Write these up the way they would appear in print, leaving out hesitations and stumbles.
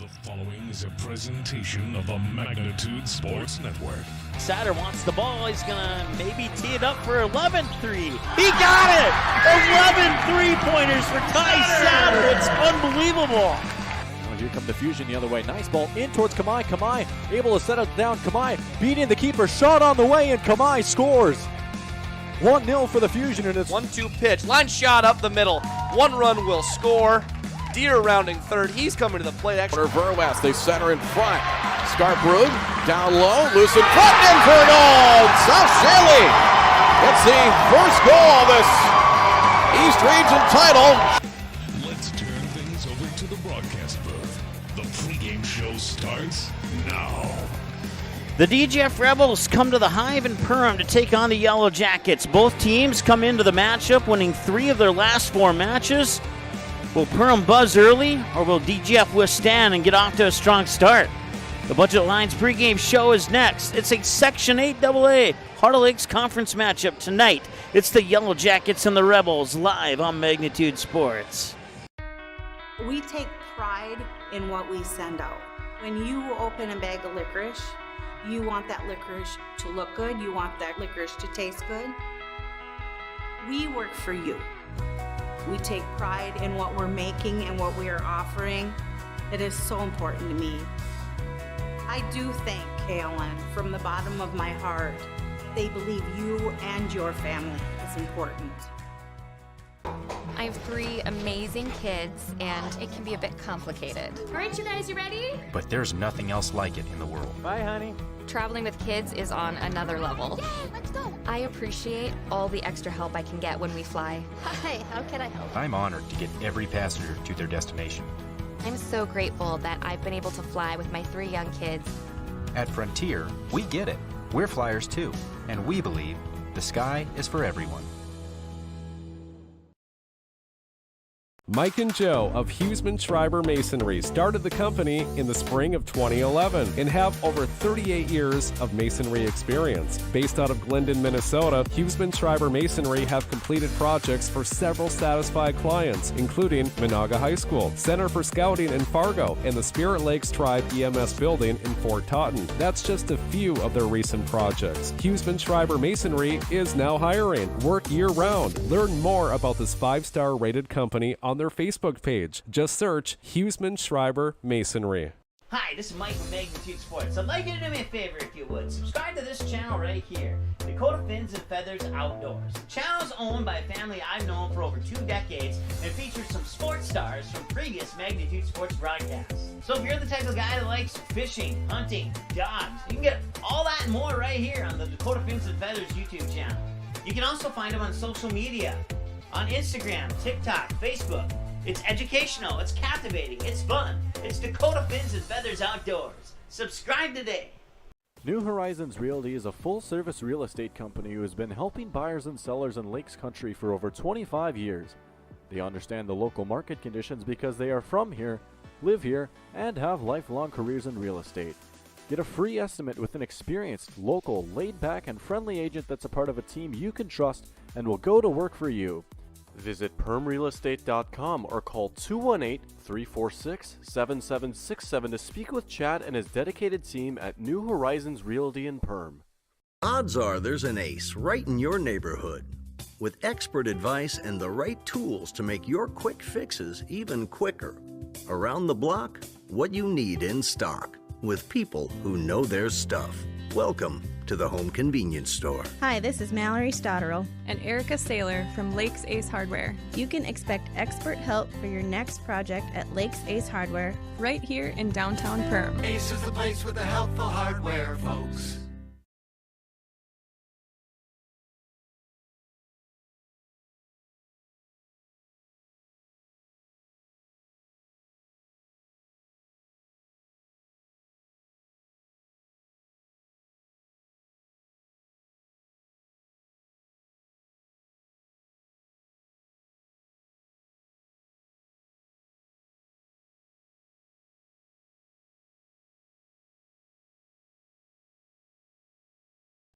The following is a presentation of the Magnitude Sports Network. Satter wants the ball. He's going to maybe tee it up for 11-3. He got it! 11 three-pointers for Ty Satter. It's unbelievable. Oh, here come the Fusion the other way. Nice ball in towards Kamai. Kamai able to set it down. Kamai beating the keeper. Shot on the way, and Kamai scores. 1-0 for the Fusion. And it's 1-2 pitch. Line shot up the middle. One run will score. Deer rounding third. He's coming to the plate. Verwest, they center in front. Scarbrug down low, loose in front, in for a goal. South Shaley gets the first goal of this East Region title. Let's turn things over to the broadcast booth. The pregame show starts now. The DGF Rebels come to the Hive in Perham to take on the Yellow Jackets. Both teams come into the matchup winning 3 of their last 4 matches. Will Perham buzz early, or will DGF withstand and get off to a strong start? The Budget Lines pregame show is next. It's a Section 8 AA Heart of Lakes Conference matchup tonight. It's the Yellow Jackets and the Rebels live on Magnitude Sports. We take pride in what we send out. When you open a bag of licorice, you want that licorice to look good. You want that licorice to taste good. We work for you. We take pride in what we're making and what we are offering. It is so important to me. I do thank KLN from the bottom of my heart. They believe you and your family is important. I have 3 amazing kids, and it can be a bit complicated. All right, you guys, you ready? But there's nothing else like it in the world. bye, honey. Traveling with kids is on another level. Yay, let's go. I appreciate all the extra help I can get when we fly. Hi, how can I help? I'm honored to get every passenger to their destination. I'm so grateful that I've been able to fly with my 3 young kids. At Frontier, we get it. We're flyers too, and we believe the sky is for everyone. Mike and Joe of Huseman Schreiber Masonry started the company in the spring of 2011 and have over 38 years of masonry experience. Based out of Glendon, Minnesota, Huseman Schreiber Masonry have completed projects for several satisfied clients, including Monaga High School, Center for Scouting in Fargo, and the Spirit Lakes Tribe EMS building in Fort Totten. That's just a few of their recent projects. Huseman Schreiber Masonry is now hiring. Work year-round. Learn more about this 5-star rated company on their Facebook page. Just search Huseman Schreiber Masonry. Hi, this is Mike from Magnitude Sports. I'd like you to do me a favor if you would. Subscribe to this channel right here, Dakota Fins and Feathers Outdoors. The channel is owned by a family I've known for over 2 decades and features some sports stars from previous Magnitude Sports broadcasts. So if you're the type of guy that likes fishing, hunting, dogs, you can get all that and more right here on the Dakota Fins and Feathers YouTube channel. You can also find them on social media, on Instagram, TikTok, Facebook. It's educational, it's captivating, it's fun. It's Dakota Fins and Feathers Outdoors. Subscribe today. New Horizons Realty is a full-service real estate company who has been helping buyers and sellers in Lakes Country for over 25 years. They understand the local market conditions because they are from here, live here, and have lifelong careers in real estate. Get a free estimate with an experienced, local, laid-back, and friendly agent that's a part of a team you can trust and will go to work for you. Visit permrealestate.com or call 218-346-7767 to speak with Chad and his dedicated team at New Horizons Realty in Perm. Odds are there's an ace right in your neighborhood with expert advice and the right tools to make your quick fixes even quicker. Around the block, what you need in stock with people who know their stuff. Welcome to the Home Convenience Store. Hi, this is Mallory Stotterell and Erica Saylor from Lakes Ace Hardware. You can expect expert help for your next project at Lakes Ace Hardware, right here in downtown Perham. Ace is the place with the helpful hardware, folks.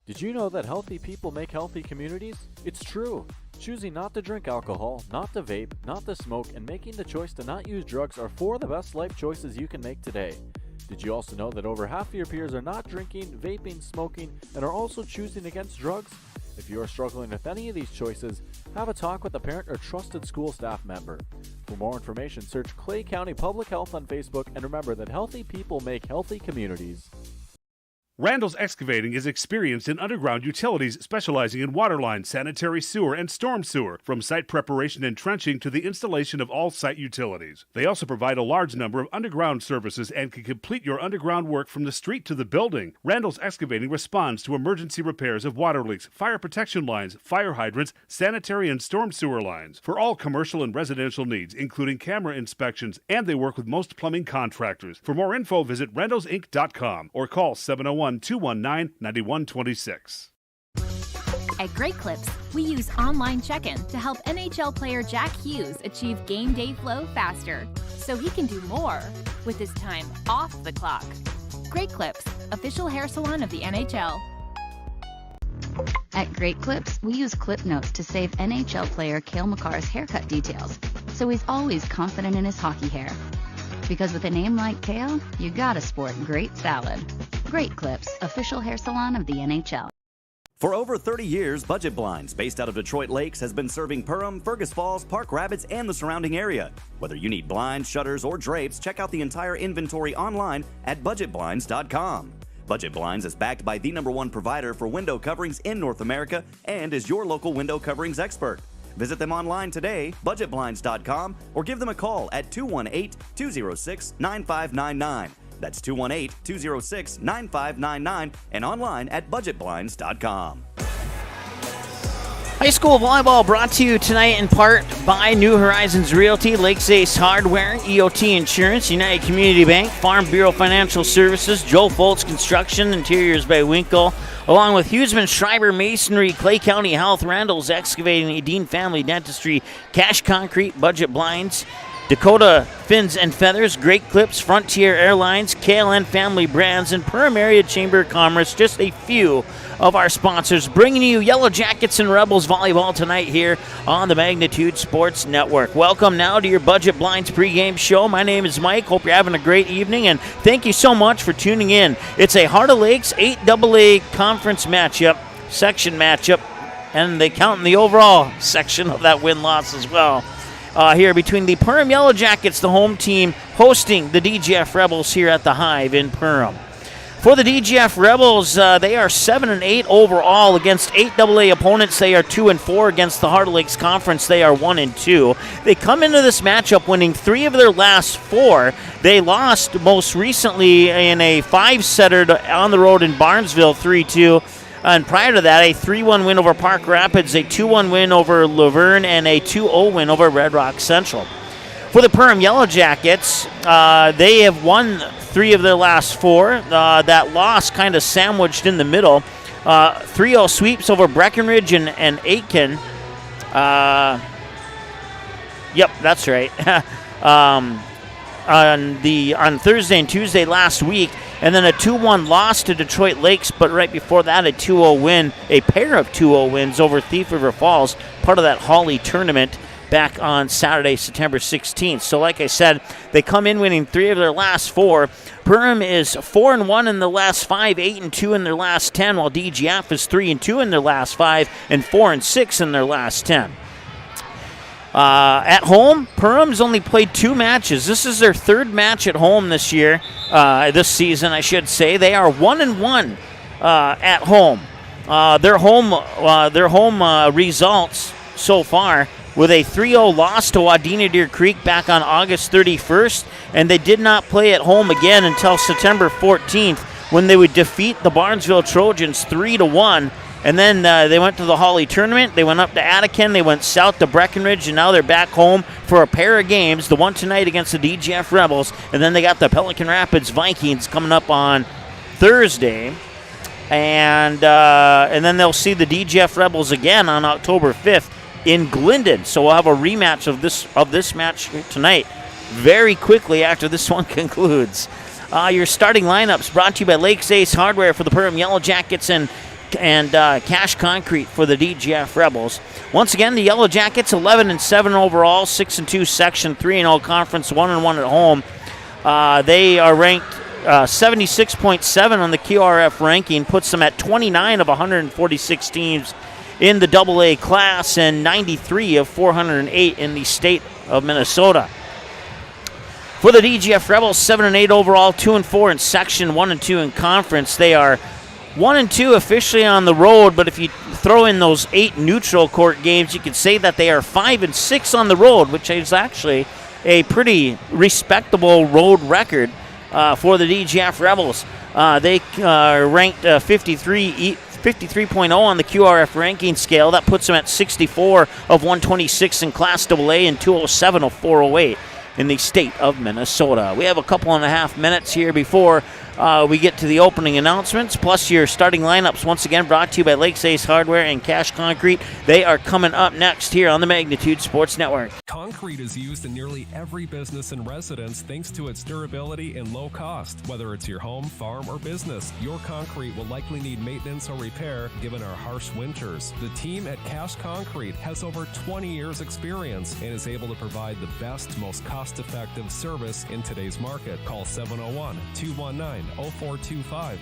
Did you know that healthy people make healthy communities? It's true. Choosing not to drink alcohol, not to vape, not to smoke, and making the choice to not use drugs are 4 of the best life choices you can make today. Did you also know that over half of your peers are not drinking, vaping, smoking, and are also choosing against drugs? If you are struggling with any of these choices, have a talk with a parent or trusted school staff member. For more information, search Clay County Public Health on Facebook, and remember that healthy people make healthy communities. Randall's Excavating is experienced in underground utilities, specializing in water lines, sanitary sewer, and storm sewer, from site preparation and trenching to the installation of all site utilities. They also provide a large number of underground services and can complete your underground work from the street to the building. Randall's Excavating responds to emergency repairs of water leaks, fire protection lines, fire hydrants, sanitary and storm sewer lines, for all commercial and residential needs, including camera inspections, and they work with most plumbing contractors. For more info, visit randallsinc.com or call 701-219-9126. At Great Clips, we use online check-in to help NHL player Jack Hughes achieve game day flow faster, so he can do more with his time off the clock. Great Clips, official hair salon of the NHL. At Great Clips, we use clip notes to save NHL player Cale Makar's haircut details, so he's always confident in his hockey hair. Because with a name like Cale, you gotta sport great salad. Great Clips, official hair salon of the NHL. For over 30 years, Budget Blinds, based out of Detroit Lakes, has been serving Perham, Fergus Falls, Park Rapids, and the surrounding area. Whether you need blinds, shutters, or drapes, check out the entire inventory online at budgetblinds.com. Budget Blinds is backed by the #1 provider for window coverings in North America and is your local window coverings expert. Visit them online today, budgetblinds.com, or give them a call at 218-206-9599. That's 218-206-9599 and online at budgetblinds.com. High school volleyball brought to you tonight in part by New Horizons Realty, Lakes Ace Hardware, EOT Insurance, United Community Bank, Farm Bureau Financial Services, Joe Foltz Construction, Interiors by Winkle, along with Huseman Schreiber Masonry, Clay County Health, Randall's Excavating, Edine Family Dentistry, Cash Concrete, Budget Blinds, Dakota Fins and Feathers, Great Clips, Frontier Airlines, KLN Family Brands, and Perham Area Chamber of Commerce, just a few of our sponsors, bringing you Yellow Jackets and Rebels volleyball tonight here on the Magnitude Sports Network. Welcome now to your Budget Blinds pregame show. My name is Mike. Hope you're having a great evening, and thank you so much for tuning in. It's a Heart of Lakes 8AA conference matchup, section matchup, and they count in the overall section of that win-loss as well. Here between the Perham Yellow Jackets, the home team, hosting the DGF Rebels here at the Hive in Perham. For the DGF Rebels, they are 7-8 overall against 8AA opponents. They are 2-4 against the Heart of Lakes Conference. They are 1-2. They come into this matchup winning 3 of their last 4. They lost most recently in a 5-setter on the road in Barnesville, 3-2. And prior to that, a 3-1 win over Park Rapids, a 2-1 win over Laverne, and a 2-0 win over Red Rock Central. For the Perham Yellow Jackets, they have won 3 of their last 4. That loss kind of sandwiched in the middle. 3-0 sweeps over Breckenridge and Aitken. Yep, that's right. On Thursday and Tuesday last week, and then a 2-1 loss to Detroit Lakes, but right before that, a 2-0 win, a pair of 2-0 wins over Thief River Falls, part of that Hawley tournament back on Saturday, September 16th. So like I said, they come in winning 3 of their last 4. Perham is 4-1 in the last 5, 8-2 in their last 10, while DGF is 3-2 in their last 5 and 4-6 in their last 10. At home, Perham's only played 2 matches. This is their 3rd match at home this year, this season, I should say. They are 1-1 at home. Their home results so far, with a 3-0 loss to Wadena Deer Creek back on August 31st, and they did not play at home again until September 14th, when they would defeat the Barnesville Trojans 3-1. And then they went to the Hawley tournament. They went up to Attican. They went south to Breckenridge, and now they're back home for a pair of games. The one tonight against the DGF Rebels, and then they got the Pelican Rapids Vikings coming up on Thursday, and then they'll see the DGF Rebels again on October 5th in Glyndon. So we'll have a rematch of this match tonight very quickly after this one concludes. Your starting lineups brought to you by Lakes Ace Hardware for the Perham Yellow Jackets and and Cash Concrete for the DGF Rebels. Once again, the Yellow Jackets 11-7 overall, 6-2 section, 3-0 conference, 1-1 at home. They are ranked 76.7 on the QRF ranking, puts them at 29 of 146 teams in the AA class and 93 of 408 in the state of Minnesota. For the DGF Rebels, 7-8 overall, 2-4 in section, 1-2 in conference. They are 1-2 officially on the road, but if you throw in those 8 neutral court games, you could say that they are 5-6 on the road, which is actually a pretty respectable road record for the DGF Rebels. They are ranked 53.0 on the QRF ranking scale. That puts them at 64 of 126 in Class AA and 207 of 408 in the state of Minnesota. We have a couple and a half minutes here before we get to the opening announcements, plus your starting lineups, once again brought to you by Lakes Ace Hardware and Cash Concrete. They are coming up next here on the Magnitude Sports Network. Concrete is used in nearly every business and residence thanks to its durability and low cost. Whether it's your home, farm, or business, your concrete will likely need maintenance or repair given our harsh winters. The team at Cash Concrete has over 20 years experience and is able to provide the best, most cost-effective service in today's market. Call 701-219-0425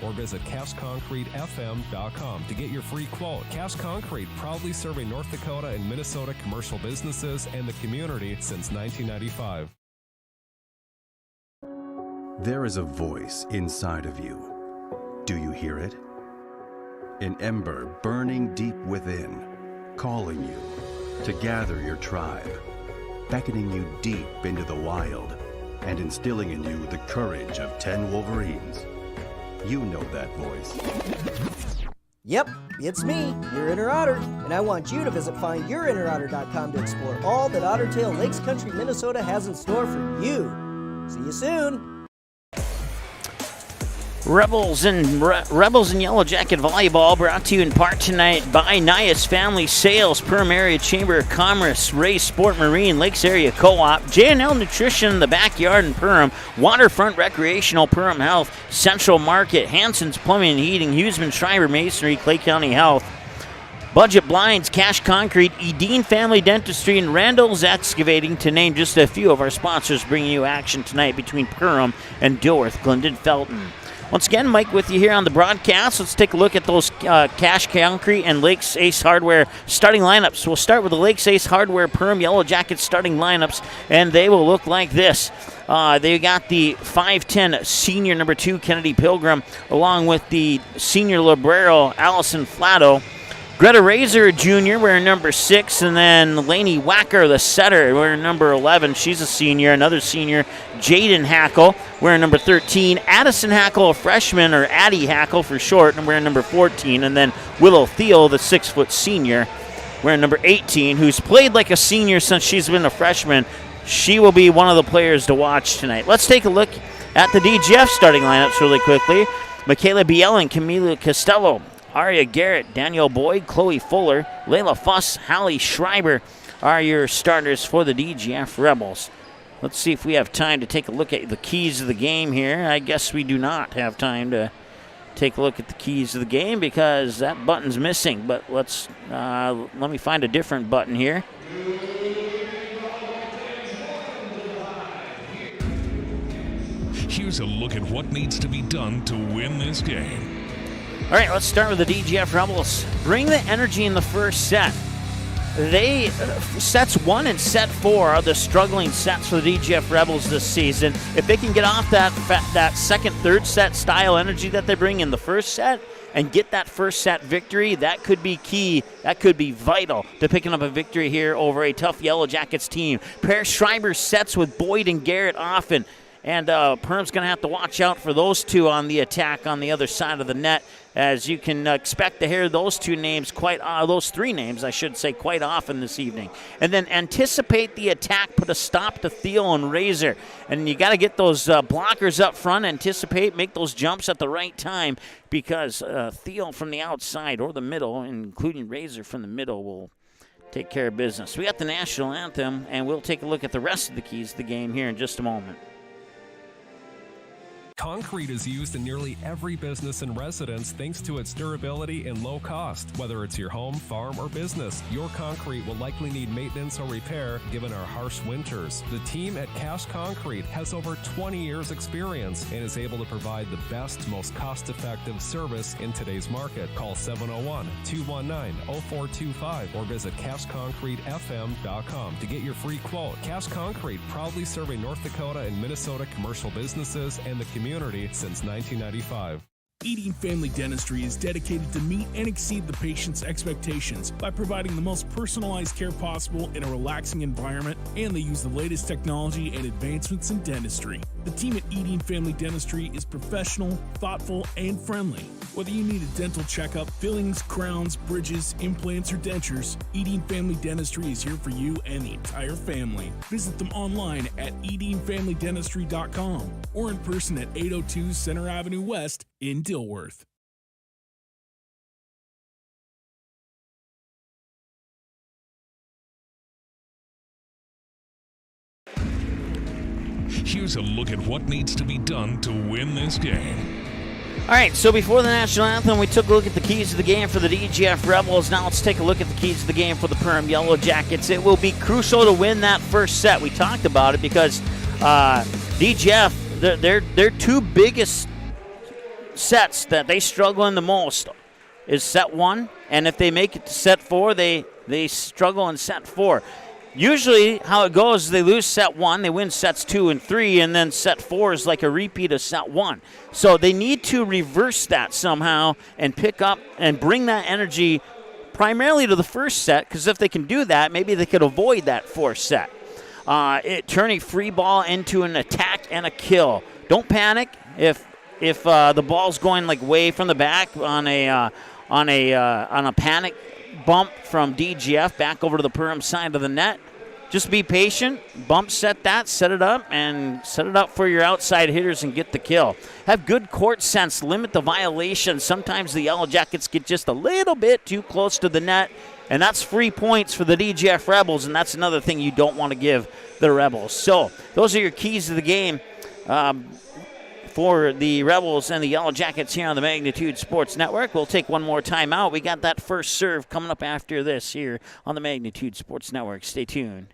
or visit CashConcreteFM.com to get your free quote. Cash Concrete, proudly serving North Dakota and Minnesota commercial businesses and the community since 1995. There is a voice inside of you. Do you hear it? An ember burning deep within, calling you to gather your tribe, beckoning you deep into the wild, and instilling in you the courage of 10 Wolverines. You know that voice. Yep, it's me, your inner otter, and I want you to visit findyourinnerotter.com to explore all that Ottertail Lakes Country, Minnesota has in store for you. See you soon. Rebels and Yellow Jacket Volleyball brought to you in part tonight by Nias Family Sales, Perham Area Chamber of Commerce, Ray Sport Marine, Lakes Area Co-op, J&L Nutrition in the Backyard in Perham, Waterfront Recreational, Perham Health, Central Market, Hanson's Plumbing and Heating, Huseman Schreiber Masonry, Clay County Health, Budget Blinds, Cash Concrete, Edine Family Dentistry, and Randall's Excavating, to name just a few of our sponsors bringing you action tonight between Perham and Dilworth-Glyndon-Felton. Once again, Mike with you here on the broadcast. Let's take a look at those Cash Concrete and Lakes Ace Hardware starting lineups. We'll start with the Lakes Ace Hardware Perham Yellow Jackets starting lineups, and they will look like this. They got the 5'10 senior number 2 Kennedy Pilgrim, along with the senior librero Allison Flatto. Greta Razor Jr. wearing number 6, and then Lainey Wacker, the setter, wearing number 11. She's a senior. Another senior, Jaden Hackle, wearing number 13. Addison Hackle, a freshman, or Addie Hackle for short, and wearing number 14. And then Willow Thiel, the 6-foot senior, wearing number 18, who's played like a senior since she's been a freshman. She will be one of the players to watch tonight. Let's take a look at the DGF starting lineups really quickly. Michaela Bielen, Camila Costello, Aria Garrett, Danielle Boyd, Chloe Fuller, Layla Fuss, Hallie Schreiber are your starters for the DGF Rebels. Let's see if we have time to take a look at the keys of the game here. I guess we do not have time to take a look at the keys of the game because that button's missing. But let me find a different button here. Here's a look at what needs to be done to win this game. All right, let's start with the DGF Rebels. Bring the energy in the first set. Sets 1 and set 4 are the struggling sets for the DGF Rebels this season. If they can get off that second, third set style energy that they bring in the first set and get that first set victory, that could be key. That could be vital to picking up a victory here over a tough Yellow Jackets team. Pair Schreiber sets with Boyd and Garrett often. And Perham's going to have to watch out for those two on the attack on the other side of the net, as you can expect to hear those three names quite often this evening. And then anticipate the attack, put a stop to Thiel and Razor. And you got to get those blockers up front, anticipate, make those jumps at the right time, because Thiel from the outside or the middle, including Razor from the middle, will take care of business. We got the national anthem, and we'll take a look at the rest of the keys of the game here in just a moment. Concrete is used in nearly every business and residence thanks to its durability and low cost. Whether it's your home, farm, or business, your concrete will likely need maintenance or repair given our harsh winters. The team at Cash Concrete has over 20 years experience and is able to provide the best, most cost-effective service in today's market. Call 701-219-0425 or visit cashconcretefm.com to get your free quote. Cash Concrete, proudly serving North Dakota and Minnesota commercial businesses and the community since 1995. Eating Family Dentistry is dedicated to meet and exceed the patient's expectations by providing the most personalized care possible in a relaxing environment, and they use the latest technology and advancements in dentistry. The team at Eating Family Dentistry is professional, thoughtful, and friendly. Whether you need a dental checkup, fillings, crowns, bridges, implants, or dentures, Eating Family Dentistry is here for you and the entire family. Visit them online at eatingfamilydentistry.com or in person at 802 Center Avenue West in Dilworth. Here's a look at what needs to be done to win this game. All right, so before the national anthem, we took a look at the keys to the game for the DGF Rebels. Now let's take a look at the keys to the game for the Perham Yellow Jackets. It will be crucial to win that first set. We talked about it because DGF, their two biggest sets that they struggle in the most is set 1, and if they make it to set 4, they struggle in set 4. Usually how it goes is they lose set 1, they win sets 2 and 3, and then set 4 is like a repeat of set 1. So they need to reverse that somehow and pick up and bring that energy primarily to the first set, because if they can do that, maybe they could avoid that fourth set. Turning free ball into an attack and a kill. Don't panic if the ball's going like way from the back on a panic bump from DGF back over to the Perham side of the net. Just be patient, bump set that, set it up for your outside hitters and get the kill. Have good court sense, limit the violations. Sometimes the Yellow Jackets get just a little bit too close to the net, and that's free points for the DGF Rebels, and that's another thing you don't want to give the Rebels. So those are your keys to the game for the Rebels and the Yellow Jackets here on the Magnitude Sports Network. We'll take one more time out. We got that first serve coming up after this here on the Magnitude Sports Network. Stay tuned.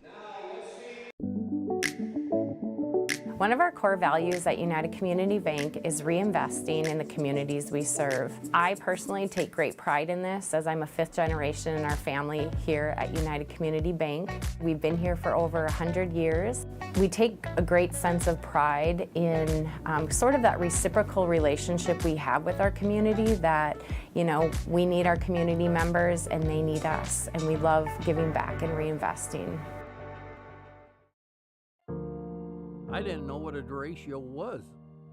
One of our core values at United Community Bank is reinvesting in the communities we serve. I personally take great pride in this, as I'm a 5th generation in our family here at United Community Bank. We've been here for over 100 years. We take a great sense of pride in sort of that reciprocal relationship we have with our community, that, you know, we need our community members and they need us, and we love giving back and reinvesting. I didn't know what a derecho was.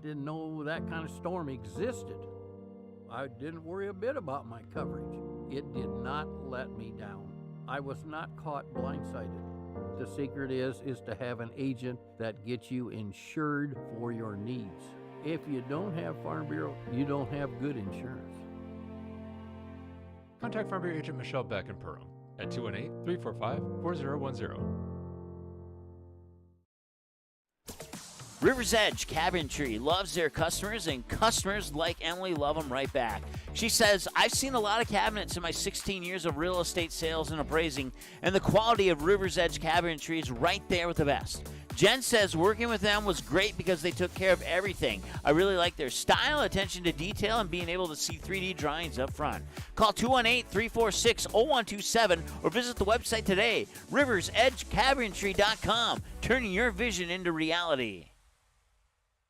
Didn't know that kind of storm existed. I didn't worry a bit about my coverage. It did not let me down. I was not caught blindsided. The secret is to have an agent that gets you insured for your needs. If you don't have Farm Bureau, you don't have good insurance. Contact Farm Bureau agent Michelle Beck in Perham at 218-345-4010. River's Edge Cabinetry loves their customers, and customers like Emily love them right back. She says, I've seen a lot of cabinets in my 16 years of real estate sales and appraising, and the quality of River's Edge Cabinetry is right there with the best. Jen says working with them was great because they took care of everything. I really like their style, attention to detail, and being able to see 3D drawings up front. Call 218-346-0127 or visit the website today, riversedgecabinetry.com, turning your vision into reality.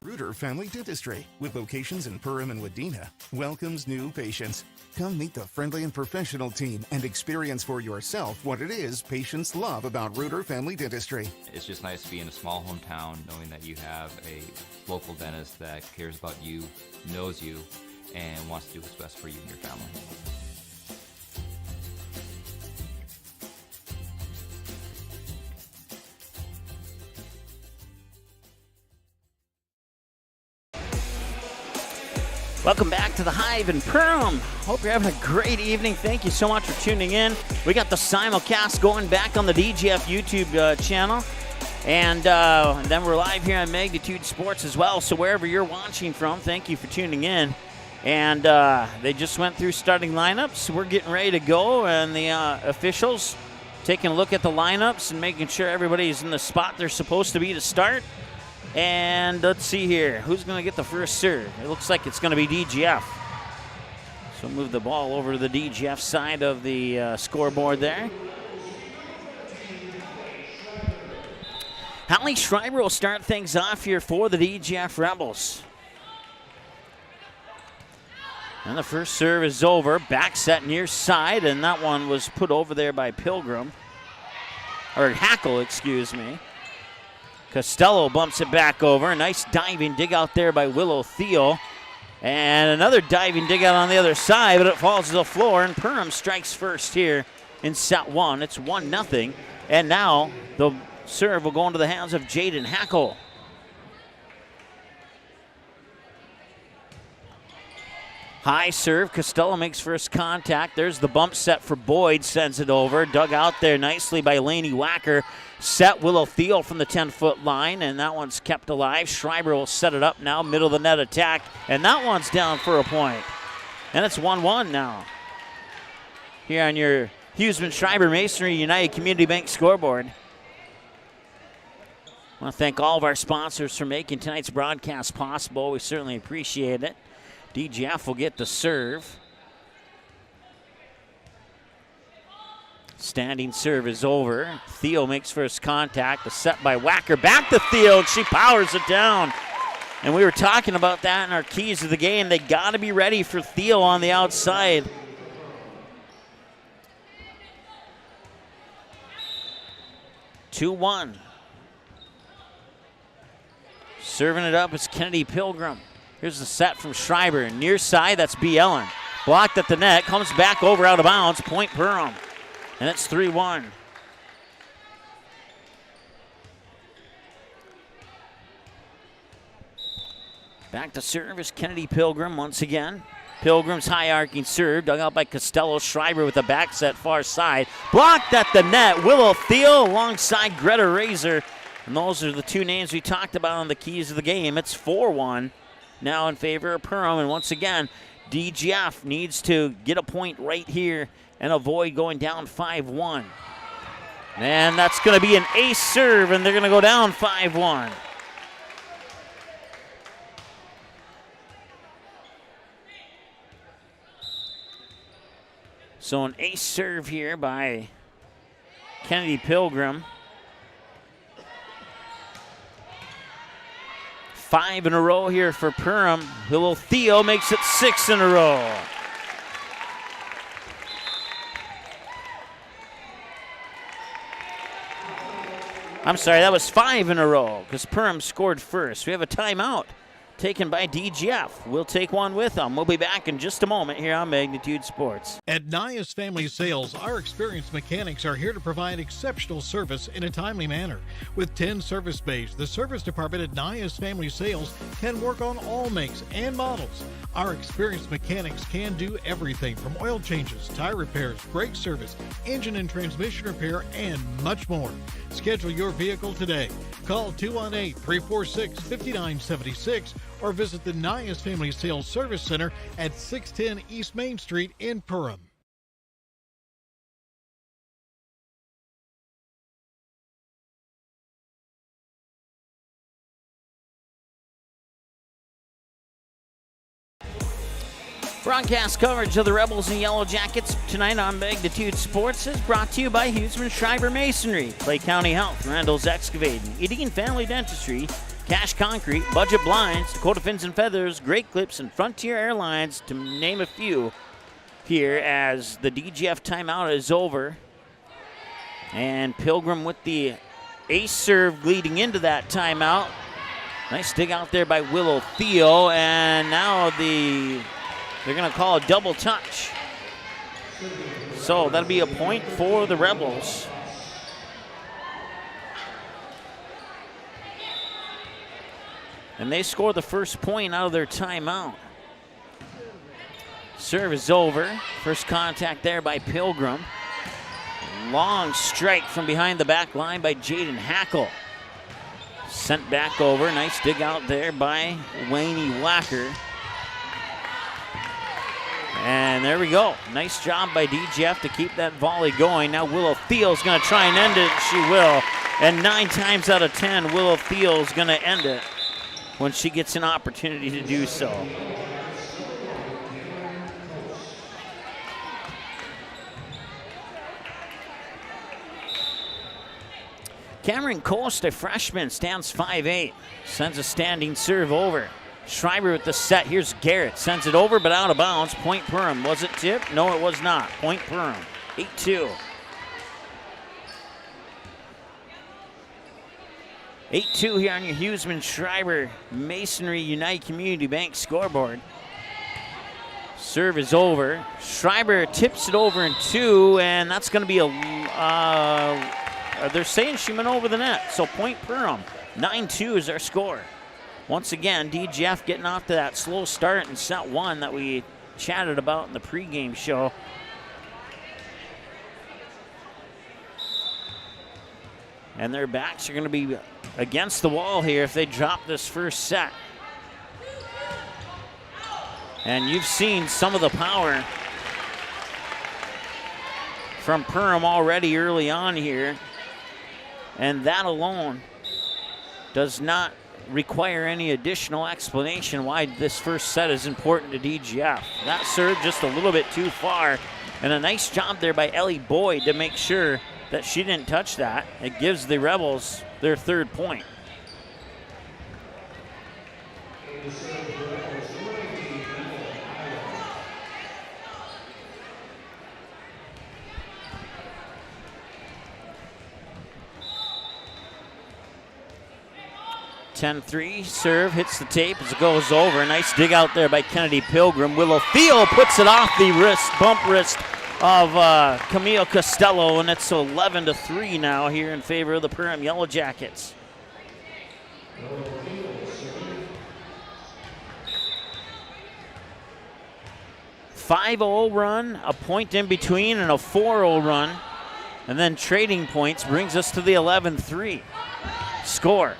Reuter Family Dentistry, with locations in Perham and Wadena, welcomes new patients. Come meet the friendly and professional team and experience for yourself what it is patients love about Reuter Family Dentistry. It's just nice to be in a small hometown knowing that you have a local dentist that cares about you, knows you, and wants to do what's best for you and your family. Welcome back to the Hive in Perham. Hope you're having a great evening. Thank you so much for tuning in. We got the simulcast going back on the DGF YouTube channel. And then we're live here on Magnitude Sports as well. So wherever you're watching from, thank you for tuning in. And they just went through starting lineups. We're getting ready to go, and the officials taking a look at the lineups and making sure everybody's in the spot they're supposed to be to start. And let's see here. Who's going to get the first serve? It looks like it's going to be DGF. So move the ball over to the DGF side of the scoreboard there. Hallie Schreiber will start things off here for the DGF Rebels. And the first serve is over. Back set near side, and that one was put over there by Pilgrim. Or Hackle, excuse me. Costello bumps it back over. A nice diving dig out there by Willow Thiel. And another diving dig out on the other side, but it falls to the floor, and Perham strikes first here in set one. It's 1-0, and now the serve will go into the hands of Jaden Hackle. High serve, Costello makes first contact. There's the bump set for Boyd, sends it over. Dug out there nicely by Laney Wacker. Set Willow Thiel from the 10-foot line, and that one's kept alive. Schreiber will set it up now, middle of the net attack, and that one's down for a point. And it's 1-1 now. Here on your Huseman Schreiber Masonry United Community Bank scoreboard. I want to thank all of our sponsors for making tonight's broadcast possible. We certainly appreciate it. DGF will get the serve. Standing serve is over. Thiel makes first contact. A set by Wacker. Back to Thiel. She powers it down. And we were talking about that in our keys of the game. They got to be ready for Thiel on the outside. (2-1). Serving it up is Kennedy Pilgrim. Here's the set from Schreiber. Near side, that's B. Ellen. Blocked at the net, comes back over out of bounds. Point Perham. And it's 3-1. Back to serve is Kennedy Pilgrim once again. Pilgrim's high arcing serve, dug out by Costello. Schreiber with a back set far side. Blocked at the net. Willow Thiel alongside Greta Razor. And those are the two names we talked about on the keys of the game. It's 4-1 now in favor of Perham. And once again, DGF needs to get a point right here and avoid going down 5-1. And that's going to be an ace serve, and they're going to go down 5-1. So an ace serve here by Kennedy Pilgrim. 5 in a row here for Perham. Willow Thiel makes it 6 in a row. I'm sorry, that was 5 in a row because Perham scored first. We have a timeout taken by DGF. We'll take one with them. We'll be back in just a moment here on Magnitude Sports. At Nias Family Sales, our experienced mechanics are here to provide exceptional service in a timely manner. With 10 service bays, the service department at Nias Family Sales can work on all makes and models. Our experienced mechanics can do everything from oil changes, tire repairs, brake service, engine and transmission repair, and much more. Schedule your vehicle today. Call 218-346-5976 or visit the Nias Family Sales Service Center at 610 East Main Street in Perham. Broadcast coverage of the Rebels and Yellow Jackets tonight on Magnitude Sports is brought to you by Huseman Schreiber Masonry, Clay County Health, Randall's Excavating, Edine Family Dentistry, Cash Concrete, Budget Blinds, Dakota Fins and Feathers, Great Clips, and Frontier Airlines, to name a few here as the DGF timeout is over. And Pilgrim with the ace serve leading into that timeout. Nice dig out there by Willow Thiel, and now they're going to call a double touch. So that'll be a point for the Rebels. And they score the first point out of their timeout. Serve is over. First contact there by Pilgrim. Long strike from behind the back line by Jaden Hackle. Sent back over. Nice dig out there by Lainey Wacker. And there we go. Nice job by DGF to keep that volley going. Now Willow Thiel's going to try and end it. She will. And 9 times out of 10, Willow Thiel's going to end it when she gets an opportunity to do so. Cameron Coast, a freshman, stands 5'8", sends a standing serve over. Schreiber with the set. Here's Garrett. Sends it over, but out of bounds. Point Perham. Was it tipped? No, it was not. Point Perham. 8-2. 8-2 here on your Huseman-Schreiber Masonry United Community Bank scoreboard. Serve is over. Schreiber tips it over in 2, and that's going to be they're saying she went over the net. So point Perham. 9-2 is our score. Once again, DGF getting off to that slow start in set 1 that we chatted about in the pregame show. And their backs are going to be against the wall here if they drop this first set. And you've seen some of the power from Perham already early on here. And that alone does not require any additional explanation why this first set is important to DGF. That serve just a little bit too far, and a nice job there by Ellie Boyd to make sure that she didn't touch that. It gives the Rebels their 3rd point. .10-3 serve hits the tape as it goes over. Nice dig out there by Kennedy Pilgrim. Willow Thiel puts it off the bump wrist of Camille Costello, and it's 11-3 now here in favor of the Perham Yellow Jackets. .50 run, a point in between, and a 4-0 run, and then trading points brings us to the 11-3 score.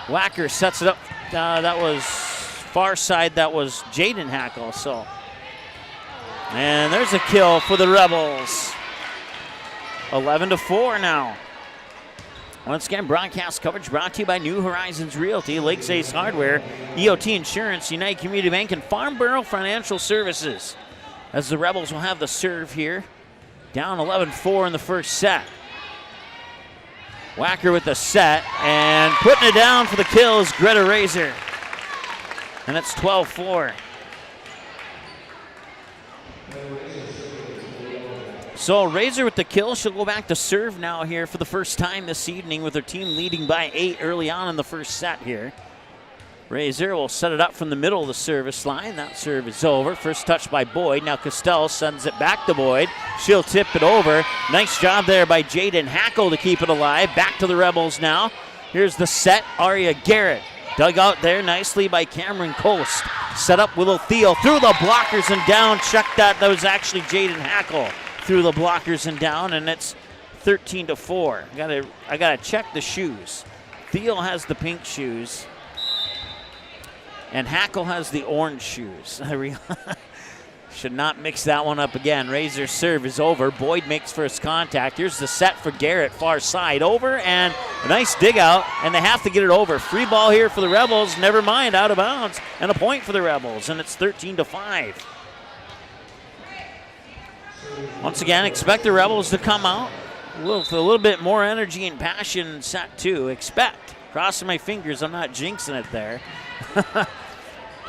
Wacker sets it up. That was far side. That was Jaden Hackle. And there's a kill for the Rebels. 11-4 now. Once again, broadcast coverage brought to you by New Horizons Realty, Lakes Ace Hardware, EOT Insurance, United Community Bank, and Farnborough Financial Services. As the Rebels will have the serve here. Down 11-4 in the first set. Wacker with the set, and putting it down for the kill is Greta Razor. And it's 12-4. So Razor with the kill. She'll go back to serve now here for the first time this evening with her team leading by 8 early on in the first set here. Razor will set it up from the middle of the service line. That serve is over. First touch by Boyd. Now Costello sends it back to Boyd. She'll tip it over. Nice job there by Jaden Hackle to keep it alive. Back to the Rebels now. Here's the set. Aria Garrett dug out there nicely by Cameron Coast. Set up Willow Thiel through the blockers and down. Check that. That was actually Jaden Hackle through the blockers and down, and it's 13-4. I gotta check the shoes. Thiel has the pink shoes. And Hackle has the orange shoes. Should not mix that one up again. Razor's serve is over. Boyd makes first contact. Here's the set for Garrett, far side over, and a nice dig out, and they have to get it over. Free ball here for the Rebels. Never mind, out of bounds, and a point for the Rebels, and it's 13-5. Once again, expect the Rebels to come out with a little bit more energy and passion in set 2. Expect. Crossing my fingers, I'm not jinxing it there.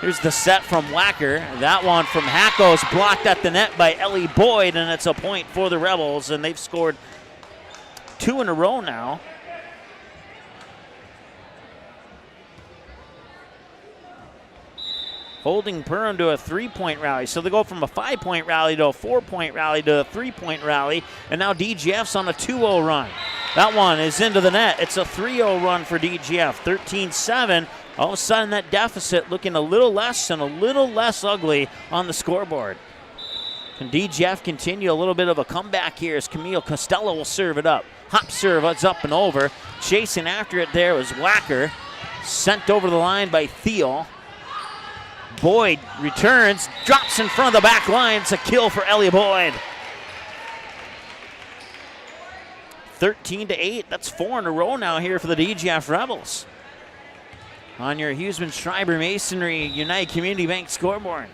Here's the set from Wacker. That one from Hackle is blocked at the net by Ellie Boyd, and it's a point for the Rebels, and they've scored 2 in a row now. Holding Perham to a 3-point rally. So they go from a 5-point rally to a 4-point rally to a 3-point rally, and now DGF's on a 2-0 run. That one is into the net. It's a 3-0 run for DGF, 13-7. All of a sudden, that deficit looking a little less and a little less ugly on the scoreboard. Can DGF continue a little bit of a comeback here as Camille Costello will serve it up. Hop serve, it's up and over. Chasing after it there was Wacker. Sent over the line by Thiel. Boyd returns, drops in front of the back line. It's a kill for Ellie Boyd. 13-8, that's 4 in a row now here for the DGF Rebels. On your Huseman Schreiber Masonry United Community Bank scoreboard.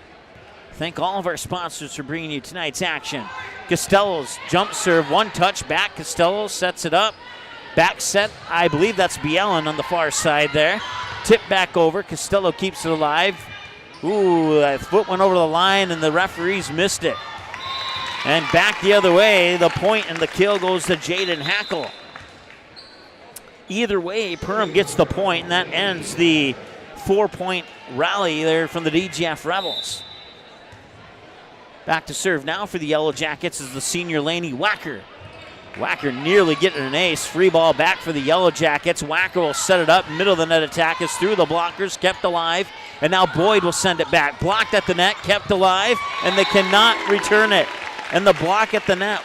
Thank all of our sponsors for bringing you tonight's action. Costello's jump serve, one touch back. Costello sets it up. Back set, I believe that's Bielen on the far side there. Tip back over, Costello keeps it alive. Ooh, that foot went over the line and the referees missed it. And back the other way, the point and the kill goes to Jaden Hackle. Either way, Perham gets the point, and that ends the 4-point rally there from the DGF Rebels. Back to serve now for the Yellow Jackets is the senior Laney Wacker. Wacker nearly getting an ace. Free ball back for the Yellow Jackets. Wacker will set it up. Middle of the net attack is through the blockers, kept alive. And now Boyd will send it back. Blocked at the net, kept alive, and they cannot return it. And the block at the net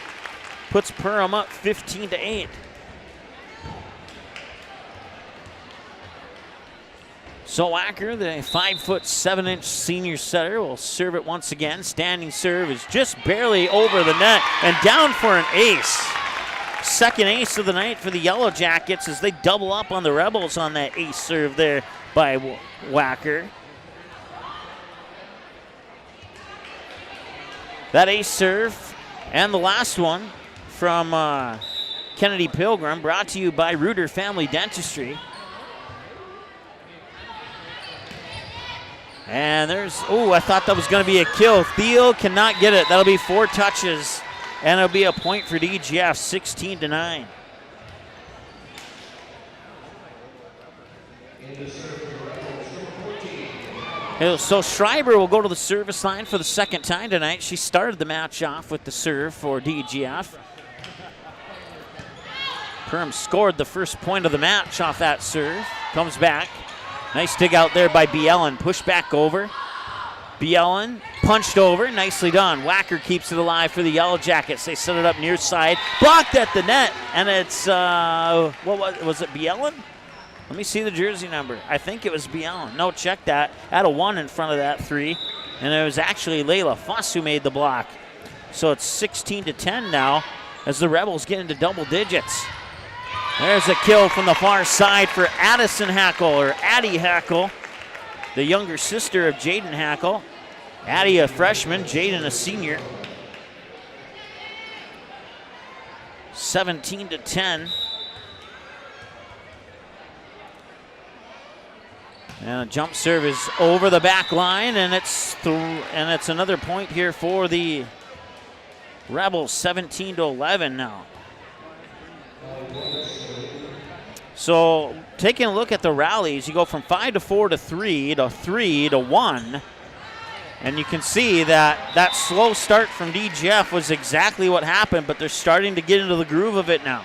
puts Perham up 15-8. So Wacker, the 5'7" senior setter, will serve it once again. Standing serve is just barely over the net and down for an ace. Second ace of the night for the Yellow Jackets as they double up on the Rebels on that ace serve there by Wacker. That ace serve and the last one from Kennedy Pilgrim, brought to you by Reuter Family Dentistry. And there's, I thought that was going to be a kill. Thiel cannot get it. That'll be 4 touches, and it'll be a point for DGF, 16-9. So Schreiber will go to the service line for the second time tonight. She started the match off with the serve for DGF. Perham scored the first point of the match off that serve. Comes back. Nice dig out there by Bielen. Push back over. Bielen punched over. Nicely done. Wacker keeps it alive for the Yellow Jackets. They set it up near side. Blocked at the net. And it's, what was it, Bielen? Let me see the jersey number. I think it was Bielen. No, check that. Had a 1 in front of that 3. And it was actually Layla Fuss who made the block. So it's 16-10 now as the Rebels get into double digits. There's a kill from the far side for Addison Hackle, or Addie Hackle, the younger sister of Jaden Hackle. Addie a freshman, Jaden a senior. 17-10. And a jump serve is over the back line, and it's another point here for the Rebels, 17-11 now. So taking a look at the rallies, you go from 5-4 to 3 to 3 to 1. And you can see that slow start from DGF was exactly what happened, but they're starting to get into the groove of it now.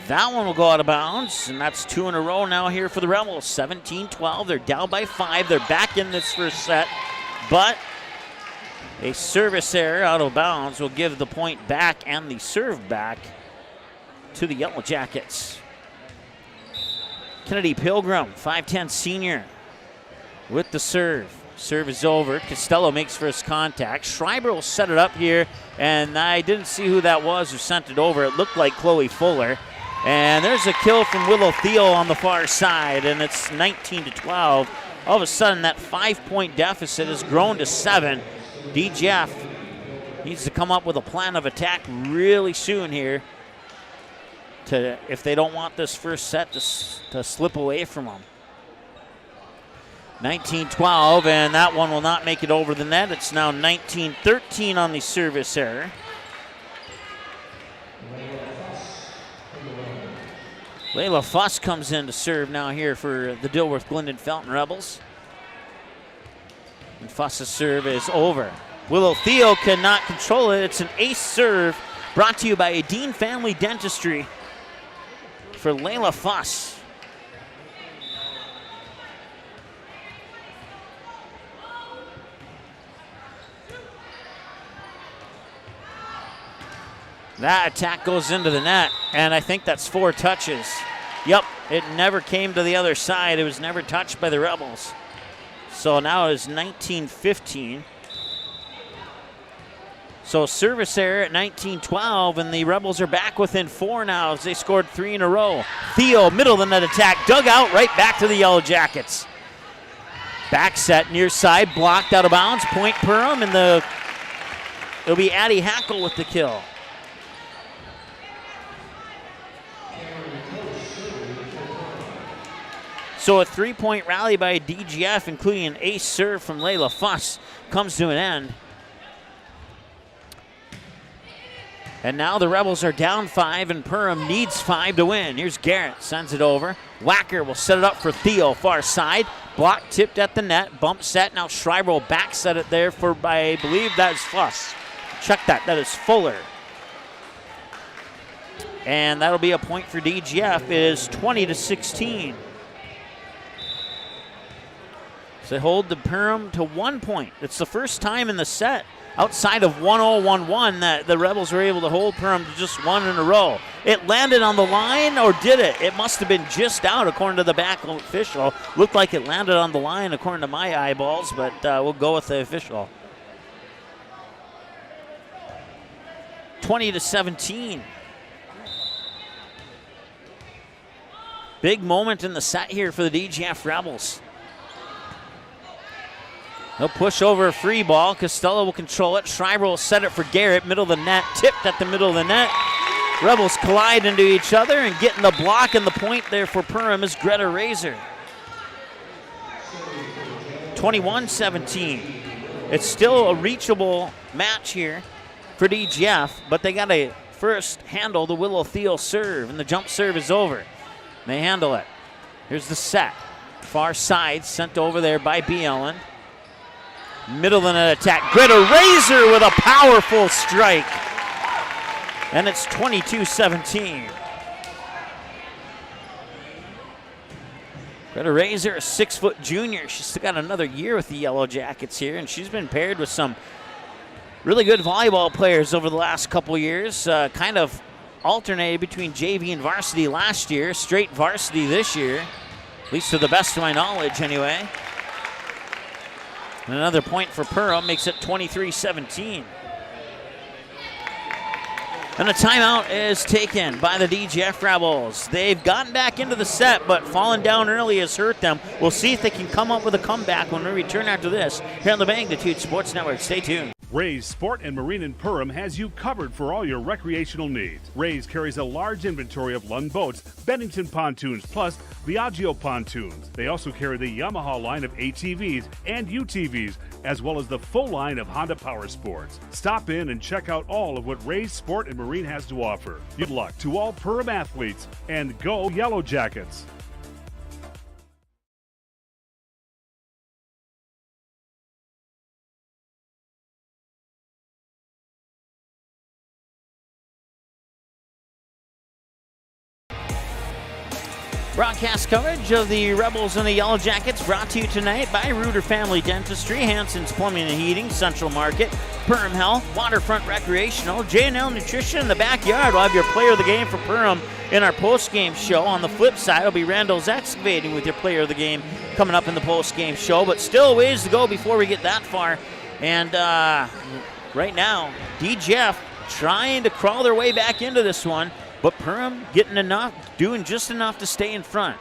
That one will go out of bounds, and that's 2 in a row now here for the Rebels. 17-12, they're down by 5. They're back in this first set, but a service error out of bounds will give the point back and the serve back to the Yellow Jackets. Kennedy Pilgrim, 5'10" senior, with the serve. Serve is over. Costello makes first contact. Schreiber will set it up here, and I didn't see who that was who sent it over. It looked like Chloe Fuller. And there's a kill from Willow Thiel on the far side, and it's 19-12. All of a sudden, that 5-point deficit has grown to 7. DGF needs to come up with a plan of attack really soon here if they don't want this first set to slip away from them. 19-12, and that one will not make it over the net. It's now 19-13 on the service error. Layla Fuss comes in to serve now here for the Dilworth-Glyndon-Felton Rebels. And Fuss's serve is over. Willow Thiel cannot control it. It's an ace serve brought to you by Dean Family Dentistry for Layla Fuss. That attack goes into the net, and I think that's 4 touches. Yep, it never came to the other side. It was never touched by the Rebels. So now it is 19-15. So service error at 19-12, and the Rebels are back within 4 now as they scored 3 in a row. Theo, middle of the net attack, dug out, right back to the Yellow Jackets. Back set near side, blocked out of bounds. Point Perham, and it'll be Addie Hackle with the kill. So a 3-point rally by DGF, including an ace serve from Layla Fuss, comes to an end. And now the Rebels are down 5, and Perham needs 5 to win. Here's Garrett, sends it over. Whacker will set it up for Theo, far side. Block tipped at the net, bump set. Now Schreiber will back set it there for, I believe that is Fuss. Check that, that is Fuller. And that'll be a point for DGF. It is 20-16. So they hold the Perham to 1 point. It's the first time in the set outside of 1-0-1-1 that the Rebels were able to hold Perham to just 1 in a row. It landed on the line, or did it? It must have been just out according to the back official. Looked like it landed on the line according to my eyeballs, but we'll go with the official. 20-17. Big moment in the set here for the DGF Rebels. They'll push over a free ball. Costello will control it. Schreiber will set it for Garrett. Middle of the net. Tipped at the middle of the net. Rebels collide into each other, and getting the block and the point there for Perham is Greta Razor. 21-17. It's still a reachable match here for DGF, but they got to first handle the Willow Thiel serve, and the jump serve is over. They handle it. Here's the set. Far side, sent over there by B. Ellen. Middle of the net attack. Greta Razor with a powerful strike. And it's 22-17. Greta Razor, a 6-foot junior. She's still got another year with the Yellow Jackets here, and she's been paired with some really good volleyball players over the last couple years. Kind of alternated between JV and varsity last year, straight varsity this year, at least to the best of my knowledge anyway. And another point for Perham makes it 23-17. And a timeout is taken by the DGF Rebels. They've gotten back into the set, but falling down early has hurt them. We'll see if they can come up with a comeback when we return after this here on the Magnitude Sports Network. Stay tuned. Ray's Sport and Marine in Perham has you covered for all your recreational needs. Ray's carries a large inventory of Lund boats, Bennington pontoons, plus Viaggio pontoons. They also carry the Yamaha line of ATVs and UTVs, as well as the full line of Honda Power Sports. Stop in and check out all of what Ray's Sport and Marine has to offer. Good luck to all Perham athletes, and go Yellow Jackets! Broadcast coverage of the Rebels and the Yellow Jackets brought to you tonight by Reuter Family Dentistry, Hanson's Plumbing and Heating, Central Market, Perham Health, Waterfront Recreational, J&L Nutrition in the backyard. We'll have your player of the game for Perham in our post-game show. On the flip side, it'll be Randall's Excavating with your player of the game coming up in the post-game show, but still a ways to go before we get that far. And right now, DGF trying to crawl their way back into this one. But Perham getting enough, doing just enough to stay in front.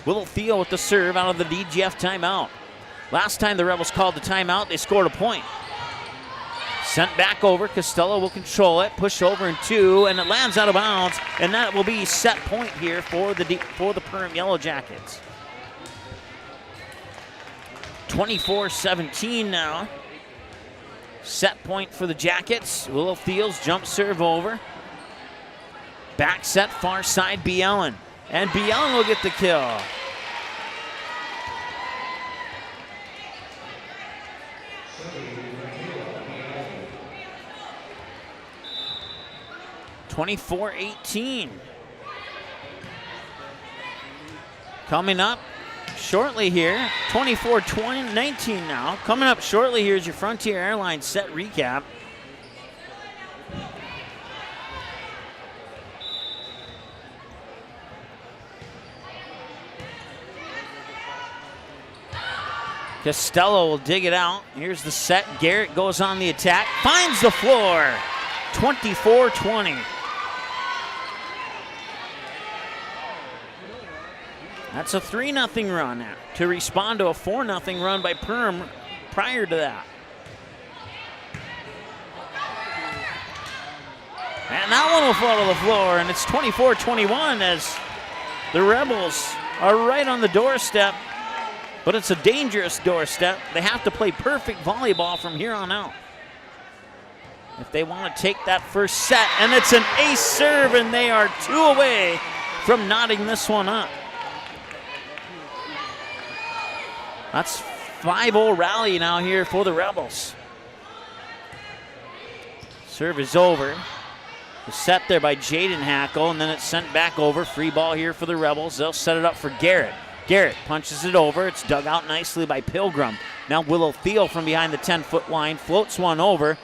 Willow Theo with the serve out of the DGF timeout. Last time the Rebels called the timeout, they scored a point. Sent back over, Costello will control it, push over in 2, and it lands out of bounds, and that will be set point here for the Perham Yellow Jackets. 24-17 now. Set point for the Jackets. Willow Theo's jump serve over. Back set, far side, B. Ellen. And B. Ellen will get the kill. (24-18). Coming up shortly here, 24-19 now. Coming up shortly here is your Frontier Airlines set recap. Costello will dig it out. Here's the set. Garrett goes on the attack. Finds the floor. 24-20. That's a 3-0 run to respond to a 4-0 run by Perham prior to that. And that one will fall to the floor, and it's 24-21 as the Rebels are right on the doorstep, but it's a dangerous doorstep. They have to play perfect volleyball from here on out if they want to take that first set, and it's an ace serve, and they are 2 away from knotting this one up. That's 5-0 rally now here for the Rebels. Serve is over. It's set there by Jaden Hackle, and then it's sent back over. Free ball here for the Rebels. They'll set it up for Garrett. Garrett punches it over. It's dug out nicely by Pilgrim. Now Willow Thiel from behind the 10-foot line floats one over.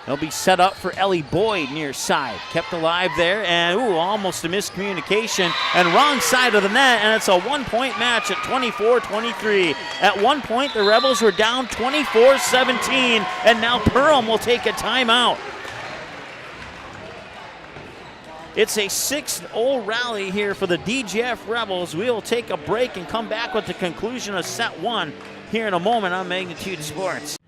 They'll be set up for Ellie Boyd near side. Kept alive there, and almost a miscommunication. And wrong side of the net, and it's a 1-point match at 24-23. At one point, the Rebels were down 24-17, and now Perham will take a timeout. It's a 6-0 rally here for the DGF Rebels. We'll take a break and come back with the conclusion of set 1 here in a moment on Magnitude Sports.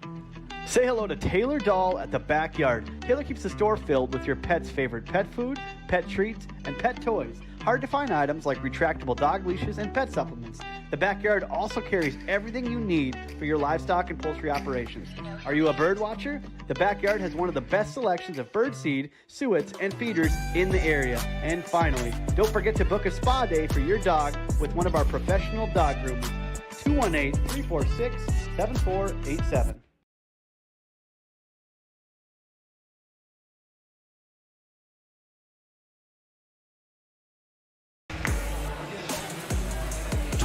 Say hello to Taylor Doll at the Backyard. Taylor keeps the store filled with your pet's favorite pet food, pet treats, and pet toys. Hard to find items like retractable dog leashes and pet supplements. The Backyard also carries everything you need for your livestock and poultry operations. Are you a bird watcher? The Backyard has one of the best selections of bird seed, suets, and feeders in the area. And finally, don't forget to book a spa day for your dog with one of our professional dog groomers. 218-346-7487.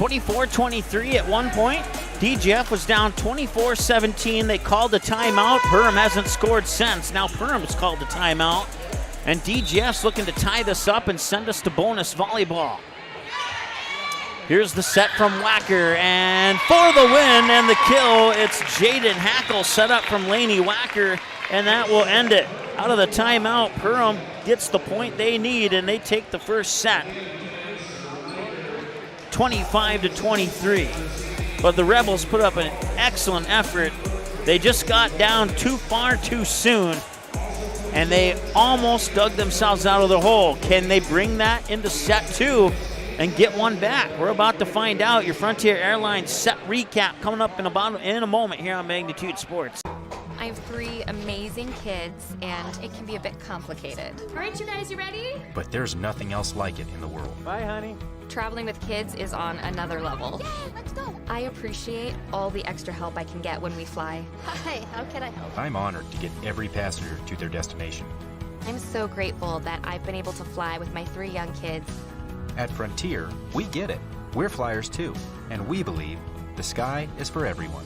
(24-23) at one point. DGF was down 24-17. They called a timeout. Perham hasn't scored since. Now Perham's called a timeout. And DGF's looking to tie this up and send us to bonus volleyball. Here's the set from Wacker. And for the win and the kill, it's Jaden Hackle set up from Laney Wacker. And that will end it. Out of the timeout, Perham gets the point they need, and they take the first set. 25-23. But the Rebels put up an excellent effort. They just got down too far too soon, and they almost dug themselves out of the hole. Can they bring that into set 2 and get one back? We're about to find out. Your Frontier Airlines set recap coming up in a moment here on Magnitude Sports. I have 3 amazing kids, and it can be a bit complicated. All right, you guys, you ready? But there's nothing else like it in the world. Bye, honey. Traveling with kids is on another level. Yay, let's go. I appreciate all the extra help I can get when we fly. Hi, how can I help? I'm honored to get every passenger to their destination. I'm so grateful that I've been able to fly with my 3 young kids. At Frontier, we get it. We're flyers too, and we believe the sky is for everyone.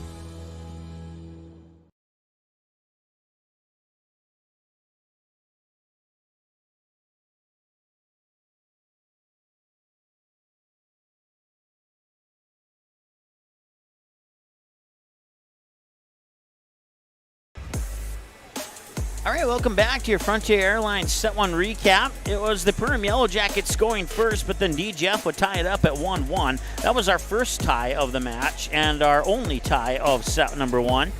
All right, welcome back to your Frontier Airlines Set 1 recap. It was the Perham Yellow Jackets scoring first, but then DGF would tie it up at 1-1. That was our first tie of the match and our only tie of set number 1.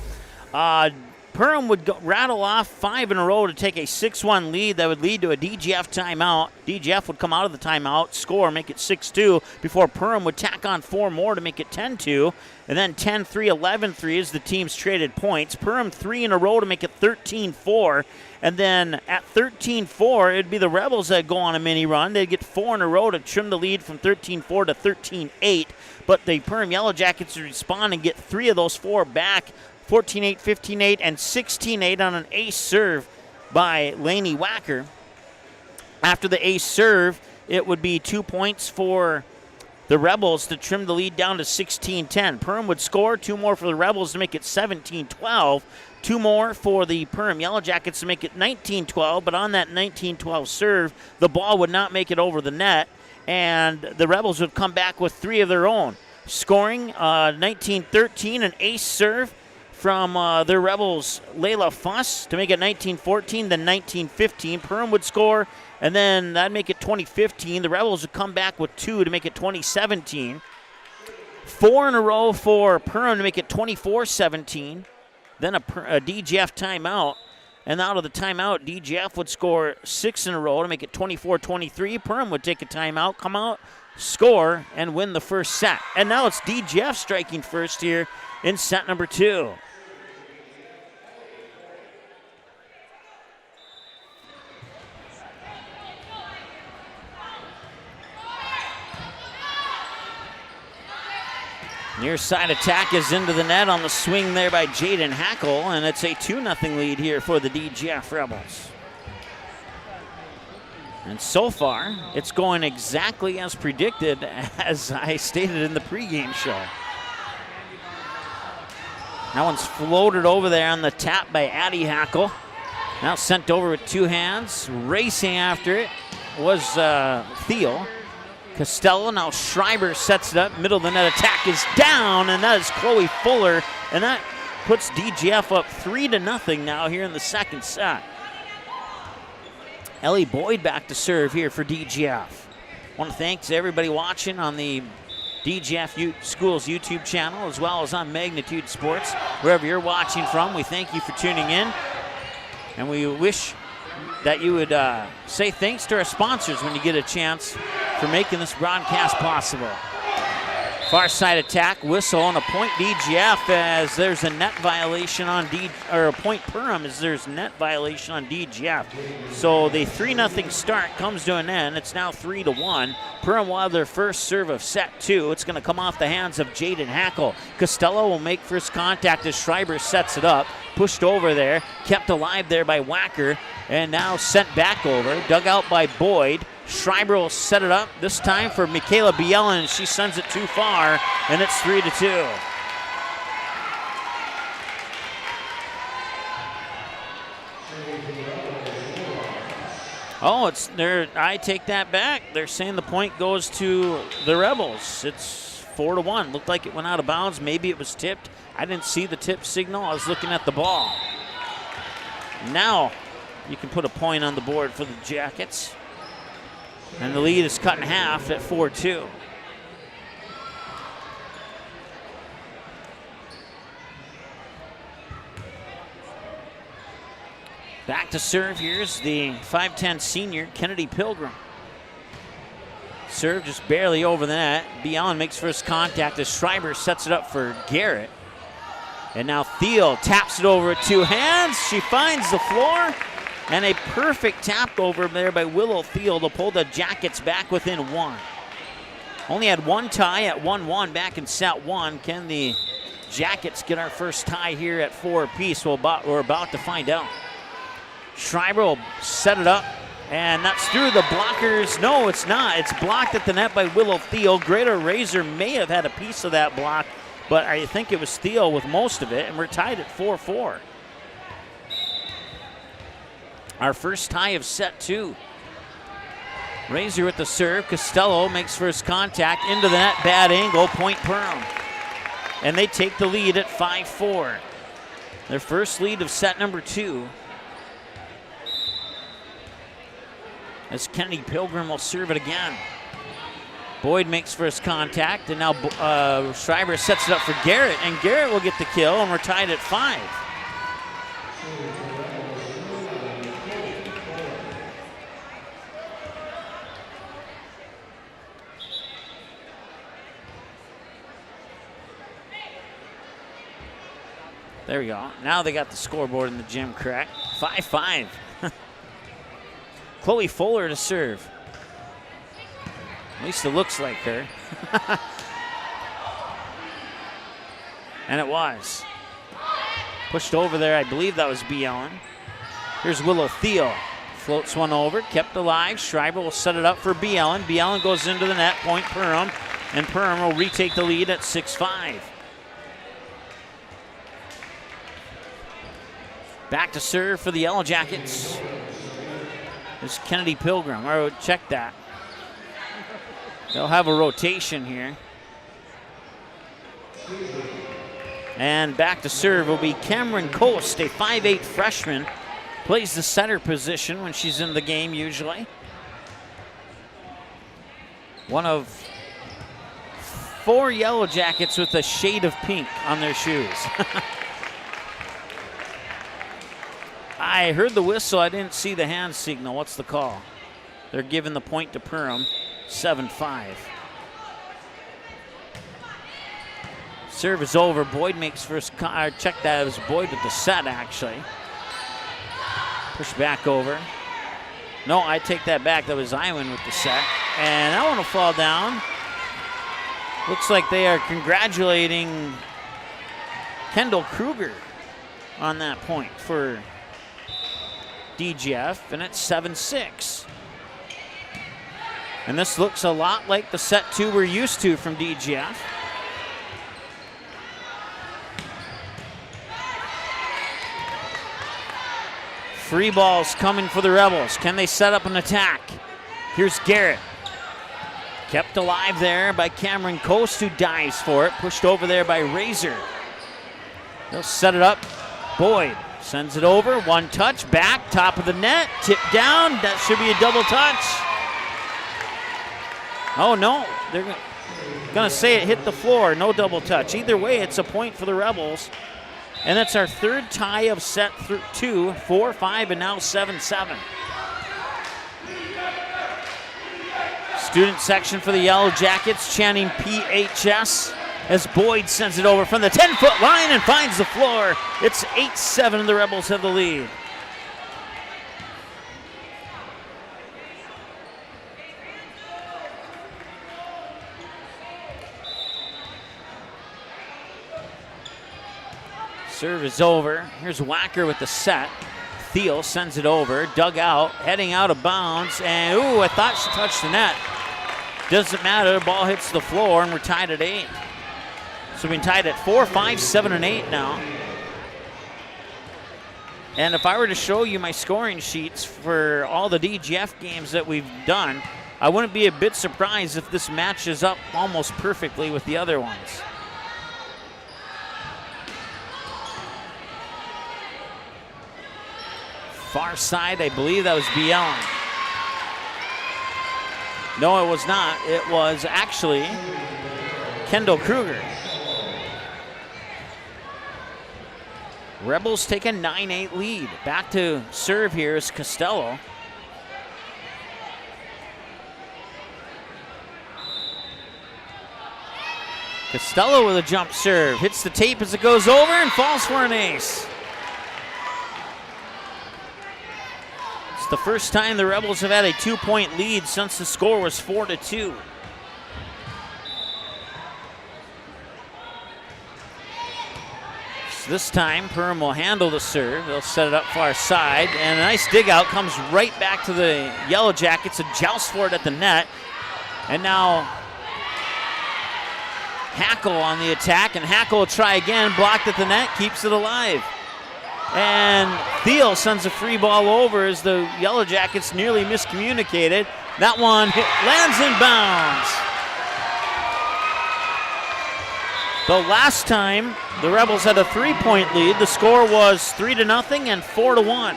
Perham would rattle off 5 in a row to take a 6-1 lead that would lead to a DGF timeout. DGF would come out of the timeout, score, make it 6-2, before Perham would tack on 4 more to make it 10-2. And then 10-3, 11-3 as the teams traded points. Perham 3 in a row to make it 13-4. And then at 13-4, it'd be the Rebels that go on a mini run. They'd get 4 in a row to trim the lead from 13-4 to 13-8. But the Perham Yellow Jackets would respond and get 3 of those 4 back. 14-8, 15-8, and 16-8 on an ace serve by Laney Wacker. After the ace serve, it would be 2 points for the Rebels to trim the lead down to 16-10. Perham would score, 2 more for the Rebels to make it 17-12. 2 more for the Perham Yellow Jackets to make it 19-12, but on that 19-12 serve, the ball would not make it over the net, and the Rebels would come back with 3 of their own. scoring 19-13, an ace serve from the Rebels' Layla Fuss to make it 19-14, then 19-15. Perham would score, and then that'd make it 20-15. The Rebels would come back with 2 to make it 20-17. 4 in a row for Perham to make it 24-17. Then a DGF timeout. And out of the timeout, DGF would score 6 in a row to make it 24-23. Perham would take a timeout, come out, score, and win the first set. And now it's DGF striking first here in set number 2. Near side attack is into the net on the swing there by Jaden Hackle, and it's a 2-0 lead here for the DGF Rebels. And so far, it's going exactly as predicted, as I stated in the pregame show. That one's floated over there on the tap by Addie Hackle. Now sent over with 2 hands. Racing after it was Thiel. Costello, now Schreiber sets it up. Middle of the net attack is down, and that is Chloe Fuller. And that puts DGF up 3-0 now here in the second set. Ellie Boyd back to serve here for DGF. I want to thank everybody watching on the DGF Schools YouTube channel as well as on Magnitude Sports. Wherever you're watching from, we thank you for tuning in. And we wish that you would say thanks to our sponsors when you get a chance for making this broadcast possible. Far side attack, whistle, and a point DGF as there's a net violation on a point Perham as there's net violation on DGF. So the 3-0 start comes to an end. It's now 3-1. Perham will have their first serve of set 2. It's going to come off the hands of Jaden Hackle. Costello will make first contact as Schreiber sets it up. Pushed over there, kept alive there by Wacker, and now sent back over, dug out by Boyd. Schreiber will set it up, this time for Michaela Bielen, and she sends it too far, and it's 3-2. Oh, it's there. I take that back. They're saying the point goes to the Rebels. It's 4-1. Looked like it went out of bounds. Maybe it was tipped. I didn't see the tip signal. I was looking at the ball. Now you can put a point on the board for the Jackets. And the lead is cut in half at 4-2. Back to serve, here's the 5'10 senior, Kennedy Pilgrim. Serve just barely over the net. Bielen makes first contact as Schreiber sets it up for Garrett. And now Thiel taps it over with 2 hands. She finds the floor. And a perfect tap over there by Willow Thiel to pull the Jackets back within 1. Only had 1 tie at 1-1 back in set 1. Can the Jackets get our first tie here at 4 apiece? We're about to find out. Schreiber will set it up, and that's through the blockers. No, it's not. It's blocked at the net by Willow Thiel. Greta Razor may have had a piece of that block, but I think it was Thiel with most of it, and we're tied at 4-4. Our first tie of set 2. Razor with the serve. Costello makes first contact into the net. Bad angle. Point Perham. And they take the lead at 5-4. Their first lead of set number 2. As Kennedy Pilgrim will serve it again. Boyd makes first contact, and now Schreiber sets it up for Garrett, and Garrett will get the kill, and we're tied at 5. There we go. Now they got the scoreboard in the gym correct. 5-5. Chloe Fuller to serve. At least it looks like her. And it was. Pushed over there, I believe that was Bielen. Here's Willow Thiel. Floats one over, kept alive. Schreiber will set it up for Bielen. Bielen goes into the net, point Perham. And Perham will retake the lead at 6-5. Back to serve for the Yellow Jackets. There's Kennedy Pilgrim. Check that. They'll have a rotation here. And back to serve will be Cameron Coast, a 5'8 freshman. Plays the center position when she's in the game usually. One of 4 Yellow Jackets with a shade of pink on their shoes. I heard the whistle. I didn't see the hand signal. What's the call? They're giving the point to Perham, 7-5. Serve is over. Boyd makes first. Check that. It was Boyd with the set, actually. Push back over. No, I take that back. That was Iwan with the set. And that one will fall down. Looks like they are congratulating Kendall Kruger on that point for DGF, and it's 7-6. And this looks a lot like the set 2 we're used to from DGF. Free balls coming for the Rebels. Can they set up an attack? Here's Garrett. Kept alive there by Cameron Coast, who dives for it. Pushed over there by Razor. They'll set it up. Boyd sends it over. One touch, back, top of the net. Tip down. That should be a double touch. Oh, no. They're going to say it hit the floor. No double touch. Either way, it's a point for the Rebels. And that's our third tie of set 2, 4-5, and now 7-7. Student section for the Yellow Jackets chanting PHS as Boyd sends it over from the 10-foot line and finds the floor. It's 8-7, and the Rebels have the lead. Serve is over. Here's Wacker with the set. Thiel sends it over. Dug out. Heading out of bounds. And, ooh, I thought she touched the net. Doesn't matter. The ball hits the floor, and we're tied at 8. So we're tied at 4, 5, 7, and 8 now. And if I were to show you my scoring sheets for all the DGF games that we've done, I wouldn't be a bit surprised if this matches up almost perfectly with the other ones. Far side, I believe that was Bielen. No, it was not. It was actually Kendall Kruger. Rebels take a 9-8 lead. Back to serve here is Costello. Costello with a jump serve. Hits the tape as it goes over and falls for an ace. It's the first time the Rebels have had a 2-point lead since the score was 4-2. So this time, Perham will handle the serve. They'll set it up far side, and a nice dig out comes right back to the Yellow Jackets. A joust for it at the net, and now Hackle on the attack, and Hackle will try again. Blocked at the net, keeps it alive. And Thiel sends a free ball over as the Yellow Jackets nearly miscommunicated. That one lands in bounds. The last time the Rebels had a 3-point lead, the score was 3-0 and 4-1.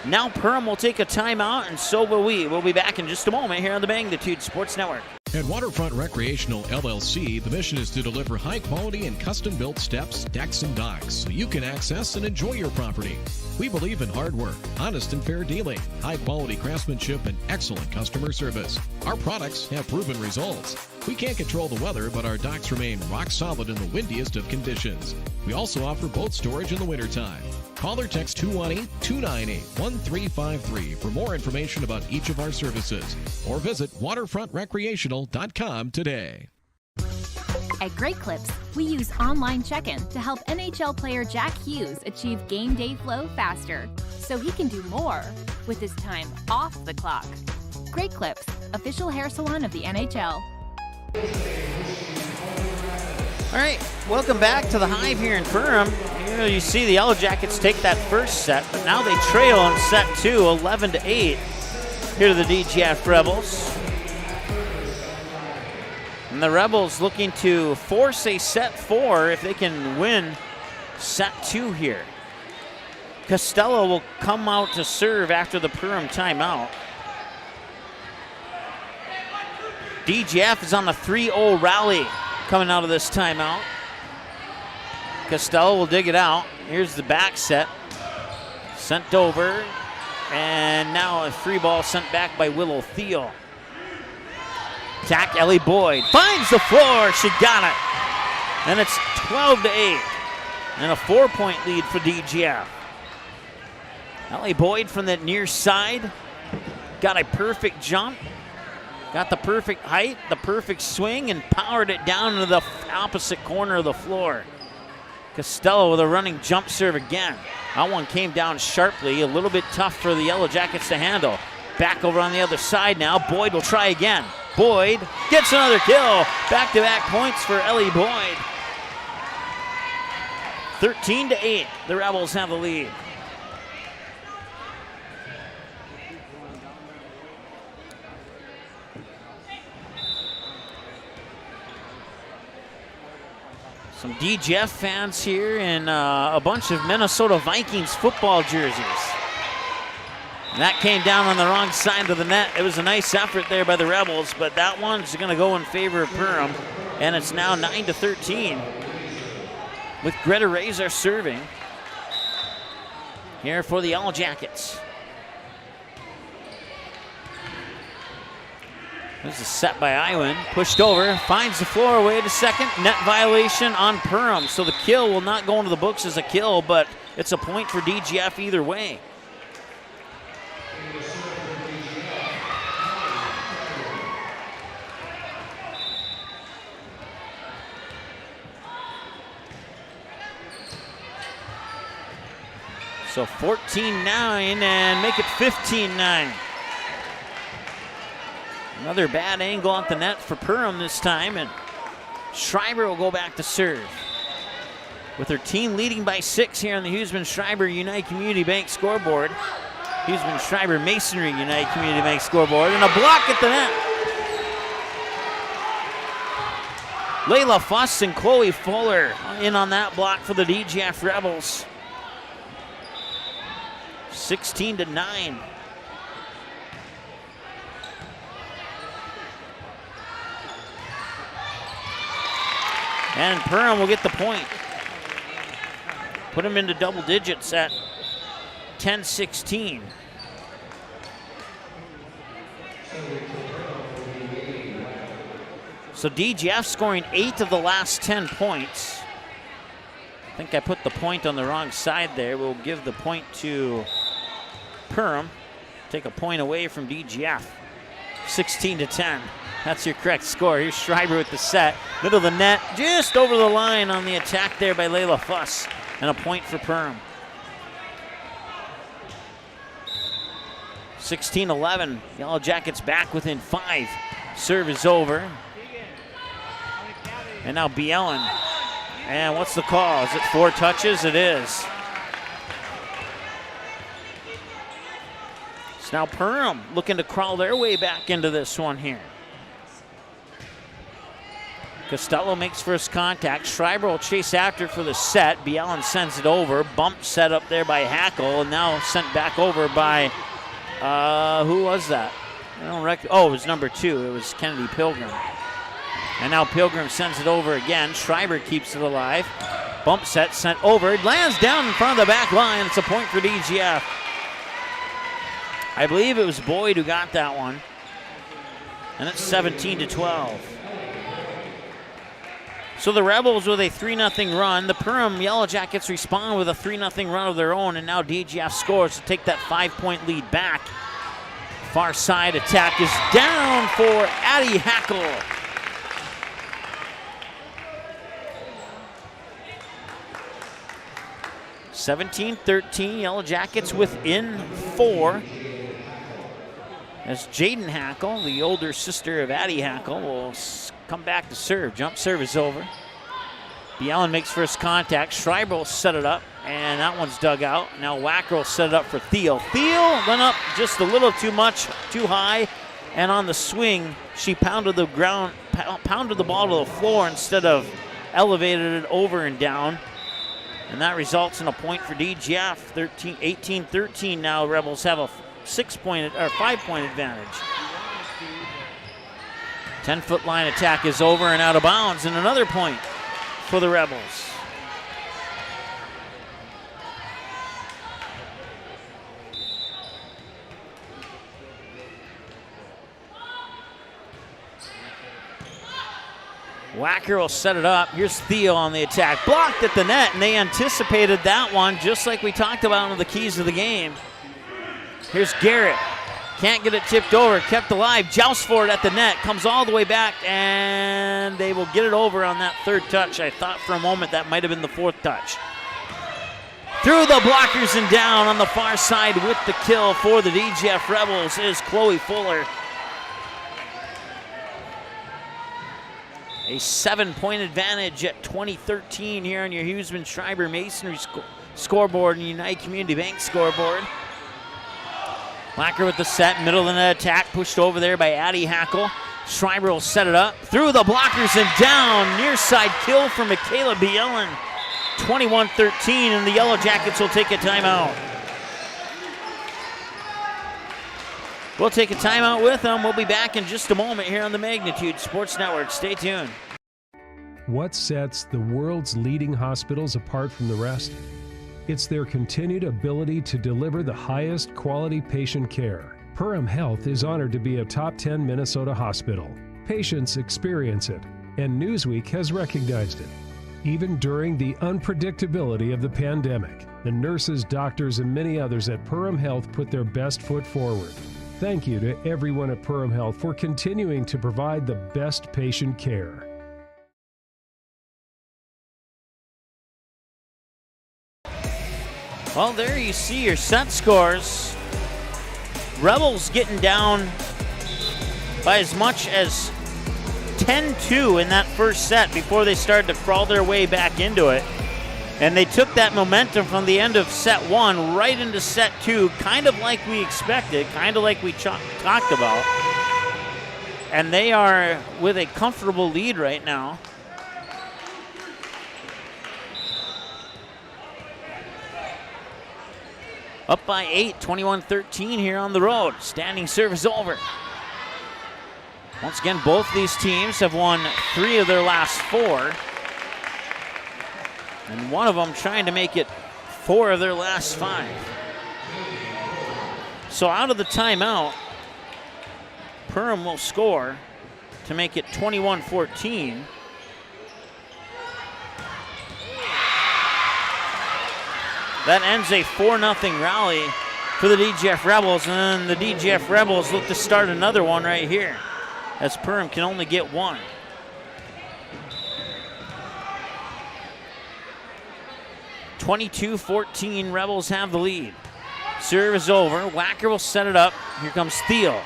Now Perham will take a timeout, and so will we. We'll be back in just a moment here on the Magnitude Sports Network. At Waterfront Recreational LLC, the mission is to deliver high-quality and custom-built steps, decks, and docks so you can access and enjoy your property. We believe in hard work, honest and fair dealing, high-quality craftsmanship, and excellent customer service. Our products have proven results. We can't control the weather, but our docks remain rock solid in the windiest of conditions. We also offer boat storage in the wintertime. Call or text 218-298-1353 for more information about each of our services, or visit waterfrontrecreational.com today. At Great Clips, we use online check-in to help NHL player Jack Hughes achieve game day flow faster, so he can do more with his time off the clock. Great Clips, official hair salon of the NHL. All right, welcome back to the Hive here in Perham. You see the Yellow Jackets take that first set, but now they trail in set 2, 11-8. Here to the DGF Rebels. And And the Rebels looking to force a set 4 if they can win set 2 here. Costello will come out to serve after the Perham timeout. DGF is on the 3-0 rally coming out of this timeout. Costello will dig it out. Here's the back set. Sent over. And now a free ball sent back by Willow Thiel. Attack, Ellie Boyd. Finds the floor. She got it. And it's 12-8. And a 4-point lead for DGF. Ellie Boyd from the near side. Got a perfect jump. Got the perfect height, the perfect swing, and powered it down to the opposite corner of the floor. Costello with a running jump serve again. That one came down sharply, a little bit tough for the Yellow Jackets to handle. Back over on the other side now. Boyd will try again. Boyd gets another kill. Back-to-back points for Ellie Boyd. 13-8, the Rebels have the lead. Some DGF fans here in a bunch of Minnesota Vikings football jerseys. And that came down on the wrong side of the net. It was a nice effort there by the Rebels, but that one's going to go in favor of Perham. And it's now 9-13 with Greta Razor serving here for the Yellow Jackets. There's a set by Iwan, pushed over, finds the floor, wait a second, net violation on Perham. So the kill will not go into the books as a kill, but it's a point for DGF either way. So 14-9 and make it 15-9. Another bad angle at the net for Perham this time, and Schreiber will go back to serve. With her team leading by 6 here on the Huseman-Schreiber United Community Bank scoreboard. Huseman-Schreiber Masonry United Community Bank scoreboard, and a block at the net. Layla Fuss and Chloe Fuller in on that block for the DGF Rebels. 16-9. And Perham will get the point. Put him into double digits at 10-16. So DGF scoring 8 of the last 10 points. I think I put the point on the wrong side there. We'll give the point to Perham. Take a point away from DGF. 16-10. That's your correct score. Here's Schreiber with the set. Middle of the net, just over the line on the attack there by Layla Fuss. And a point for Perham. 16-11. Yellow Jackets back within 5. Serve is over. And now Bielen. And what's the call? Is it 4 touches? It is. It's now Perham looking to crawl their way back into this one here. Costello makes first contact. Schreiber will chase after for the set. Bielen sends it over. Bump set up there by Hackle, and now sent back over by, who was that? I don't reckon. Oh, it was number 2. It was Kennedy Pilgrim. And now Pilgrim sends it over again. Schreiber keeps it alive. Bump set sent over. It lands down in front of the back line. It's a point for DGF. I believe it was Boyd who got that one. And it's 17-12. So the Rebels with a 3-0 run. The Perham Yellow Jackets respond with a 3-0 run of their own, and now DGF scores to take that 5-point lead back. Far side attack is down for Addie Hackle. (17-13), Yellow Jackets within 4. As Jaden Hackle, the older sister of Addie Hackle, will come back to serve. Jump serve is over. Bielen makes first contact. Schreiber will set it up, and that one's dug out. Now Wacker will set it up for Thiel. Thiel went up just a little too much, too high, and on the swing, she pounded the ground pounded the ball to the floor instead of elevated it over and down. And that results in a point for DGF. 18-13 now. Rebels have a 5-point advantage. 10-foot line attack is over and out of bounds, and another point for the Rebels. Wacker will set it up. Here's Theo on the attack. Blocked at the net, and they anticipated that one, just like we talked about in the keys of the game. Here's Garrett. Can't get it tipped over. Kept alive. Joust for it at the net. Comes all the way back, and they will get it over on that third touch. I thought for a moment that might have been the fourth touch. Through the blockers and down on the far side with the kill for the DGF Rebels is Chloe Fuller. A 7-point advantage at 20-13 here on your Huseman Schreiber Masonry scoreboard and United Community Bank scoreboard. Wacker with the set, middle of the attack, pushed over there by Addie Hackle. Schreiber will set it up, through the blockers and down. Near side kill for Michaela Bielen. 21-13, and the Yellow Jackets will take a timeout. We'll take a timeout with them. We'll be back in just a moment here on the Magnitude Sports Network. Stay tuned. What sets the world's leading hospitals apart from the rest? It's their continued ability to deliver the highest quality patient care. Perham Health is honored to be a top 10 Minnesota hospital. Patients experience it, and Newsweek has recognized it. Even during the unpredictability of the pandemic, the nurses, doctors, and many others at Perham Health put their best foot forward. Thank you to everyone at Perham Health for continuing to provide the best patient care. Well, there you see your set scores. Rebels getting down by as much as 10-2 in that first set before they started to crawl their way back into it. And they took that momentum from the end of set one right into set two, kind of like we expected, kind of like we talked about. And they are with a comfortable lead right now. Up by 8, 21-13 here on the road. Standing serve is over. Once again, both these teams have won 3 of their last 4. And one of them trying to make it 4 of their last 5. So out of the timeout, Perham will score to make it 21-14. That ends a 4-0 rally for the DGF Rebels, and then the DGF Rebels look to start another one right here, as Perham can only get 1. (22-14), Rebels have the lead. Serve is over. Wacker will set it up. Here comes Thiel.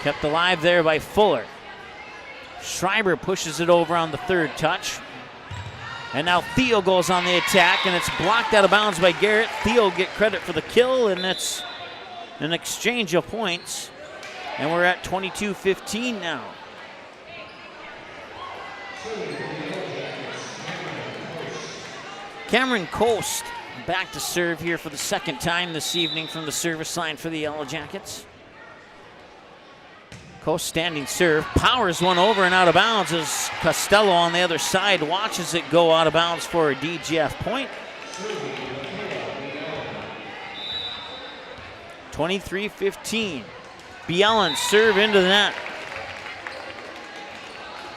Kept alive there by Fuller. Schreiber pushes it over on the third touch. And now Thiel goes on the attack, and it's blocked out of bounds by Garrett. Thiel get credit for the kill, and it's an exchange of points. And we're at 22-15 now. Cameron Coast back to serve here for the second time this evening from the service line for the Yellow Jackets. Coast standing serve, powers one over and out of bounds as Costello on the other side watches it go out of bounds for a DGF point. 23-15. Bielen serve into the net.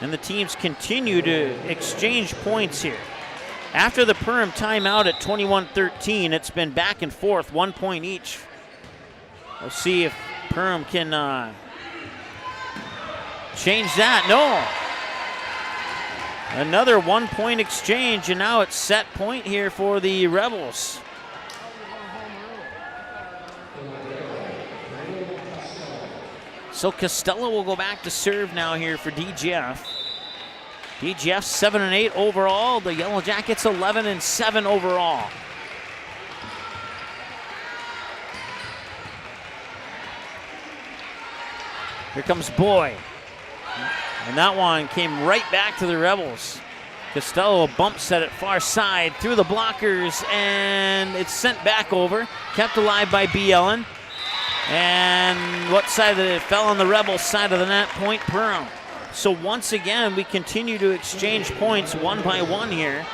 And the teams continue to exchange points here. After the Perham timeout at 21-13, it's been back and forth, 1 point each. We'll see if Perham can change that. No. Another 1 point exchange, and now it's set point here for the Rebels. So Costello will go back to serve now here for DGF. DGF 7-8 overall. The Yellow Jackets 11-7 overall. Here comes Boyd. And that one came right back to the Rebels. Costello bump set it far side through the blockers, and it's sent back over. Kept alive by B. Ellen. And what side of it fell on the Rebels side of the net? Point Perham. So once again, we continue to exchange points one by one here.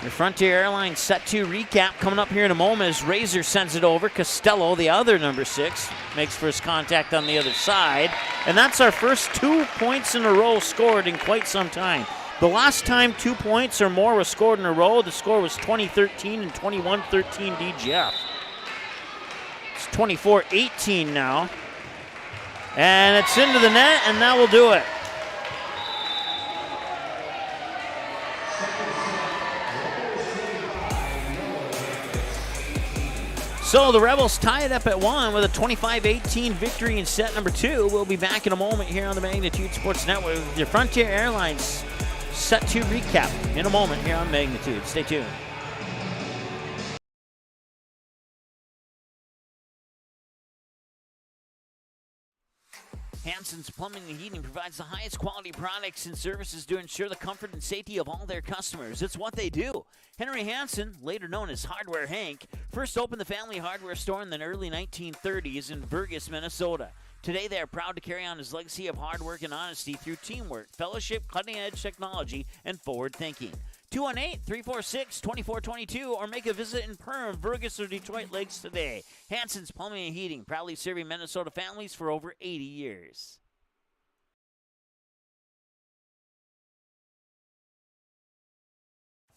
The Frontier Airlines Set 2 recap coming up here in a moment as Razor sends it over. Costello, the other number 6, makes first contact on the other side. And that's our first 2 points in a row scored in quite some time. The last time 2 points or more was scored in a row, the score was 20-13 and 21-13 DGF. It's 24-18 now. And it's into the net, and that will do it. So the Rebels tie it up at 1 with a 25-18 victory in set number 2. We'll be back in a moment here on the Magnitude Sports Network with your Frontier Airlines Set 2 recap in a moment here on Magnitude. Stay tuned. Hansen's Plumbing and Heating provides the highest quality products and services to ensure the comfort and safety of all their customers. It's what they do. Henry Hansen, later known as Hardware Hank, first opened the family hardware store in the early 1930s in Burgess, Minnesota. Today, they are proud to carry on his legacy of hard work and honesty through teamwork, fellowship, cutting-edge technology, and forward thinking. 218-346-2422 or make a visit in Perham, Burgess, or Detroit Lakes today. Hansen's Plumbing and Heating, proudly serving Minnesota families for over 80 years.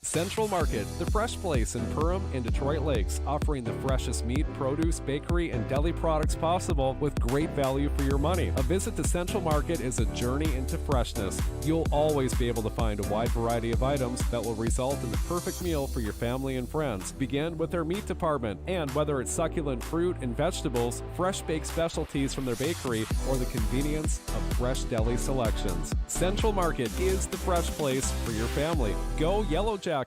Central Market, the fresh place in Perham and Detroit Lakes, offering the freshest meat, produce, bakery, and deli products possible with great value for your money. A visit to Central Market is a journey into freshness. You'll always be able to find a wide variety of items that will result in the perfect meal for your family and friends. Begin with their meat department, and whether it's succulent fruit and vegetables, fresh baked specialties from their bakery, or the convenience of fresh deli selections. Central Market is the fresh place for your family. Go Yellow Jackets.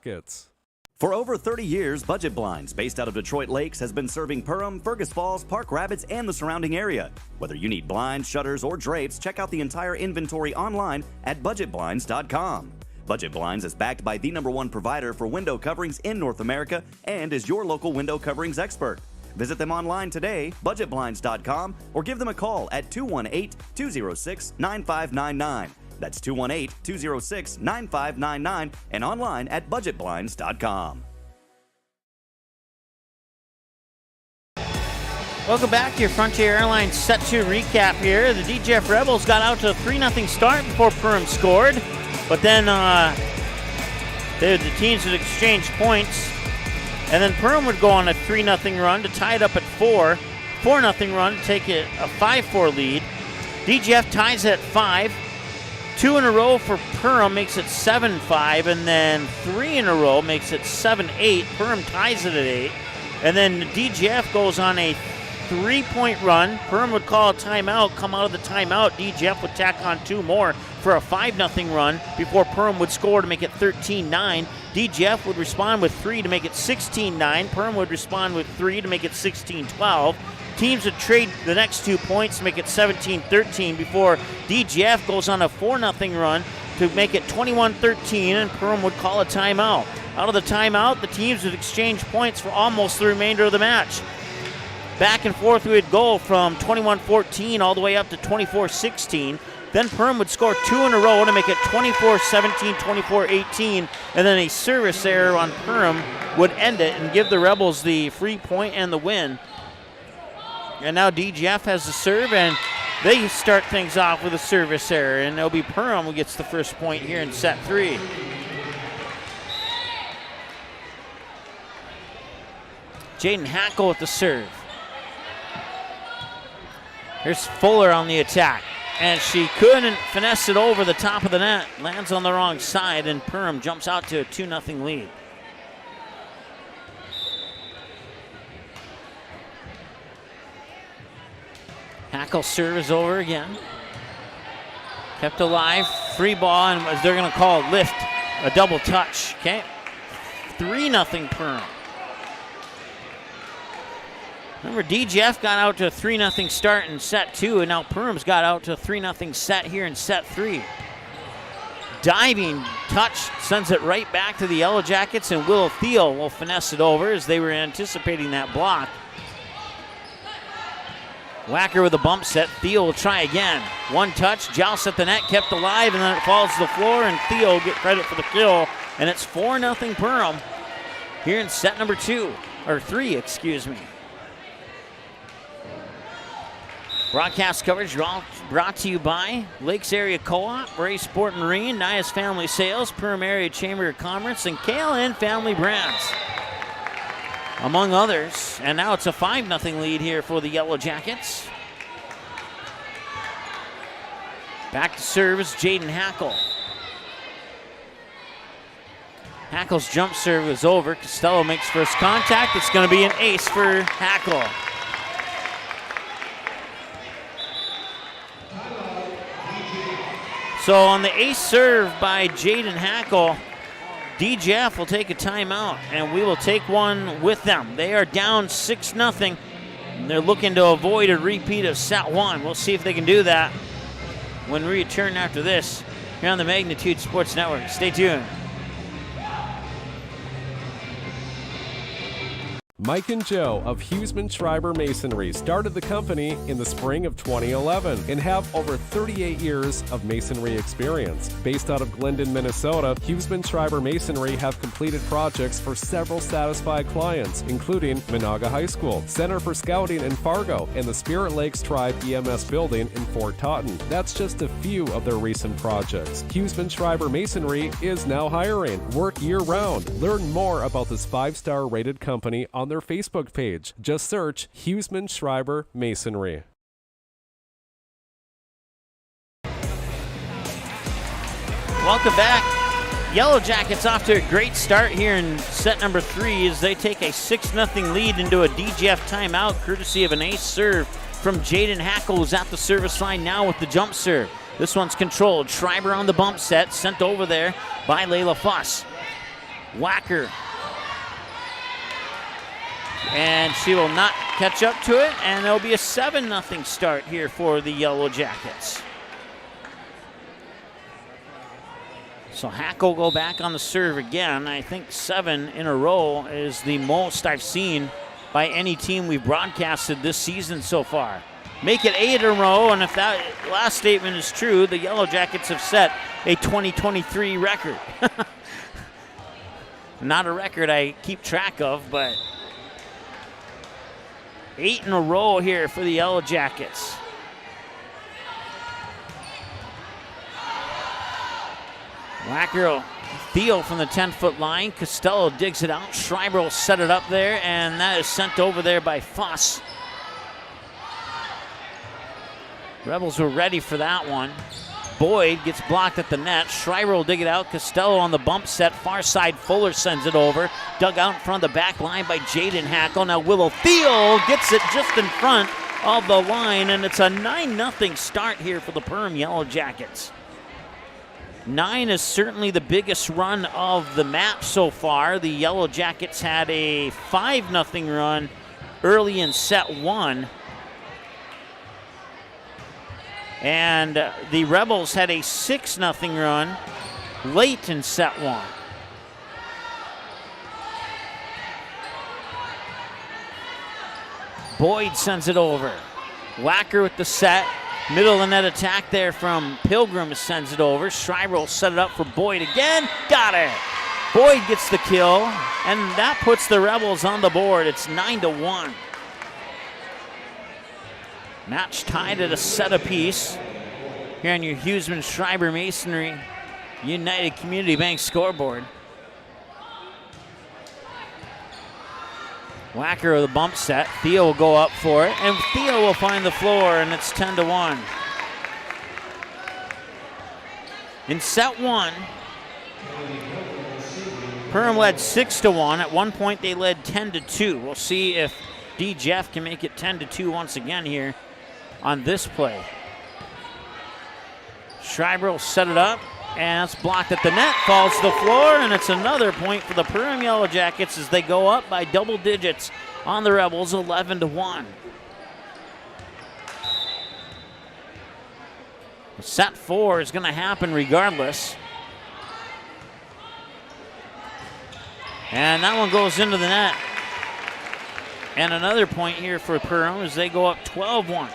For over 30 years, Budget Blinds, based out of Detroit Lakes, has been serving Perham, Fergus Falls, Park Rapids, and the surrounding area. Whether you need blinds, shutters, or drapes, check out the entire inventory online at budgetblinds.com. Budget Blinds is backed by the #1 provider for window coverings in North America and is your local window coverings expert. Visit them online today, budgetblinds.com, or give them a call at 218-206-9599. That's 218-206-9599 and online at budgetblinds.com. Welcome back to your Frontier Airlines Set 2 recap here. The DGF Rebels got out to a 3-0 start before Perham scored, but then the teams would exchange points, and then Perham would go on a 3-0 run to tie it up at 4. 4-0 run to take it a 5-4 lead. DGF ties at 5. 2 in a row for Perham makes it 7-5, and then 3 in a row makes it 7-8. Perham ties it at 8. And then the DGF goes on a 3-point run. Perham would call a timeout, come out of the timeout. DGF would tack on 2 more for a 5-0 run before Perham would score to make it 13-9. DGF would respond with 3 to make it 16-9. Perham would respond with 3 to make it 16-12. Teams would trade the next 2 points to make it 17-13 before DGF goes on a 4-0 run to make it 21-13, and Perham would call a timeout. Out of the timeout, the teams would exchange points for almost the remainder of the match. Back and forth we would go from 21-14 all the way up to 24-16. Then Perham would score 2 in a row to make it 24-17, 24-18, and then a service error on Perham would end it and give the Rebels the free point and the win. And now DGF has the serve, and they start things off with a service error, and it'll be Perham who gets the first point here in set 3. Jaden Hackle with the serve. Here's Fuller on the attack, and she couldn't finesse it over the top of the net. Lands on the wrong side, and Perham jumps out to a 2-0 lead. Hackle's serve is over again. Kept alive, free ball, and as they're going to call it, lift, a double touch. Okay, 3-0 Perham. Remember, DGF got out to a 3-0 start in set 2, and now Perham's got out to a 3-0 set here in set 3. Diving touch sends it right back to the Yellow Jackets, and Will Thiel will finesse it over as they were anticipating that block. Wacker with a bump set. Thiel will try again. One touch, joust at the net, kept alive, and then it falls to the floor, and Thiel will get credit for the kill, and it's 4-0 Perham here in set number 3, excuse me. Broadcast coverage brought to you by Lakes Area Co-op, Ray Sport Marine, Nias Family Sales, Perham Area Chamber of Commerce, and KLN Family Brands, among others. And now it's a 5-0 lead here for the Yellow Jackets. Back to serve is Jaden Hackle. Hackle's jump serve is over. Costello makes first contact. It's going to be an ace for Hackle. So on the ace serve by Jaden Hackle, DGF will take a timeout, and we will take one with them. They are down 6-0. They're looking to avoid a repeat of set 1. We'll see if they can do that when we return after this here on the Magnitude Sports Network. Stay tuned. Mike and Joe of Huseman Schreiber Masonry started the company in the spring of 2011 and have over 38 years of masonry experience. Based out of Glendon, Minnesota, Huseman Schreiber Masonry have completed projects for several satisfied clients, including Monaga High School, Center for Scouting in Fargo, and the Spirit Lakes Tribe EMS building in Fort Totten. That's just a few of their recent projects. Huseman Schreiber Masonry is now hiring. Work year-round. Learn more about this 5-star rated company on their Facebook page. Just search Huseman Schreiber Masonry. Welcome back. Yellow Jackets off to a great start here in set number 3 as they take a 6-0 lead into a DGF timeout courtesy of an ace serve from Jaden Hackle, who's at the service line now with the jump serve. This one's controlled. Schreiber on the bump set, sent over there by Layla Fuss. Wacker. And she will not catch up to it, and there'll be a 7-0 start here for the Yellow Jackets. So Hackle will go back on the serve again. I think 7 in a row is the most I've seen by any team we've broadcasted this season so far. Make it 8 in a row, and if that last statement is true, the Yellow Jackets have set a 2023 record. Not a record I keep track of, but 8 in a row here for the Yellow Jackets. Wacker Thiel from the 10-foot line. Costello digs it out. Schreiber will set it up there, and that is sent over there by Fuss. Rebels were ready for that one. Boyd gets blocked at the net. Schreiber will dig it out. Costello on the bump set. Far side, Fuller sends it over. Dug out in front of the back line by Jaden Hackle. Now Willow Thiel gets it just in front of the line, and it's a 9-0 start here for the Perham Yellow Jackets. 9 is certainly the biggest run of the map so far. The Yellow Jackets had a 5-0 run early in set 1. And the Rebels had a 6-0 run late in set 1. Boyd sends it over. Wacker with the set. Middle of the net attack there from Pilgrim sends it over. Schreiber will set it up for Boyd again. Got it. Boyd gets the kill, and that puts the Rebels on the board. It's 9-1. Match tied at a set apiece here on your Huseman Schreiber Masonry United Community Bank scoreboard. Wacker with a bump set. Theo will go up for it, and Theo will find the floor, and it's 10-1. In set 1, Perham led 6-1. At one point, they led 10-2. We'll see if DGF can make it 10-2 once again here on this play. Schreiber will set it up. And it's blocked at the net, falls to the floor, and it's another point for the Perham Yellow Jackets as they go up by double digits on the Rebels, 11-1. Set 4 is going to happen regardless. And that one goes into the net. And another point here for Perham as they go up 12-1.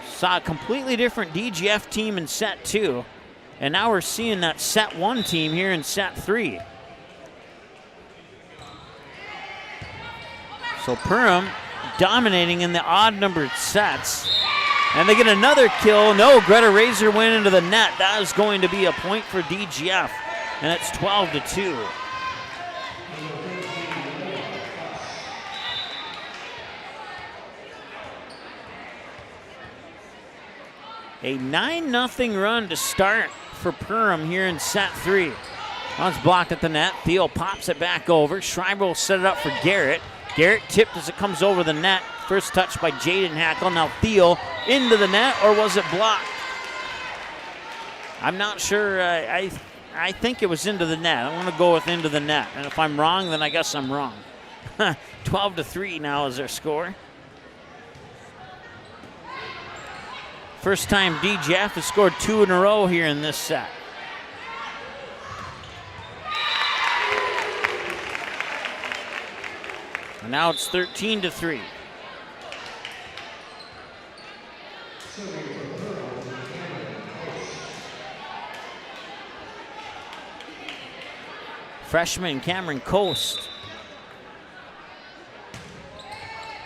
Saw a completely different DGF team in set 2. And now we're seeing that set 1 team here in set 3. So Perham dominating in the odd-numbered sets. And they get another kill. No, Greta Razor went into the net. That is going to be a point for DGF. And it's 12-2. A 9-0 run to start for Perham here in set 3. One's blocked at the net. Theo pops it back over. Schreiber will set it up for Garrett. Garrett tipped as it comes over the net. First touch by Jaden Hackle. Now Theo into the net, or was it blocked? I'm not sure. I think it was into the net. I'm going to go with into the net. And if I'm wrong, then I guess I'm wrong. 12-3 now is their score. First time DGF has scored 2 in a row here in this set. And now it's 13-3. Freshman Cameron Coast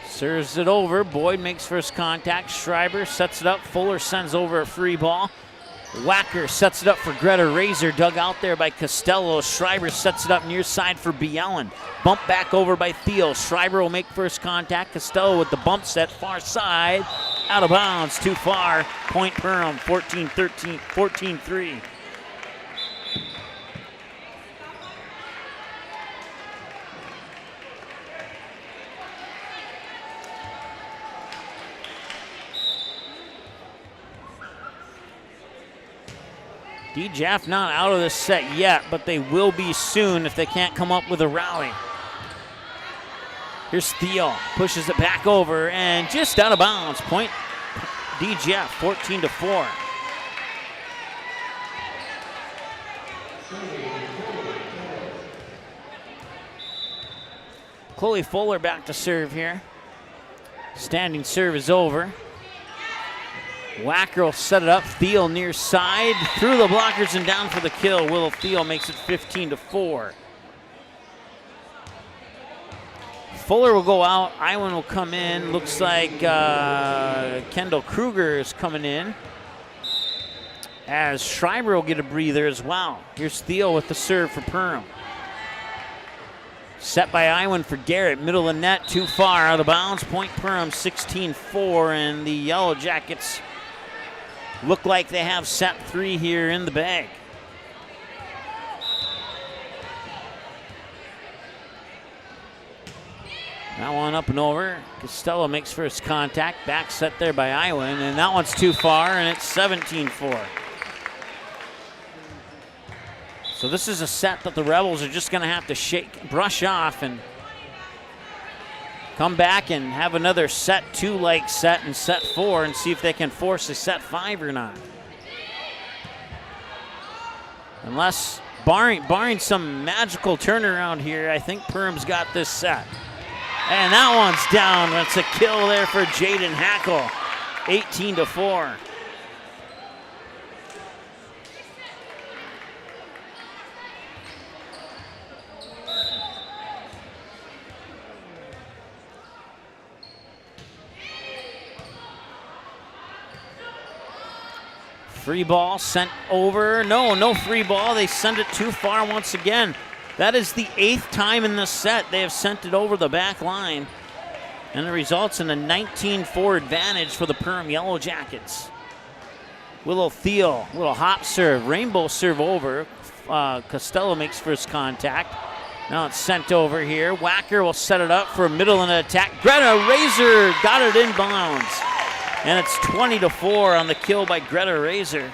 serves it over. Boyd makes first contact. Schreiber sets it up. Fuller sends over a free ball. Wacker sets it up for Greta Razor. Dug out there by Costello. Schreiber sets it up near side for Bielen. Bump back over by Theo. Schreiber will make first contact. Costello with the bump set. Far side. Out of bounds. Too far. Point Perham. 14-13. 14-3. DGF not out of this set yet, but they will be soon if they can't come up with a rally. Here's Theo, pushes it back over, and just out of bounds. Point DGF, 14-4. Chloe Fuller back to serve here. Standing serve is over. Wacker will set it up. Thiel near side. Through the blockers and down for the kill. Willow Thiel makes it 15-4. Fuller will go out. Iwan will come in. Looks like Kendall Kruger is coming in. As Schreiber will get a breather as well. Here's Thiel with the serve for Perham. Set by Iwan for Garrett. Middle of the net. Too far. Out of bounds. Point Perham 16-4. And the Yellow Jackets look like they have set 3 here in the bag. That one up and over. Costello makes first contact. Back set there by Iwan, and that one's too far, and it's 17-4. So this is a set that the Rebels are just going to have to brush off and come back and have another set 2-like set in set 4 and see if they can force a set 5 or not. Unless, barring some magical turnaround here, I think Perham's got this set. And that one's down. That's a kill there for Jaden Hackle. 18-4. Free ball sent over. No free ball. They send it too far once again. That is the 8th time in this set they have sent it over the back line. And it results in a 19-4 advantage for the Perham Yellow Jackets. Willow Thiel, little hop serve, rainbow serve over. Costello makes first contact. Now it's sent over here. Wacker will set it up for a middle and an attack. Greta Razor got it inbounds. And it's 20-4 on the kill by Greta Razor.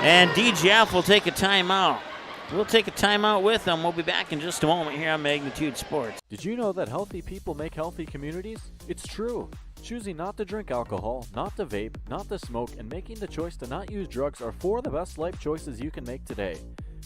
And DGF will take a timeout. We'll take a timeout with them. We'll be back in just a moment here on Magnitude Sports. Did you know that healthy people make healthy communities? It's true. Choosing not to drink alcohol, not to vape, not to smoke, and making the choice to not use drugs are 4 of the best life choices you can make today.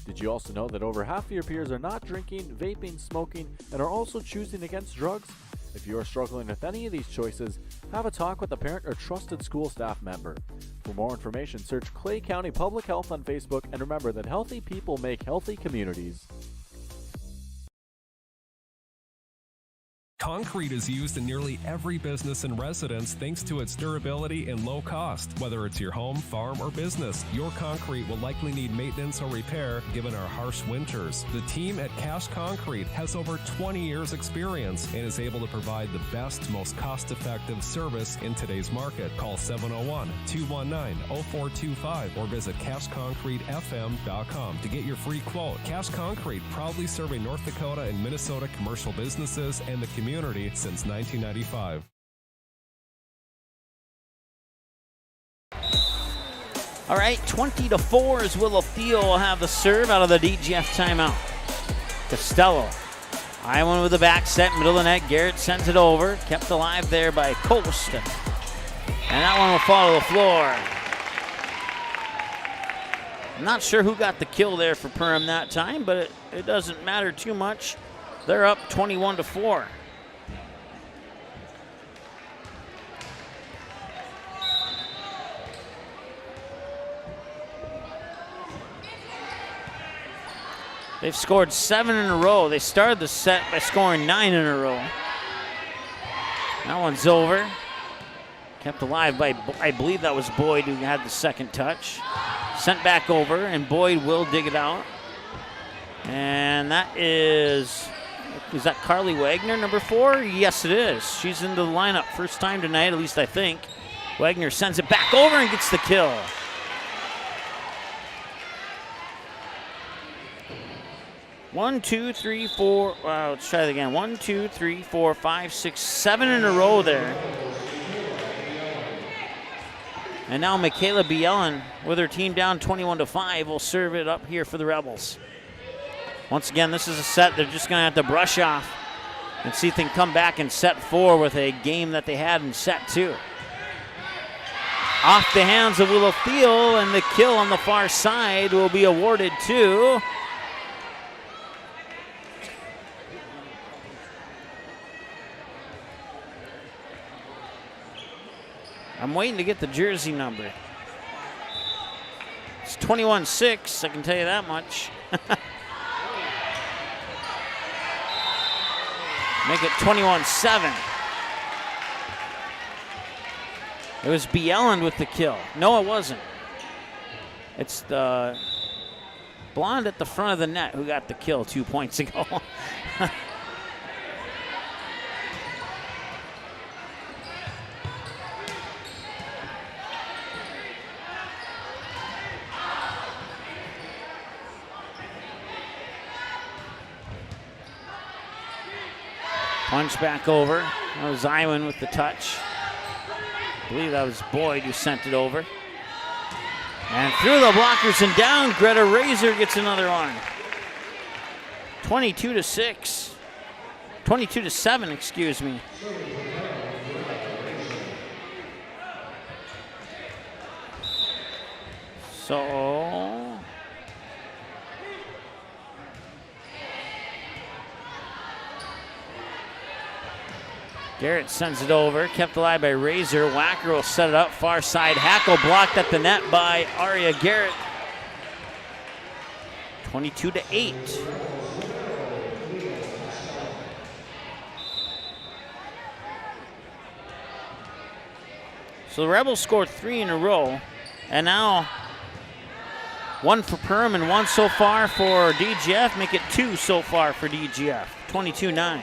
Did you also know that over half of your peers are not drinking, vaping, smoking, and are also choosing against drugs? If you are struggling with any of these choices, have a talk with a parent or trusted school staff member. For more information, search Clay County Public Health on Facebook, and remember that healthy people make healthy communities. Concrete is used in nearly every business and residence thanks to its durability and low cost. Whether it's your home, farm, or business, your concrete will likely need maintenance or repair given our harsh winters. The team at Cash Concrete has over 20 years experience and is able to provide the best, most cost-effective service in today's market. Call 701-219-0425 or visit cashconcretefm.com to get your free quote. Cash Concrete, proudly serving North Dakota and Minnesota commercial businesses and the community since 1995. All right, 20-4 is Willow Thiel will have the serve out of the DGF timeout. Costello, Iwan with the back set, middle of the net. Garrett sends it over, kept alive there by Coast. And that one will fall to the floor. I'm not sure who got the kill there for Perham that time, but it doesn't matter too much. They're up 21-4. They've scored 7 in a row. They started the set by scoring 9 in a row. That one's over. Kept alive by, I believe that was Boyd who had the second touch. Sent back over, and Boyd will dig it out. And that is that Carly Wagner, number 4? Yes, it is. She's into the lineup first time tonight, at least I think. Wagner sends it back over and gets the kill. One, two, three, four. Let's try that again. 1, 2, 3, 4, 5, 6, 7 in a row there. And now Michaela Bielen, with her team down 21-5, will serve it up here for the Rebels. Once again, this is a set they're just going to have to brush off and see if they can come back in set 4 with a game that they had in set 2. Off the hands of Willow Thiel, and the kill on the far side will be awarded to I'm waiting to get the jersey number. It's 21-6, I can tell you that much. Make it 21-7. It was Bielen with the kill. No, it wasn't. It's the blonde at the front of the net who got the kill 2 points ago. Punch back over. That was Iwan with the touch. I believe that was Boyd who sent it over. And through the blockers and down, Greta Razor gets another one. 22-6. 22-7, excuse me. So Garrett sends it over, kept alive by Razor. Wacker will set it up, far side. Hackle blocked at the net by Aria Garrett. 22-8. So the Rebels scored 3 in a row, and now 1 for Perham and 1 so far for DGF. Make it 2 so far for DGF. 22-9.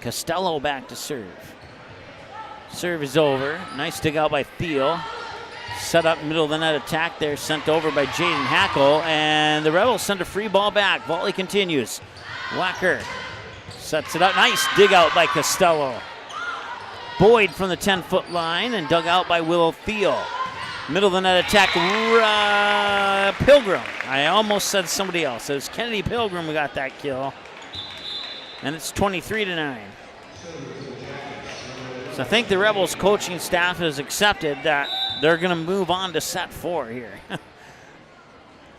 Costello back to serve. Serve is over. Nice dig out by Thiel. Set up middle of the net attack there, sent over by Jaden Hackle, and the Rebels send a free ball back. Volley continues. Wacker Sets it up. Nice dig out by Costello. Boyd from the 10-foot line and dug out by Willow Theo. Middle of the net attack, Pilgrim. I almost said somebody else. It was Kennedy Pilgrim who got that kill. And it's 23-9. So I think the Rebels coaching staff has accepted that they're going to move on to set 4 here.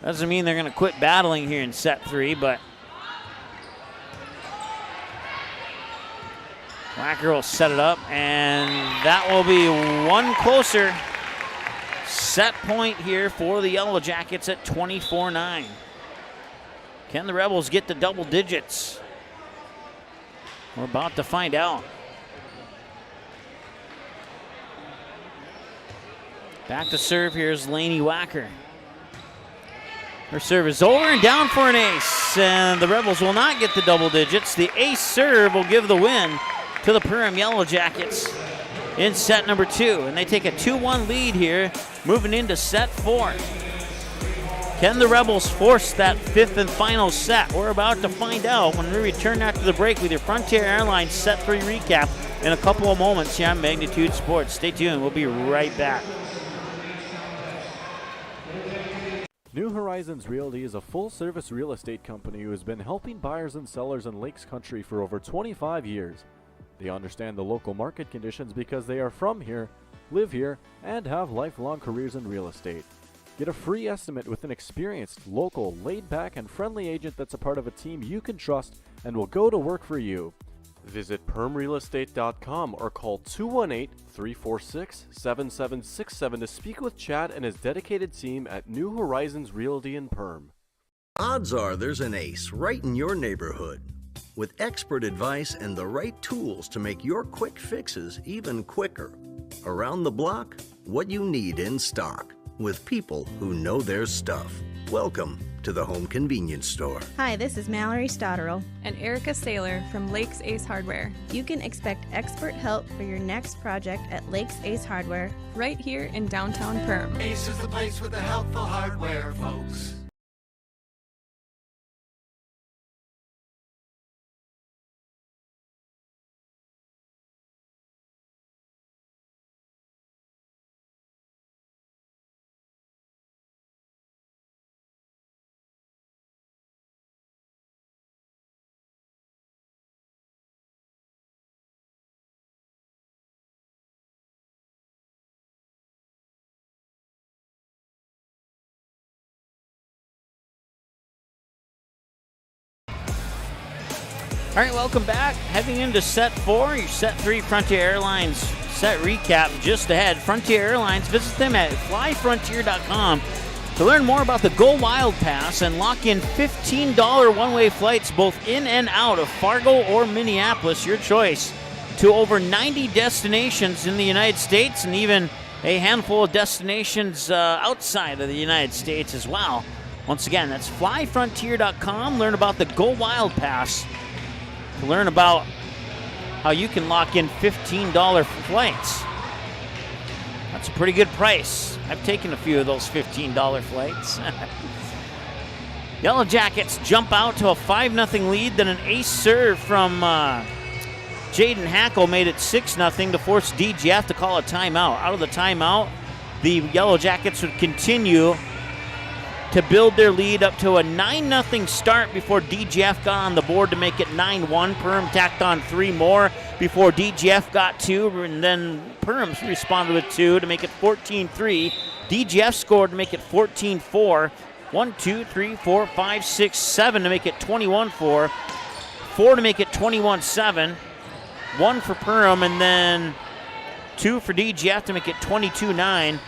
Doesn't mean they're going to quit battling here in set 3, but Wacker will set it up, and that will be one closer. Set point here for the Yellow Jackets at 24-9. Can the Rebels get to double digits? We're about to find out. Back to serve, here's Lainey Wacker. Her serve is over and down for an ace, and the Rebels will not get the double digits. The ace serve will give the win to the Perham Yellow Jackets in set number 2, and they take a 2-1 lead here, moving into set 4. Can the Rebels force that 5th and final set? We're about to find out when we return after the break with your Frontier Airlines set 3 recap in a couple of moments here on Magnitude Sports. Stay tuned, we'll be right back. New Horizons Realty is a full-service real estate company who has been helping buyers and sellers in Lakes Country for over 25 years. They understand the local market conditions because they are from here, live here, and have lifelong careers in real estate. Get a free estimate with an experienced, local, laid-back, and friendly agent that's a part of a team you can trust and will go to work for you. Visit permrealestate.com or call 218-346-7767 to speak with Chad and his dedicated team at New Horizons Realty in Perm. Odds are there's an ace right in your neighborhood. With expert advice and the right tools to make your quick fixes even quicker. Around the block, what you need in stock, with people who know their stuff. Welcome to the Home Convenience Store. Hi, this is Mallory Stotterell and Erica Saylor from Lakes Ace Hardware. You can expect expert help for your next project at Lakes Ace Hardware, right here in downtown Perm. Ace is the place with the helpful hardware, folks. All right, welcome back. Heading into set 4, your set 3 Frontier Airlines set recap just ahead. Frontier Airlines, visit them at flyfrontier.com to learn more about the Go Wild Pass and lock in $15 one-way flights both in and out of Fargo or Minneapolis, your choice, to over 90 destinations in the United States and even a handful of destinations outside of the United States as well. Once again, that's flyfrontier.com. Learn about the Go Wild Pass to learn about how you can lock in $15 flights. That's a pretty good price. I've taken a few of those $15 flights. Yellow Jackets jump out to a 5-0 lead, then an ace serve from Jaden Hackle made it 6-0 to force DGF to call a timeout. Out of the timeout, the Yellow Jackets would continue to build their lead up to a 9-0 start before DGF got on the board to make it 9-1. Perham tacked on 3 more before DGF got 2, and then Perham responded with 2 to make it 14-3. DGF scored to make it 14-4. 1, 2, 3, 4, 5, 6, 7 to make it 21-4. 4 to make it 21-7. 1 for Perham, and then 2 for DGF to make it 22-9.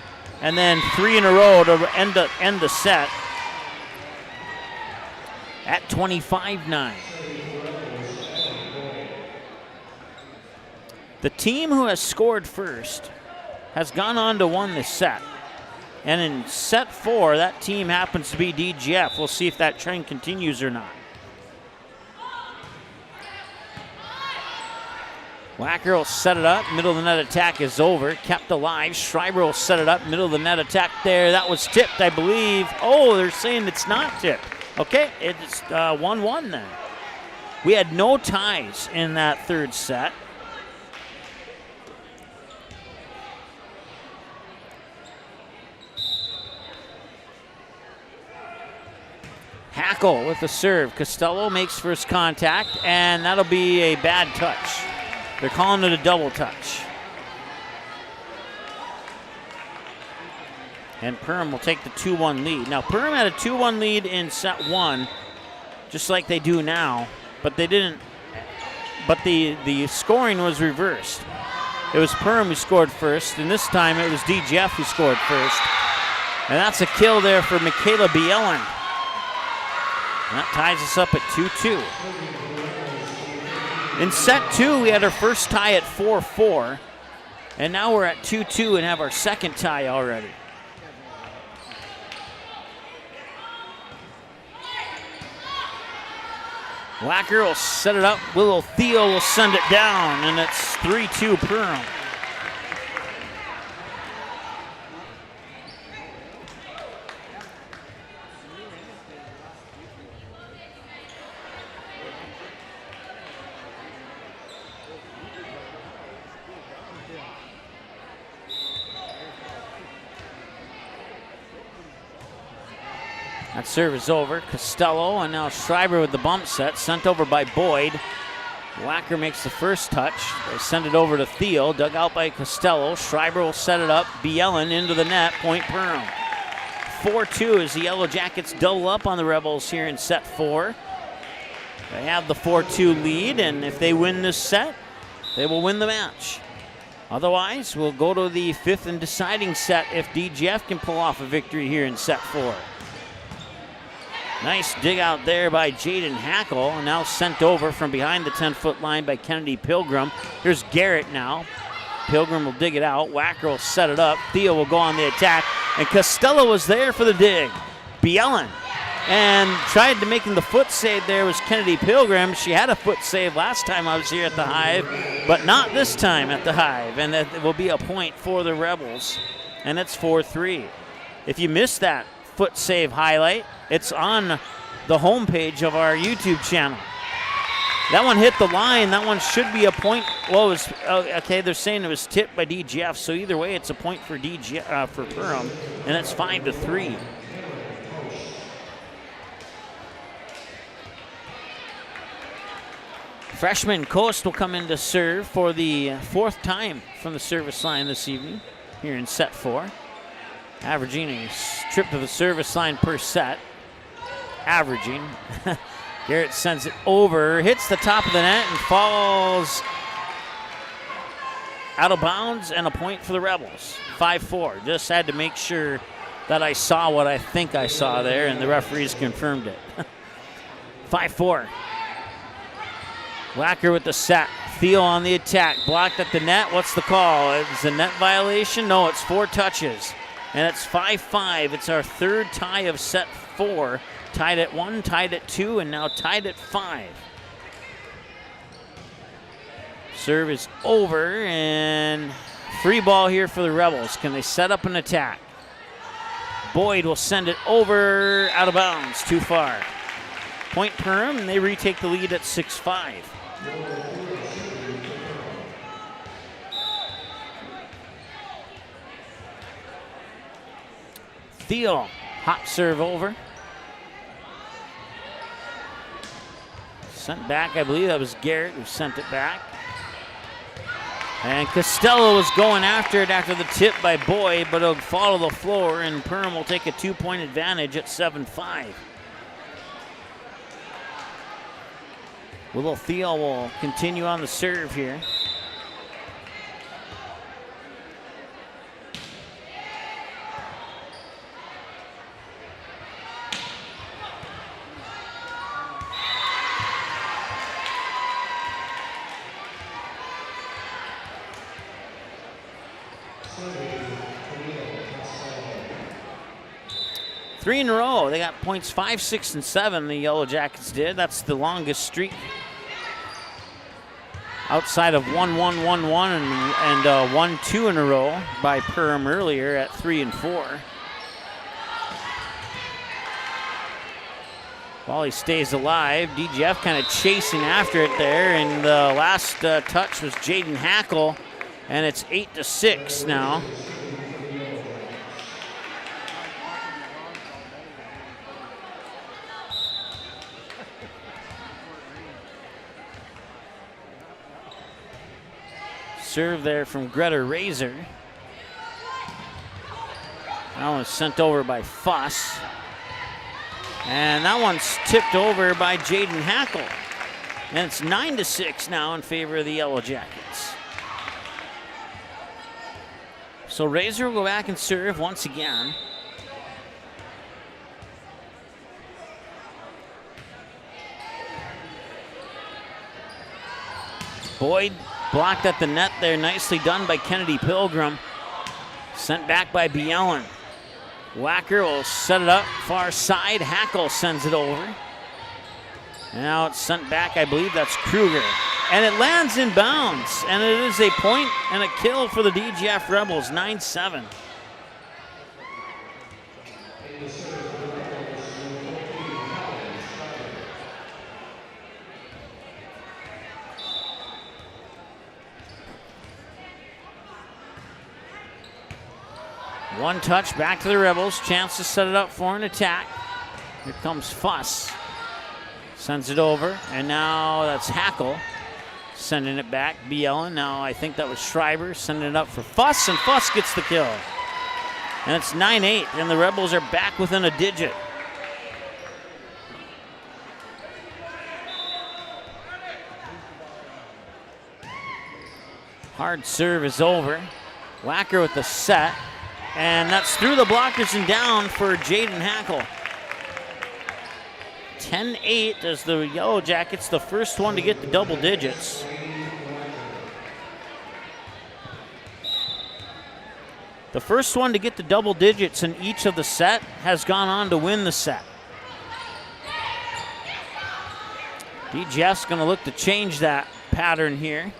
And then 3 in a row to end the set at 25-9. The team who has scored first has gone on to win this set. And in set 4, that team happens to be DGF. We'll see if that trend continues or not. Wacker will set it up. Middle of the net attack is over. Kept alive. Schreiber will set it up. Middle of the net attack there. That was tipped, I believe. Oh, they're saying it's not tipped. Okay, it's 1-1 then. We had no ties in that third set. Hackle with the serve. Costello makes first contact, and that'll be a bad touch. They're calling it a double touch. And Perham will take the 2-1 lead. Now, Perham had a 2-1 lead in set 1, just like they do now, but they didn't. But the scoring was reversed. It was Perham who scored first, and this time it was DGF who scored first. And that's a kill there for Michaela Bielen. And that ties us up at 2-2. In set 2, we had our first tie at 4-4, and now we're at 2-2 and have our second tie already. Wacker will set it up. Willow Thiel will send it down, and it's 3-2 Perham. That serve is over. Costello, and now Schreiber with the bump set, sent over by Boyd. Wacker makes the first touch. They send it over to Thiel, dug out by Costello. Schreiber will set it up. Bielen into the net, point Perham. 4-2 as the Yellow Jackets double up on the Rebels here in set 4. They have the 4-2 lead, and if they win this set, they will win the match. Otherwise, we'll go to the 5th and deciding set if DGF can pull off a victory here in set 4. Nice dig out there by Jaden Hackle, and now sent over from behind the 10-foot line by Kennedy Pilgrim. Here's Garrett now. Pilgrim will dig it out. Wacker will set it up. Theo will go on the attack, and Costello was there for the dig. Bielen, and tried to making the foot save there was Kennedy Pilgrim. She had a foot save last time I was here at the Hive, but not this time at the Hive, and that will be a point for the Rebels, and it's 4-3. If you missed that foot save highlight, it's on the homepage of our YouTube channel. That one hit the line. That one should be a point. Well, it was, okay, they're saying it was tipped by DGF, so either way, it's a point for DGF, for Perham, and it's 5-3. Freshman Coast will come in to serve for the 4th time from the service line this evening here in set 4. Averaging a trip to the service line per set. Averaging. Garrett sends it over, hits the top of the net, and falls out of bounds, and a point for the Rebels. 5-4. Just had to make sure that I saw what I think I saw there, and the referees confirmed it. 5-4. Wacker with the set. Thiel on the attack. Blocked at the net. What's the call? Is it a net violation? No, it's 4 touches. And it's 5-5. It's our 3rd tie of set 4. Tied at 1, tied at 2, and now tied at 5. Serve is over, and free ball here for the Rebels. Can they set up an attack? Boyd will send it over, out of bounds, too far. Point Perham, and they retake the lead at 6-5. Thiel, hop serve over. Sent back, I believe that was Garrett who sent it back. And Costello was going after it after the tip by Boyd, but it'll fall to the floor, and Perham will take a 2-point advantage at 7-5. Willow Thiel will continue on the serve here. Three in a row. They got points 5, 6, and 7, the Yellow Jackets did. That's the longest streak outside of 1-1, 1-1, and 1-2 in a row by Perham earlier at 3 and 4. Volley stays alive. DGF kind of chasing after it there, and the last touch was Jaden Hackle, and it's 8-6 now. Serve there from Greta Razor. That one's sent over by Fuss. And that one's tipped over by Jaden Hackle. And it's 9-6 now in favor of the Yellow Jackets. So Razor will go back and serve once again. Boyd blocked at the net there. Nicely done by Kennedy Pilgrim. Sent back by Bielen. Wacker will set it up far side. Hackle sends it over. Now it's sent back. I believe that's Kruger. And it lands in bounds. And it is a point and a kill for the DGF Rebels. 9-7. One touch back to the Rebels. Chance to set it up for an attack. Here comes Fuss. Sends it over. And now that's Hackle. Sending it back. Bielen. Now I think that was Schreiber. Sending it up for Fuss. And Fuss gets the kill. And it's 9-8. And the Rebels are back within a digit. Hard serve is over. Wacker with the set. And that's through the blockers and down for Jaden Hackle. 10-8 as the Yellow Jackets, the first one to get the double digits. The first one to get the double digits in each of the set has gone on to win the set. DGF's going to look to change that pattern here.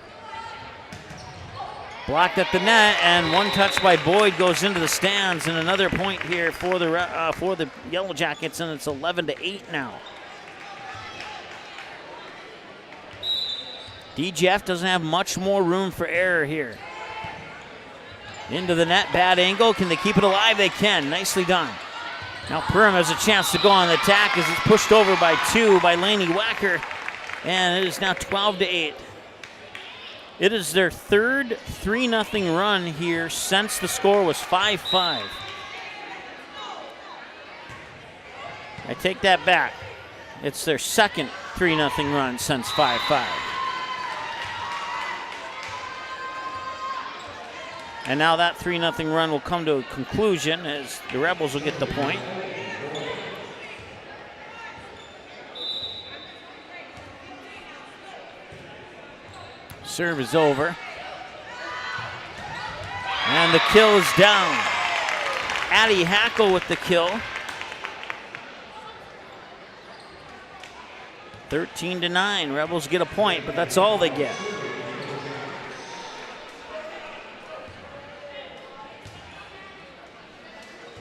Blocked at the net, and one touch by Boyd goes into the stands, and another point here for the Yellow Jackets, and it's 11-8 now. DGF doesn't have much more room for error here. Into the net, bad angle. Can they keep it alive? They can. Nicely done. Now Perham has a chance to go on the attack as it's pushed over by 2 by Laney Wacker, and it is now 12-8. It is their third 3-0 run here since the score was 5-5. I take that back. It's their second 3-0 run since 5-5. And now that 3-0 run will come to a conclusion as the Rebels will get the point. Serve is over. And the kill is down. Addie Hackle with the kill. 13-9. Rebels get a point, but that's all they get.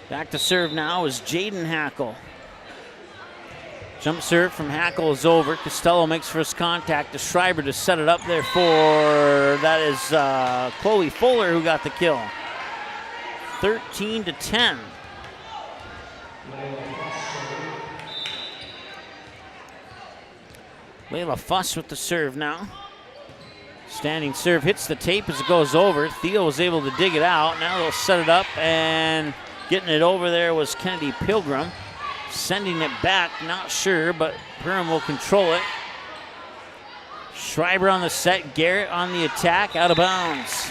Back to serve now is Jaden Hackle. Jump serve from Hackle is over. Costello makes first contact to Schreiber to set it up there for, that is Chloe Fuller who got the kill. 13-10. Layla Fuss with the serve now. Standing serve hits the tape as it goes over. Theo was able to dig it out. Now they'll set it up, and getting it over there was Kennedy Pilgrim. Sending it back, not sure, but Perham will control it. Schreiber on the set, Garrett on the attack, out of bounds.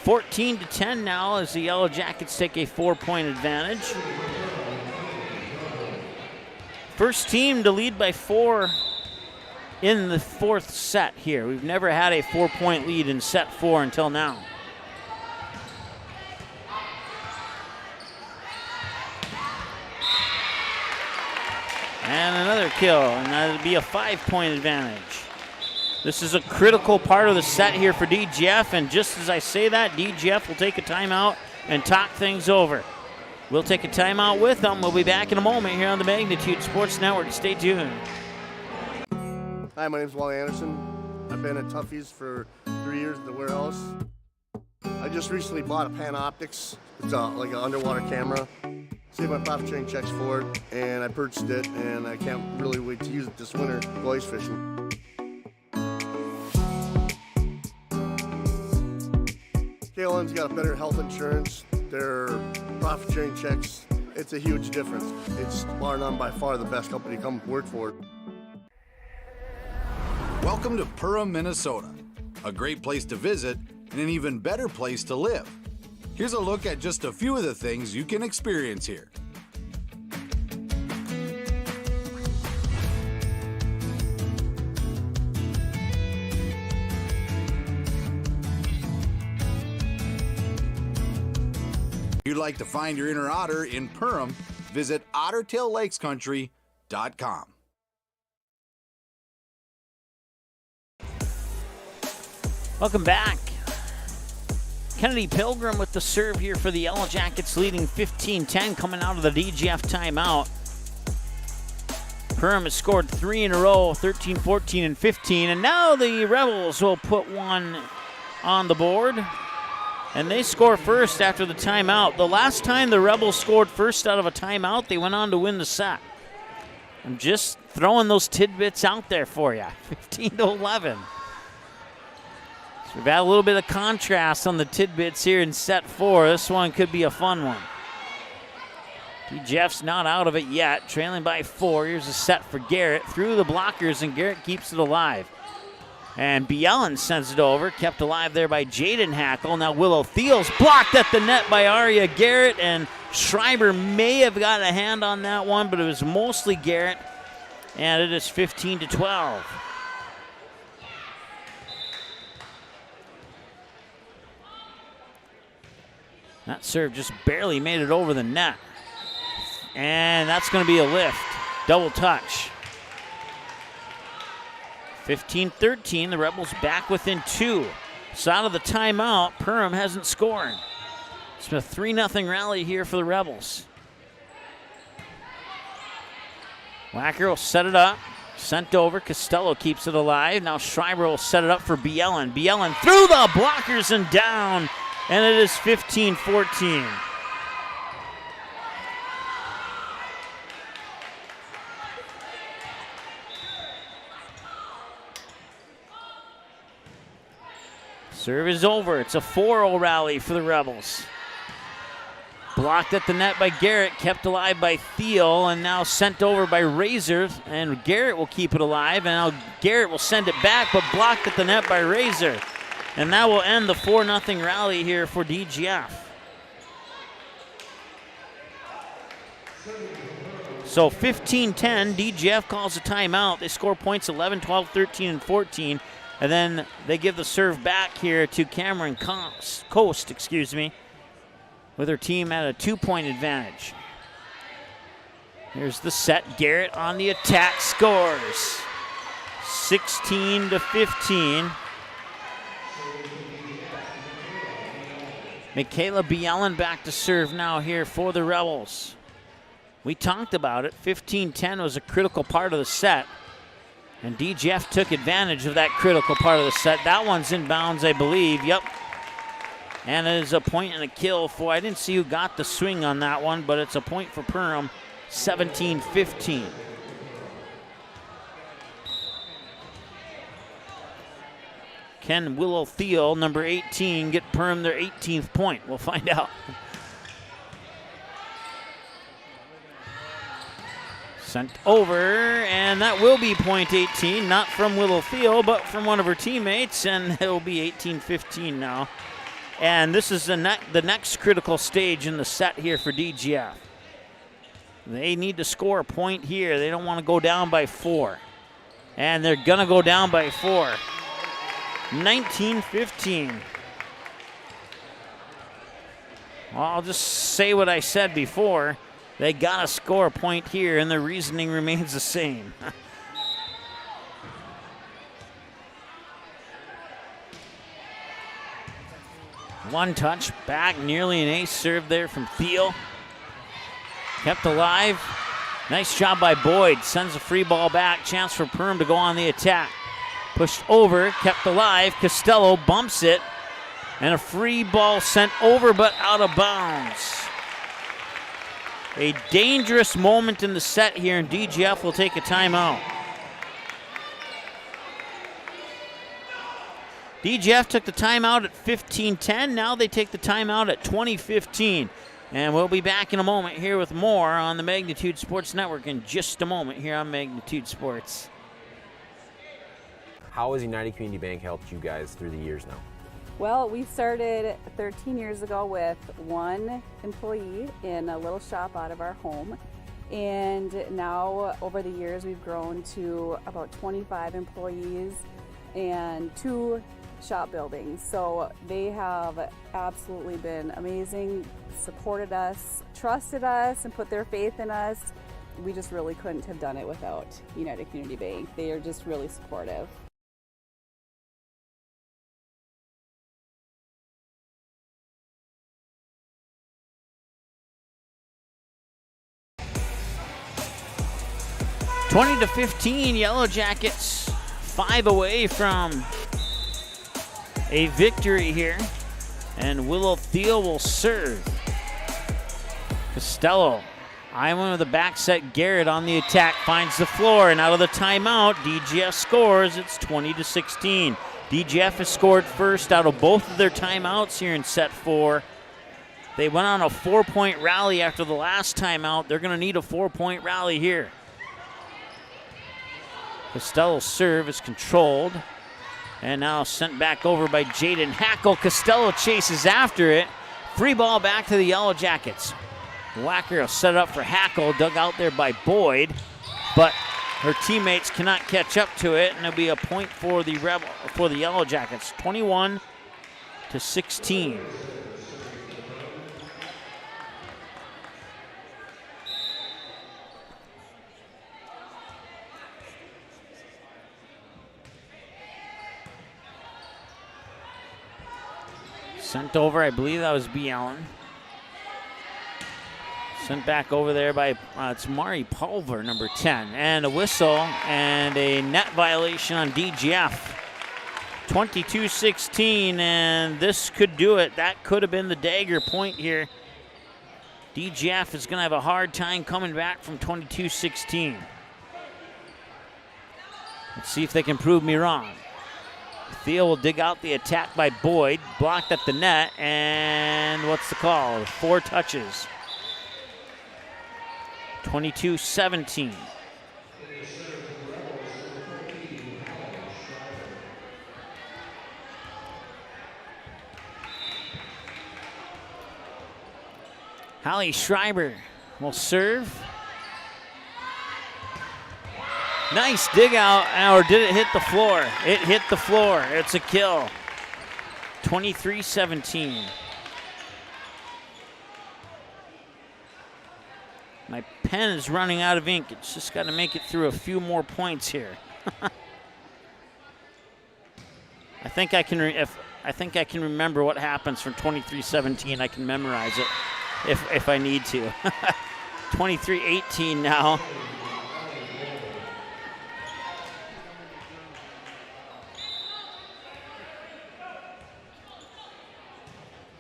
14-10 now as the Yellow Jackets take a 4-point advantage. First team to lead by 4 in the fourth set here. We've never had a 4-point lead in set 4 until now. And another kill, and that'll be a 5-point advantage. This is a critical part of the set here for DGF, and just as I say that, DGF will take a timeout and talk things over. We'll take a timeout with them. We'll be back in a moment here on the Magnitude Sports Network. Stay tuned. Hi, my name's Wally Anderson. I've been at Tuffy's for 3 years at the warehouse. I just recently bought a Panoptics. It's like an underwater camera. Saved my profit sharing checks for it, and I purchased it, and I can't really wait to use it this winter go ice fishing. KLM's got a better health insurance. Their profit sharing checks, it's a huge difference. It's bar none by far the best company to come work for. Welcome to Perham, Minnesota. A great place to visit and an even better place to live. Here's a look at just a few of the things you can experience here. If you'd like to find your inner otter in Perham, visit OttertailLakesCountry.com. Welcome back. Kennedy Pilgrim with the serve here for the Yellow Jackets, leading 15-10 coming out of the DGF timeout. Perham has scored 3 in a row, 13, 14, and 15, and now the Rebels will put one on the board, and they score first after the timeout. The last time the Rebels scored first out of a timeout, they went on to win the set. I'm just throwing those tidbits out there for you. 15-11. We've had a little bit of contrast on the tidbits here in set 4. This one could be a fun one. Jeff's not out of it yet, trailing by 4. Here's a set for Garrett. Through the blockers, and Garrett keeps it alive. And Bielen sends it over, kept alive there by Jaden Hackle. Now Willow Thiel's blocked at the net by Aria Garrett, and Schreiber may have got a hand on that one, but it was mostly Garrett. And it is 15-12. That serve just barely made it over the net. And that's going to be a lift. Double touch. 15-13, the Rebels back within 2. So out of the timeout, Perham hasn't scored. It's been a 3-0 rally here for the Rebels. Wacker will set it up. Sent over. Costello keeps it alive. Now Schreiber will set it up for Bielen. Bielen through the blockers and down. And it is 15-14. Serve is over. It's a 4-0 rally for the Rebels. Blocked at the net by Garrett, kept alive by Thiel, and now sent over by Razor. And Garrett will keep it alive, and now Garrett will send it back, but blocked at the net by Razor. And that will end the 4-0 rally here for DGF. So 15-10, DGF calls a timeout. They score points 11, 12, 13, and 14. And then they give the serve back here to Cameron Coast, with her team at a 2-point advantage. Here's the set. Garrett on the attack, scores. 16-15. Michaela Bielen back to serve now here for the Rebels. We talked about it. 15-10 was a critical part of the set. And DGF took advantage of that critical part of the set. That one's in bounds, I believe. Yep. And it is a point and a kill for, I didn't see who got the swing on that one, but it's a point for Perham, 17-15. Can Willow Thiel, number 18, get Perham their 18th point? We'll find out. Sent over, and that will be point 18, not from Willow Thiel, but from one of her teammates, and it will be 18-15 now. And this is the next critical stage in the set here for DGF. They need to score a point here. They don't want to go down by 4. And they're going to go down by 4. 19-15. Well, I'll just say what I said before. They got to score a point here, and the reasoning remains the same. One touch back, nearly an ace serve there from Thiel. Kept alive. Nice job by Boyd. Sends a free ball back. Chance for Perham to go on the attack. Pushed over, kept alive. Costello bumps it. And a free ball sent over but out of bounds. A dangerous moment in the set here, and DGF will take a timeout. DGF took the timeout at 15:10. Now they take the timeout at 20:15. And we'll be back in a moment here with more on the Magnitude Sports Network in just a moment here on Magnitude Sports. How has United Community Bank helped you guys through the years now? Well, we started 13 years ago with one employee in a little shop out of our home. And now over the years, we've grown to about 25 employees and 2 shop buildings. So they have absolutely been amazing, supported us, trusted us, and put their faith in us. We just really couldn't have done it without United Community Bank. They are just really supportive. (20-15), Yellow Jackets 5 away from a victory here, and Willow Thiel will serve. Costello, Iwan with a back set. Garrett on the attack, finds the floor, and out of the timeout, DGF scores. It's 20-16. DGF has scored first out of both of their timeouts here in set 4. They went on a 4-point rally after the last timeout. They're going to need a 4-point rally here. Costello's serve is controlled. And now sent back over by Jaden Hackle. Costello chases after it. Free ball back to the Yellow Jackets. Wacker will set it up for Hackle, dug out there by Boyd. But her teammates cannot catch up to it, and it'll be a point for the Yellow Jackets. 21-16. Sent over, I believe that was B. Allen. Sent back over there by, it's Mari Pulver, number 10. And a whistle and a net violation on DGF. 22-16, and this could do it. That could have been the dagger point here. DGF is going to have a hard time coming back from 22-16. Let's see if they can prove me wrong. Thiel will dig out the attack by Boyd, blocked at the net, and what's the call? 4 touches. 22-17. Hallie Schreiber will serve. Nice dig out, or did it hit the floor? It hit the floor. It's a kill. 23-17. My pen is running out of ink. It's just got to make it through a few more points here. I think I can remember what happens from 23-17. I can memorize it if I need to. 23-18 now.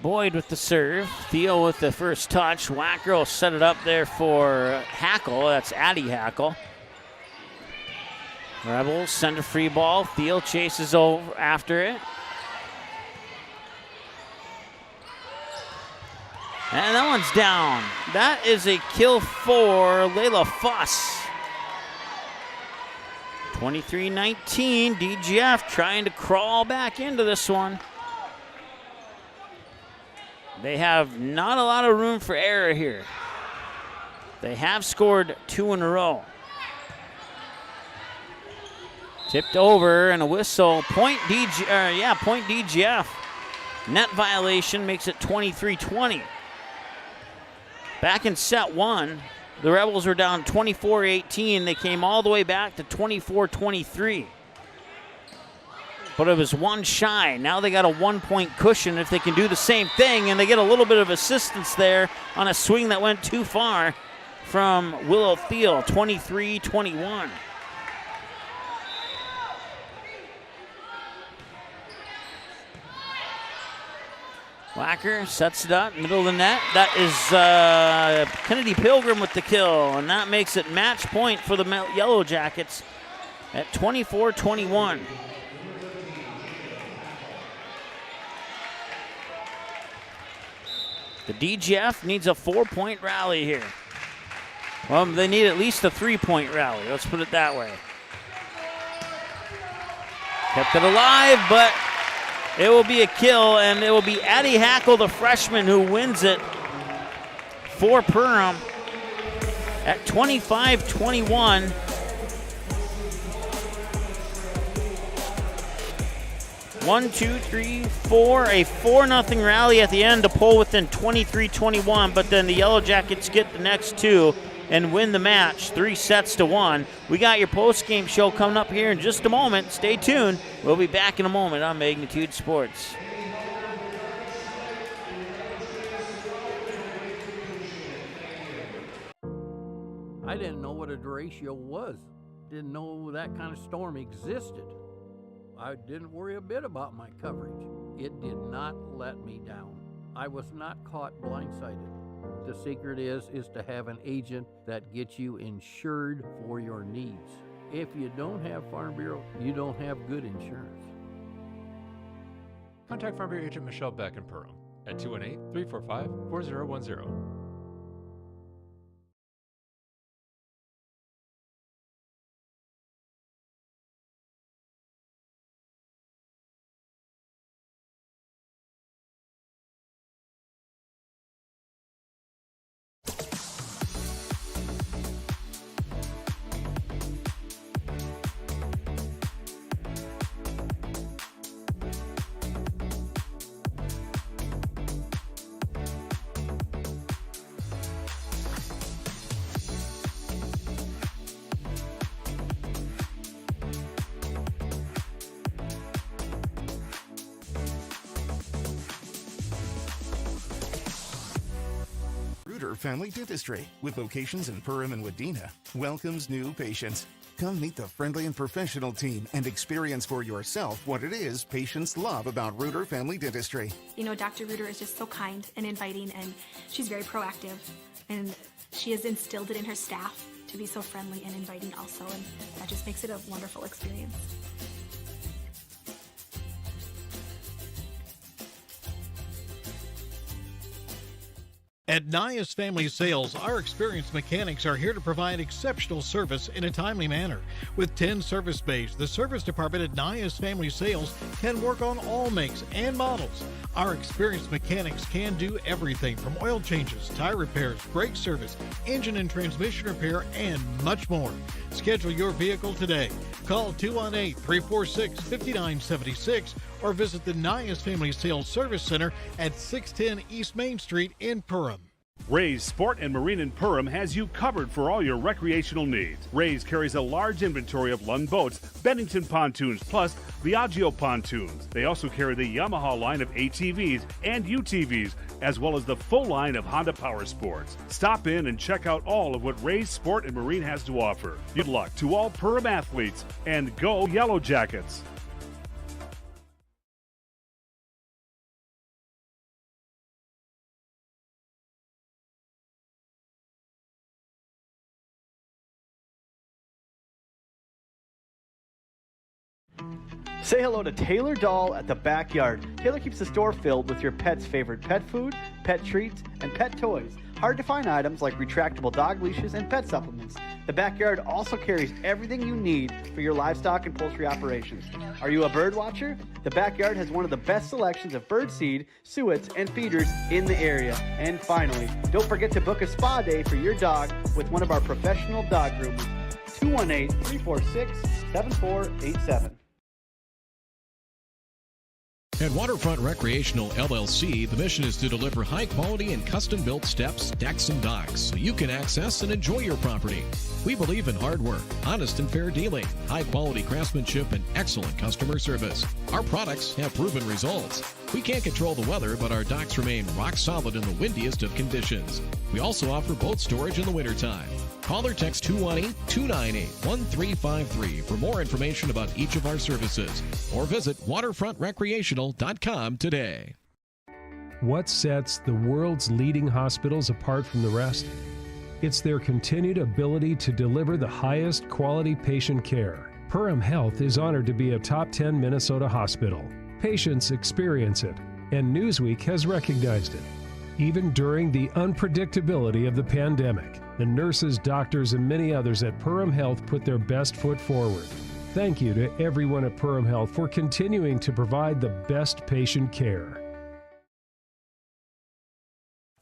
Boyd with the serve. Theo with the first touch. Wacker will set it up there for Hackle. That's Addie Hackle. Rebels send a free ball. Theo chases over after it. And that one's down. That is a kill for Layla Fuss. 23-19. DGF trying to crawl back into this one. They have not a lot of room for error here. They have scored 2 in a row. Tipped over and a whistle. Point DGF. Net violation makes it 23-20. Back in set 1, the Rebels were down 24-18. They came all the way back to 24-23. But it was one shy. Now they got a 1-point cushion if they can do the same thing, and they get a little bit of assistance there on a swing that went too far from Willow Thiel, 23-21. Wacker sets it up, middle of the net. That is Kennedy Pilgrim with the kill, and that makes it match point for the Yellow Jackets at 24-21. The DGF needs a 4-point rally here. Well, they need at least a 3-point rally. Let's put it that way. Kept it alive, but it will be a kill, and it will be Addie Hackle, the freshman, who wins it for Perham at 25-21. One, two, three, four. A 4-0 rally at the end to pull within 23-21, but then the Yellow Jackets get the next two and win the match 3-1. We got your post-game show coming up here in just a moment. Stay tuned. We'll be back in a moment on Magnitude Sports. I didn't know what a derecho was. Didn't know that kind of storm existed. I didn't worry a bit about my coverage. It did not let me down. I was not caught blindsided. The secret is to have an agent that gets you insured for your needs. If you don't have Farm Bureau, you don't have good insurance. Contact Farm Bureau agent Michelle Beck in Perham at 218-345-4010. Family Dentistry, with locations in Perham and Wadena, welcomes new patients. Come meet the friendly and professional team and experience for yourself what it is patients love about Reuter Family Dentistry. You know, Dr. Reuter is just so kind and inviting, and she's very proactive, and she has instilled it in her staff to be so friendly and inviting also, and that just makes it a wonderful experience. At Nias Family Sales, our experienced mechanics are here to provide exceptional service in a timely manner. With 10 service bays, the service department at Nias Family Sales can work on all makes and models. Our experienced mechanics can do everything from oil changes, tire repairs, brake service, engine and transmission repair, and much more. Schedule your vehicle today. Call 218-346-5976 or visit the Nias Family Sales Service Center at 610 East Main Street in Perham. Ray's Sport and Marine in Perham has you covered for all your recreational needs. Ray's carries a large inventory of Lund boats, Bennington pontoons, plus Viaggio pontoons. They also carry the Yamaha line of ATVs and UTVs, as well as the full line of Honda Power Sports. Stop in and check out all of what Ray's Sport and Marine has to offer. Good luck to all Perham athletes, and go Yellow Jackets! Say hello to Taylor Doll at the Backyard. Taylor keeps the store filled with your pet's favorite pet food, pet treats, and pet toys. Hard to find items like retractable dog leashes and pet supplements. The Backyard also carries everything you need for your livestock and poultry operations. Are you a bird watcher? The Backyard has one of the best selections of bird seed, suets, and feeders in the area. And finally, don't forget to book a spa day for your dog with one of our professional dog groomers. 218-346-7487. At Waterfront Recreational LLC, the mission is to deliver high-quality and custom-built steps, decks, and docks so you can access and enjoy your property. We believe in hard work, honest and fair dealing, high-quality craftsmanship, and excellent customer service. Our products have proven results. We can't control the weather, but our docks remain rock solid in the windiest of conditions. We also offer boat storage in the wintertime. Call or text 218-298-1353 for more information about each of our services, or visit waterfrontrecreational.com today. What sets the world's leading hospitals apart from the rest? It's their continued ability to deliver the highest quality patient care. Perham Health is honored to be a top 10 Minnesota hospital. Patients experience it, and Newsweek has recognized it. Even during the unpredictability of the pandemic, the nurses, doctors, and many others at Perham Health put their best foot forward. Thank you to everyone at Perham Health for continuing to provide the best patient care.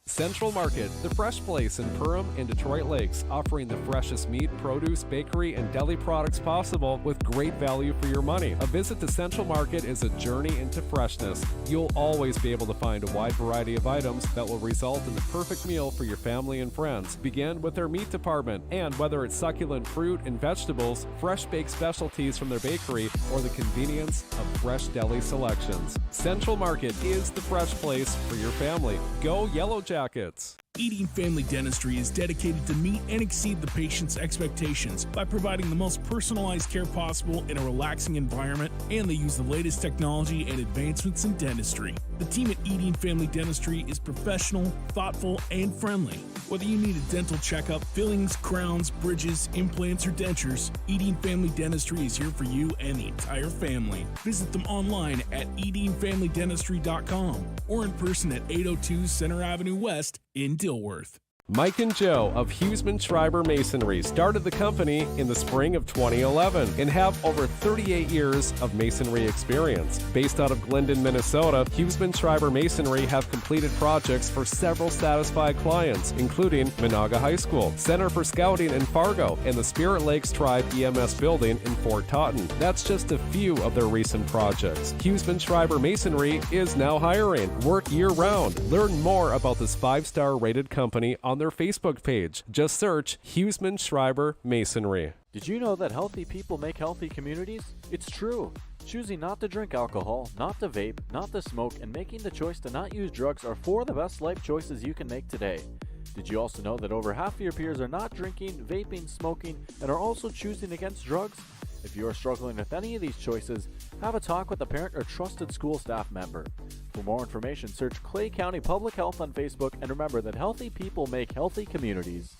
Central Market, the fresh place in Perham and Detroit Lakes, offering the freshest meat, produce, bakery, and deli products possible with great value for your money. A visit to Central Market is a journey into freshness. You'll always be able to find a wide variety of items that will result in the perfect meal for your family and friends. Begin with their meat department, and whether it's succulent fruit and vegetables, fresh baked specialties from their bakery, or the convenience of fresh deli selections, Central Market is the fresh place for your family. Go Yellow Jackets. Eating Family Dentistry is dedicated to meet and exceed the patient's expectations by providing the most personalized care possible in a relaxing environment, and they use the latest technology and advancements in dentistry. The team at Eating Family Dentistry is professional, thoughtful, and friendly. Whether you need a dental checkup, fillings, crowns, bridges, implants, or dentures, Eating Family Dentistry is here for you and the entire family. Visit them online at eatingfamilydentistry.com or in person at 802 Center Avenue West in Dilworth. Mike and Joe of Huseman Schreiber Masonry started the company in the spring of 2011 and have over 38 years of masonry experience. Based out of Glyndon, Minnesota, Huseman Schreiber Masonry have completed projects for several satisfied clients, including Monaga High School, Center for Scouting in Fargo, and the Spirit Lakes Tribe EMS building in Fort Totten. That's just a few of their recent projects. Huseman Schreiber Masonry is now hiring. Work year-round. Learn more about this 5-star rated company on their Facebook page. Just search Huseman Schreiber Masonry. Did you know that healthy people make healthy communities? It's true. Choosing not to drink alcohol, not to vape, not to smoke, and making the choice to not use drugs are 4 of the best life choices you can make today. Did you also know that over half of your peers are not drinking, vaping, smoking, and are also choosing against drugs? If you are struggling with any of these choices, have a talk with a parent or trusted school staff member. For more information, search Clay County Public Health on Facebook, and remember that healthy people make healthy communities.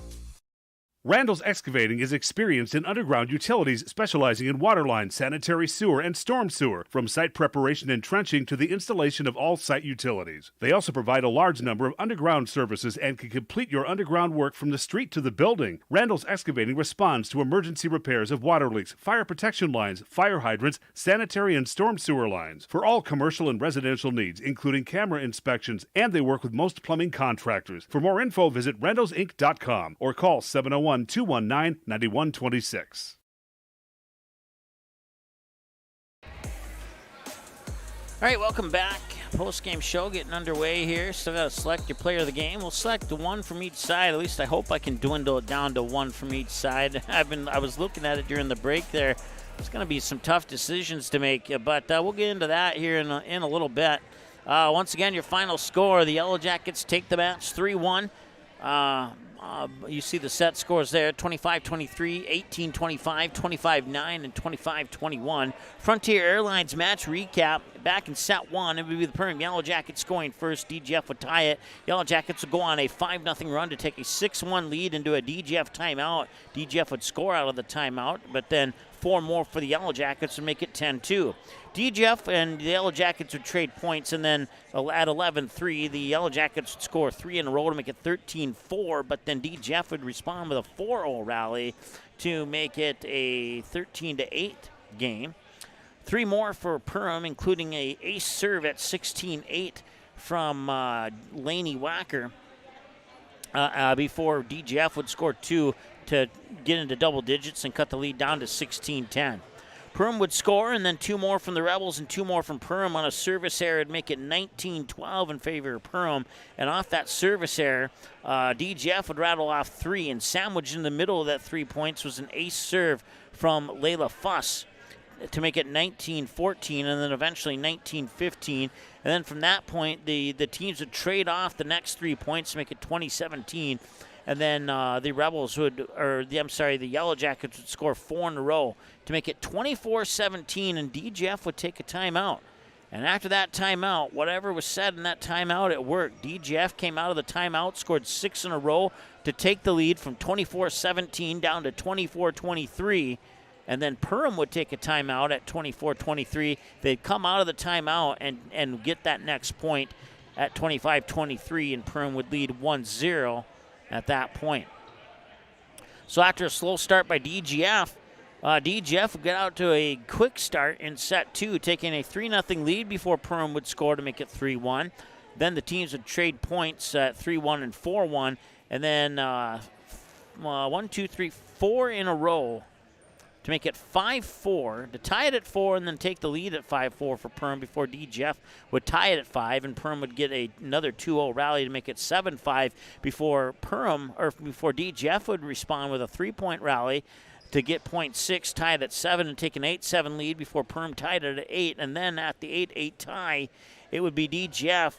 Randall's Excavating is experienced in underground utilities, specializing in water lines, sanitary sewer, and storm sewer, from site preparation and trenching to the installation of all site utilities. They also provide a large number of underground services and can complete your underground work from the street to the building. Randall's Excavating responds to emergency repairs of water leaks, fire protection lines, fire hydrants, sanitary and storm sewer lines, for all commercial and residential needs, including camera inspections, and they work with most plumbing contractors. For more info, visit randallsinc.com or call 701-219-9126. All right, welcome back. Post-game show getting underway here. Still got to select your player of the game. We'll select the one from each side. At least I hope I can dwindle it down to one from each side. I was looking at it during the break there. There's going to be some tough decisions to make, but we'll get into that here in a little bit. Once again, your final score: the Yellow Jackets take the match 3-1. You see the set scores there: 25-23, 18-25, 25-9, and 25-21. Frontier Airlines match recap. Back in set 1, it would be the Perham Yellow Jackets going first. DGF would tie it. Yellow Jackets would go on a 5-0 run to take a 6-1 lead into a DGF timeout. DGF would score out of the timeout, but then 4 more for the Yellow Jackets would make it 10-2. DGF and the Yellow Jackets would trade points, and then at 11-3, the Yellow Jackets would score 3 in a row to make it 13-4, but then DGF would respond with a 4-0 rally to make it a 13-8 game. 3 more for Perham, including a ace serve at 16-8 from Laney Wacker before DGF would score 2 to get into double digits and cut the lead down to 16-10. Perham would score, and then 2 more from the Rebels and 2 more from Perham on a service error to make it 19-12 in favor of Perham. And off that service error, DGF would rattle off 3, and sandwiched in the middle of that 3 points was an ace serve from Layla Fuss. to make it 19-14, and then eventually 19-15. And then from that point, the teams would trade off the next 3 points to make it 20-17. And then the Rebels the Yellow Jackets would score 4 in a row to make it 24-17, and DGF would take a timeout. And after that timeout, whatever was said in that timeout, it worked. DGF came out of the timeout, scored 6 in a row to take the lead from 24-17 down to 24-23. And then Perham would take a timeout at 24-23. They'd come out of the timeout and get that next point at 25-23, and Perham would lead 1-0 at that point. So after a slow start by DGF, DGF would get out to a quick start in set 2, taking a 3-0 lead before Perham would score to make it 3-1. Then the teams would trade points at 3-1 and 4-1, and then 4 in a row to make it 5-4, to tie it at 4 and then take the lead at 5-4 for Perham before DGF would tie it at 5, and Perham would get another 2-0 rally to make it 7-5 before DGF would respond with a 3-point rally to get point 6 tied at 7 and take an 8-7 lead before Perham tied it at 8. And then at the 8-8 tie, it would be DGF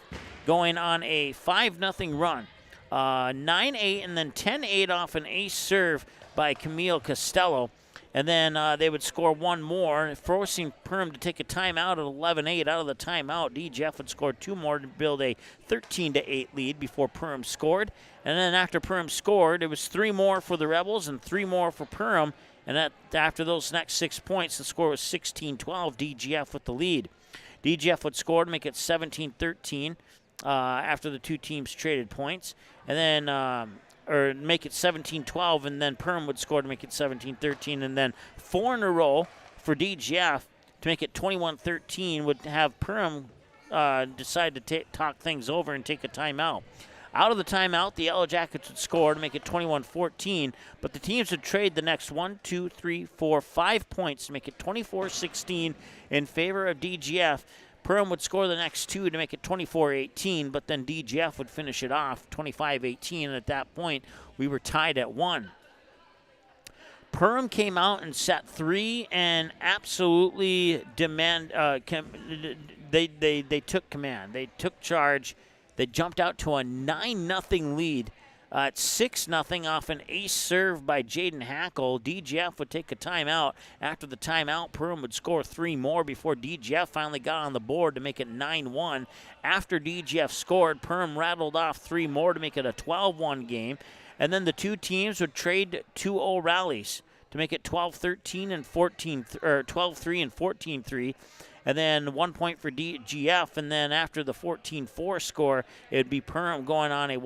going on a 5-0 run. 9-8 and then 10-8 off an ace serve by Camille Costello. And then they would score one more, forcing Perham to take a timeout at 11-8. Out of the timeout, DGF would score 2 more to build a 13-8 lead before Perham scored. And then after Perham scored, it was 3 more for the Rebels and 3 more for Perham. And after those next 6 points, the score was 16-12, DGF with the lead. DGF would score to make it 17-13 after the 2 teams traded points. And then or make it 17-12, and then Perham would score to make it 17-13, and then 4 in a row for DGF to make it 21-13 would have Perham decide to talk things over and take a timeout. Out of the timeout, the Yellow Jackets would score to make it 21-14, but the teams would trade the next 5 points to make it 24-16 in favor of DGF. Perham would score the next 2 to make it 24-18, but then DGF would finish it off 25-18, and at that point, we were tied at 1. Perham came out in set 3 and absolutely they took command. They took charge. They jumped out to a 9-0 lead. At 6-0 off an ace serve by Jaden Hackle. DGF would take a timeout. After the timeout, Perham would score 3 more before DGF finally got on the board to make it 9-1. After DGF scored, Perham rattled off 3 more to make it a 12-1 game. And then the 2 teams would trade 2-0 rallies to make it 12-13 and 12-3 and 14-3. And then 1 point for DGF, and then after the 14-4 score, it would be Perham going on a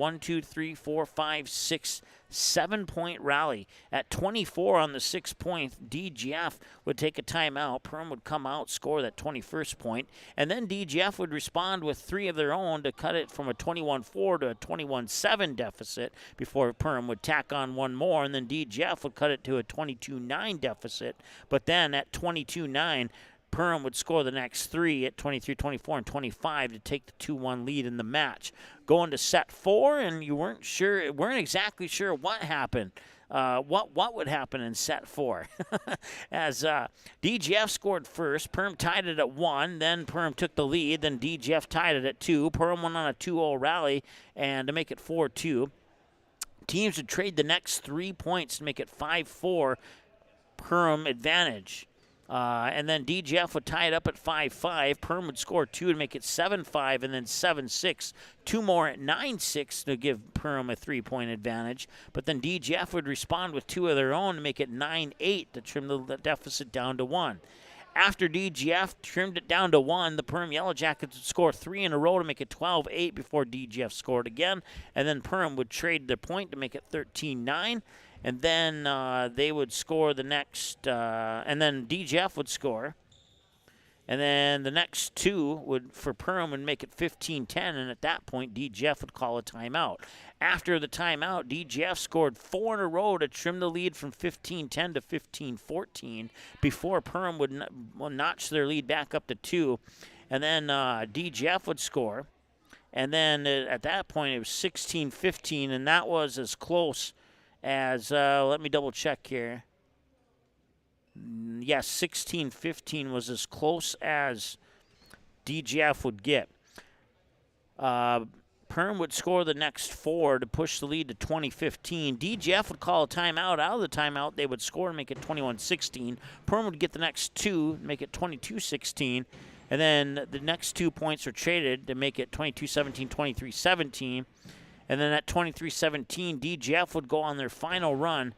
7-point rally. At 24 on the 6 points, DGF would take a timeout. Perham would come out, score that 21st point, and then DGF would respond with 3 of their own to cut it from a 21-4 to a 21-7 deficit before Perham would tack on 1 more, and then DGF would cut it to a 22-9 deficit. But then at 22-9, Perham would score the next 3 at 23, 24, and 25 to take the 2-1 lead in the match. Going to set 4, and you weren't exactly sure what happened. What would happen in set 4? As DGF scored first, Perham tied it at 1, then Perham took the lead, then DGF tied it at 2. Perham went on a 2-0 rally and to make it 4-2. Teams would trade the next 3 points to make it 5-4 Perham advantage. And then DGF would tie it up at 5-5. Perham would score 2 to make it 7-5, and then 7-6. 2 more at 9-6 to give Perham a 3-point advantage. But then DGF would respond with 2 of their own to make it 9-8 to trim the deficit down to 1. After DGF trimmed it down to 1, the Perham Yellow Jackets would score 3 in a row to make it 12-8 before DGF scored again. And then Perham would trade their point to make it 13-9. And then they would score the next, and then DGF would score. And then the next 2 for Perham would make it 15-10, and at that point, DGF would call a timeout. After the timeout, DGF scored 4 in a row to trim the lead from 15-10 to 15-14 before Perham would notch their lead back up to 2. And then DGF would score. And then at that point, it was 16-15, and that was as close as, let me double check here. yes, 16-15 was as close as DGF would get. Perham would score the next 4 to push the lead to 20-15. DGF would call a timeout. Out of the timeout, they would score and make it 21-16. Perham would get the next 2, make it 22-16. And then the next 2 points were traded to make it 22-17, 23-17. And then at 23-17, DGF would go on their final run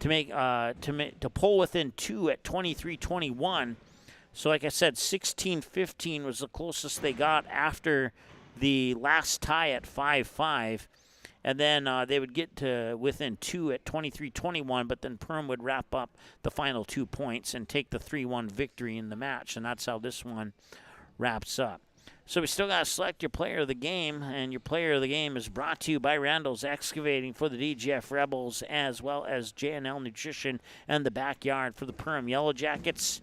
to make to pull within 2 at 23-21. So like I said, 16-15 was the closest they got after the last tie at 5-5. And then they would get to within 2 at 23-21, but then Perham would wrap up the final 2 points and take the 3-1 victory in the match. And that's how this one wraps up. So we still got to select your player of the game, and your player of the game is brought to you by Randall's Excavating for the DGF Rebels, as well as J&L Nutrition and the Backyard for the Perham Yellow Jackets.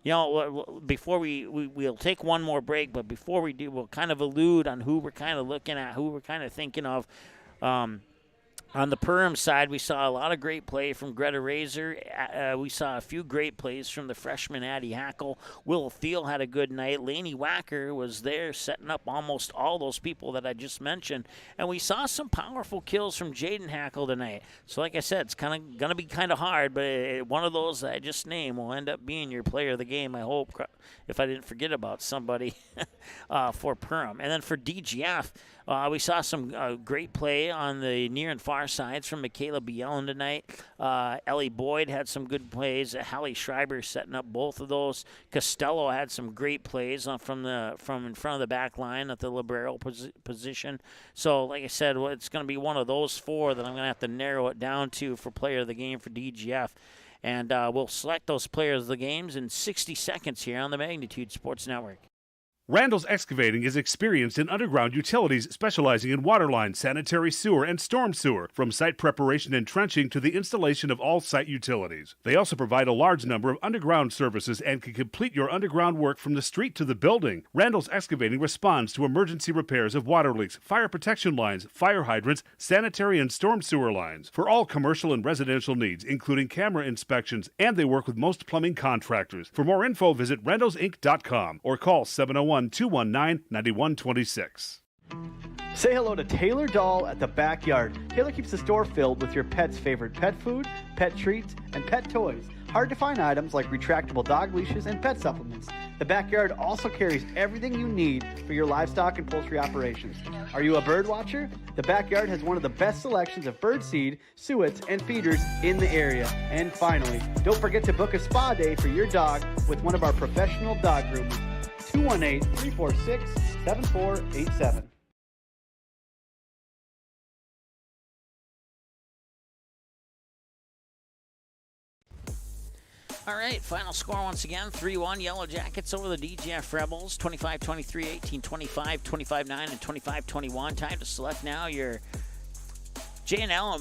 You know, before we'll take one more break, but before we do, we'll kind of allude on who we're kind of looking at, who we're kind of thinking of. On the Perham side, we saw a lot of great play from Greta Razor. We saw a few great plays from the freshman Addie Hackle. Will Thiel had a good night. Lainey Wacker was there setting up almost all those people that I just mentioned. And we saw some powerful kills from Jaden Hackle tonight. So like I said, it's kind of going to be kind of hard, but one of those that I just named will end up being your player of the game, I hope, if I didn't forget about somebody for Perham. And then for DGF, we saw some great play on the near and far sides from Michaela Bielen tonight. Ellie Boyd had some good plays. Hallie Schreiber setting up both of those. Costello had some great plays from in front of the back line at the libero position. So, like I said, it's going to be one of those 4 that I'm going to have to narrow it down to for player of the game for DGF. And we'll select those players of the games in 60 seconds here on the Magnitude Sports Network. Randall's Excavating is experienced in underground utilities, specializing in water lines, sanitary sewer, and storm sewer, from site preparation and trenching to the installation of all site utilities. They also provide a large number of underground services and can complete your underground work from the street to the building. Randall's Excavating responds to emergency repairs of water leaks, fire protection lines, fire hydrants, sanitary and storm sewer lines, for all commercial and residential needs, including camera inspections, and they work with most plumbing contractors. For more info, visit randallsinc.com or call 701-219-9126. Say hello to Taylor Doll at the Backyard. Taylor keeps the store filled with your pet's favorite pet food, pet treats, and pet toys. Hard to find items like retractable dog leashes and pet supplements. The Backyard also carries everything you need for your livestock and poultry operations. Are you a bird watcher? The Backyard has one of the best selections of bird seed, suets, and feeders in the area. And finally, don't forget to book a spa day for your dog with one of our professional dog groomers. 218-346-7487. All right, final score once again, 3-1 Yellow Jackets over the DGF Rebels, 25-23, 18-25, 25-9, and 25-21. Time to select now your J&L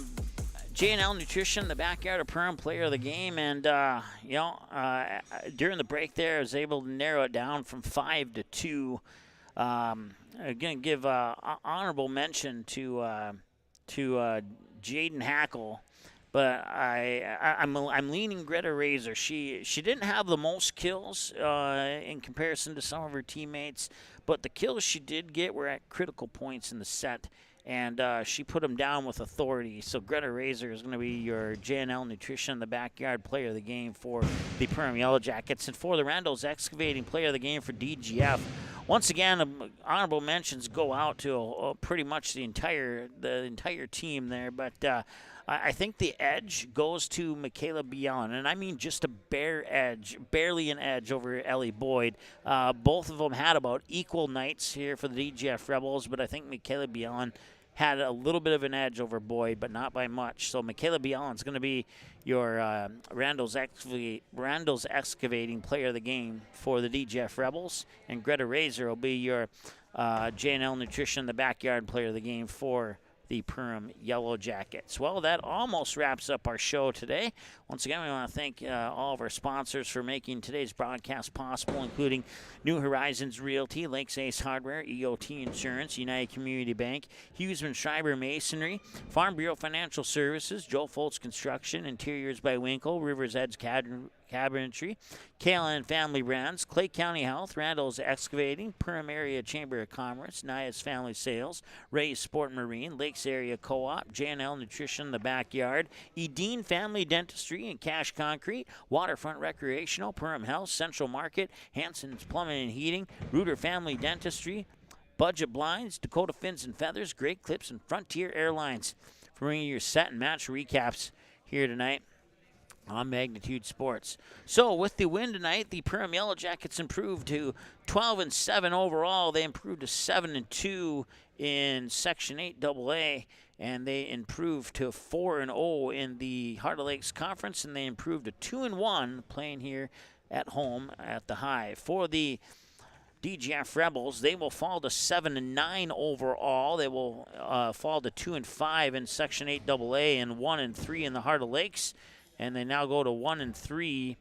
Nutrition, the Backyard of Perham player of the game. And, during the break there, I was able to narrow it down from 5 to 2. I'm going to give honorable mention to Jaden Hackle. But I'm leaning Greta Razor. She didn't have the most kills in comparison to some of her teammates, but the kills she did get were at critical points in the set, and she put them down with authority. So Greta Razor is going to be your J&L Nutrition, the Backyard player of the game for the Perham Yellow Jackets. And for the Randall's Excavating player of the game for DGF, once again, honorable mentions go out to pretty much the entire team there, but I think the edge goes to Michaela Bielen, and I mean just a barely an edge over Ellie Boyd. Both of them had about equal nights here for the DGF Rebels, but I think Michaela Bielen had a little bit of an edge over Boyd, but not by much. So Michaela Bielen is going to be your Randall's Excavating player of the game for the DGF Rebels, and Greta Razor will be your J&L Nutrition, the Backyard player of the game for the Perham Yellow Jackets. Well, that almost wraps up our show today. Once again, we want to thank all of our sponsors for making today's broadcast possible, including New Horizons Realty, Lakes Ace Hardware, EOT Insurance, United Community Bank, Hughesman Schreiber Masonry, Farm Bureau Financial Services, Joe Foltz Construction, Interiors by Winkle, Rivers Edge Cabinetry, Kalen Family Brands, Clay County Health, Randall's Excavating, Perham Area Chamber of Commerce, Nias Family Sales, Ray's Sport and Marine, Lakes Area Co-op, J&L Nutrition, The Backyard, Edine Family Dentistry and Cash Concrete, Waterfront Recreational, Perham Health, Central Market, Hanson's Plumbing and Heating, Reuter Family Dentistry, Budget Blinds, Dakota Fins and Feathers, Great Clips, and Frontier Airlines for bringing your set and match recaps here tonight on Magnitude Sports. So with the win tonight, the Perham Yellow Jackets improved to 12-7 overall. They improved to 7-2 in Section 8 AA, and they improved to 4-0 in the Heart of Lakes Conference, and they improved to 2-1 playing here at home at the Hive. For the DGF Rebels, they will fall to 7-9 overall. They will fall to 2-5 in Section 8 AA and 1-3 in the Heart of Lakes. And they now go to 1-3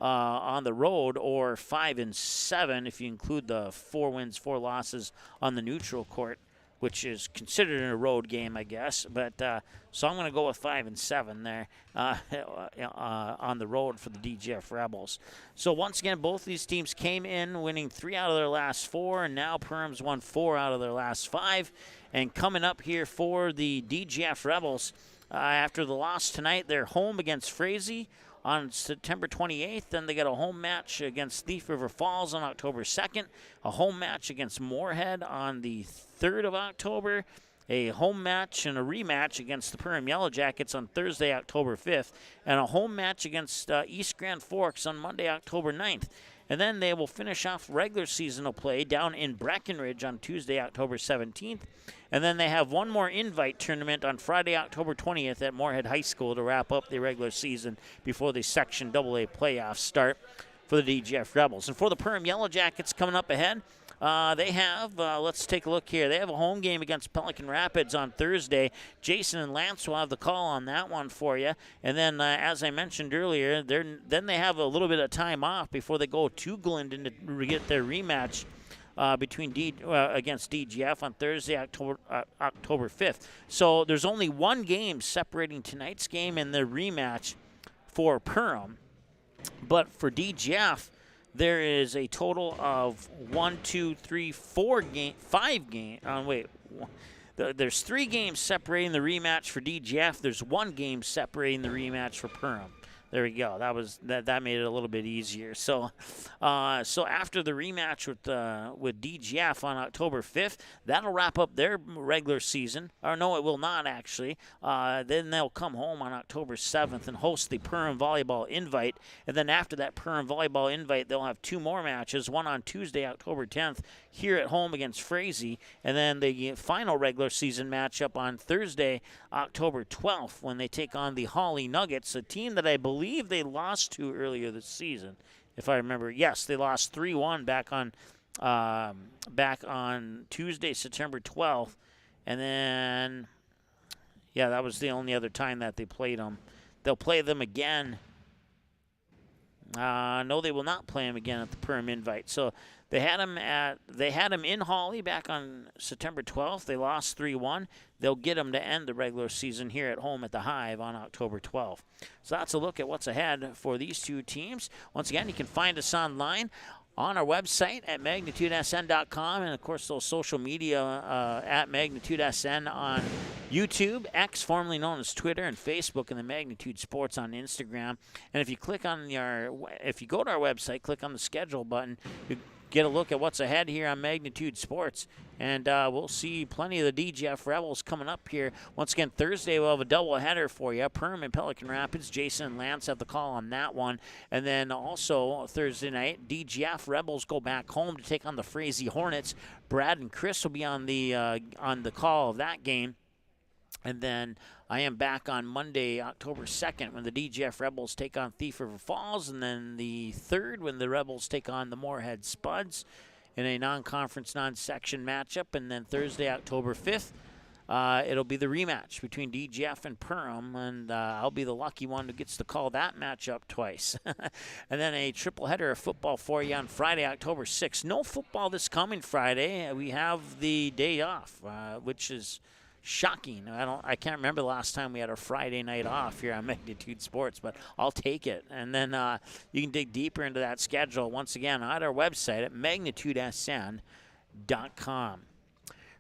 on the road, or 5-7 if you include the 4 wins, 4 losses on the neutral court, which is considered a road game, I guess. But so I'm going to go with 5-7 there on the road for the DGF Rebels. So once again, both these teams came in winning 3 out of their last 4, and now Perham's won 4 out of their last 5. And coming up here for the DGF Rebels, after the loss tonight, they're home against Frazee on September 28th. Then they got a home match against Thief River Falls on October 2nd, a home match against Moorhead on the 3rd of October, a home match and a rematch against the Perham Yellow Jackets on Thursday, October 5th, and a home match against East Grand Forks on Monday, October 9th. And then they will finish off regular seasonal play down in Breckenridge on Tuesday, October 17th. And then they have one more invite tournament on Friday, October 20th at Moorhead High School to wrap up the regular season before the Section AA playoffs start for the DGF Rebels. And for the Perham Yellow Jackets coming up ahead, they have, let's take a look here. They have a home game against Pelican Rapids on Thursday. Jason and Lance will have the call on that one for you. And then, as I mentioned earlier, then they have a little bit of time off before they go to Glendon to get their rematch against DGF on Thursday, October 5th. So there's only one game separating tonight's game and the rematch for Perham. But for DGF, there is a total of 5 games. There's 3 games separating the rematch for DGF. There's 1 game separating the rematch for Perham. There we go. That made it a little bit easier. So, after the rematch with DGF on October 5th, that'll wrap up their regular season. Or no, it will not actually. Then they'll come home on October 7th and host the Perham Volleyball Invite. And then after that Perham Volleyball Invite, they'll have 2 more matches. One on Tuesday, October 10th, here at home against Frazee, and then the final regular season matchup on Thursday, October 12th, when they take on the Hawley Nuggets, a team that I believe they lost to earlier this season, if I remember. Yes, they lost 3-1 back on Tuesday, September 12th, and then that was the only other time that they played them. They'll play them again. No, they will not play them again at the Perham Invite. So they had them in Hawley back on September 12th. They lost 3-1. They'll get them to end the regular season here at home at the Hive on October 12th. So that's a look at what's ahead for these two teams. Once again, you can find us online on our website at magnitudesn.com, and of course those social media at MagnitudeSN on YouTube, X, formerly known as Twitter, and Facebook, and the Magnitude Sports on Instagram. And if you go to our website, click on the schedule button, you get a look at what's ahead here on Magnitude Sports. And we'll see plenty of the DGF Rebels coming up here. Once again, Thursday we'll have a doubleheader for you. Perham and Pelican Rapids. Jason and Lance have the call on that one. And then also Thursday night, DGF Rebels go back home to take on the Frazee Hornets. Brad and Chris will be on the call of that game. And then I am back on Monday, October 2nd, when the DGF Rebels take on Thief River Falls. And then the 3rd, when the Rebels take on the Moorhead Spuds in a non-conference, non-section matchup. And then Thursday, October 5th, it'll be the rematch between DGF and Perham. And I'll be the lucky one who gets to call that matchup twice. And then a triple-header of football for you on Friday, October 6th. No football this coming Friday. We have the day off, which is Shocking. I can't remember the last time we had a Friday night off here on Magnitude Sports, but I'll take it. And then you can dig deeper into that schedule once again at our website at magnitudesn.com.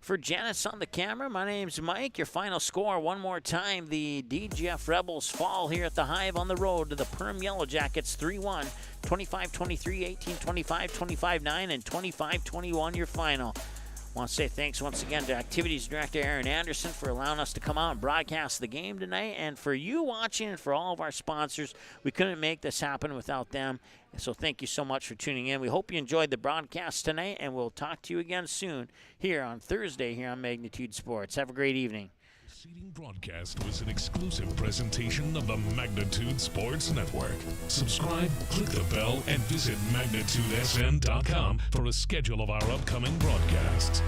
For Janice on the camera, my name's Mike. Your final score one more time. The DGF Rebels fall here at the Hive on the road to the Perham Yellow Jackets 3-1, 25-23, 18-25, 25-9, and 25-21 your final. I want to say thanks once again to Activities Director Aaron Anderson for allowing us to come out and broadcast the game tonight. And for you watching and for all of our sponsors, we couldn't make this happen without them. So thank you so much for tuning in. We hope you enjoyed the broadcast tonight, and we'll talk to you again soon here on Thursday here on Magnitude Sports. Have a great evening. The preceding broadcast was an exclusive presentation of the Magnitude Sports Network. Subscribe, click the bell, and visit magnitudesn.com for a schedule of our upcoming broadcasts.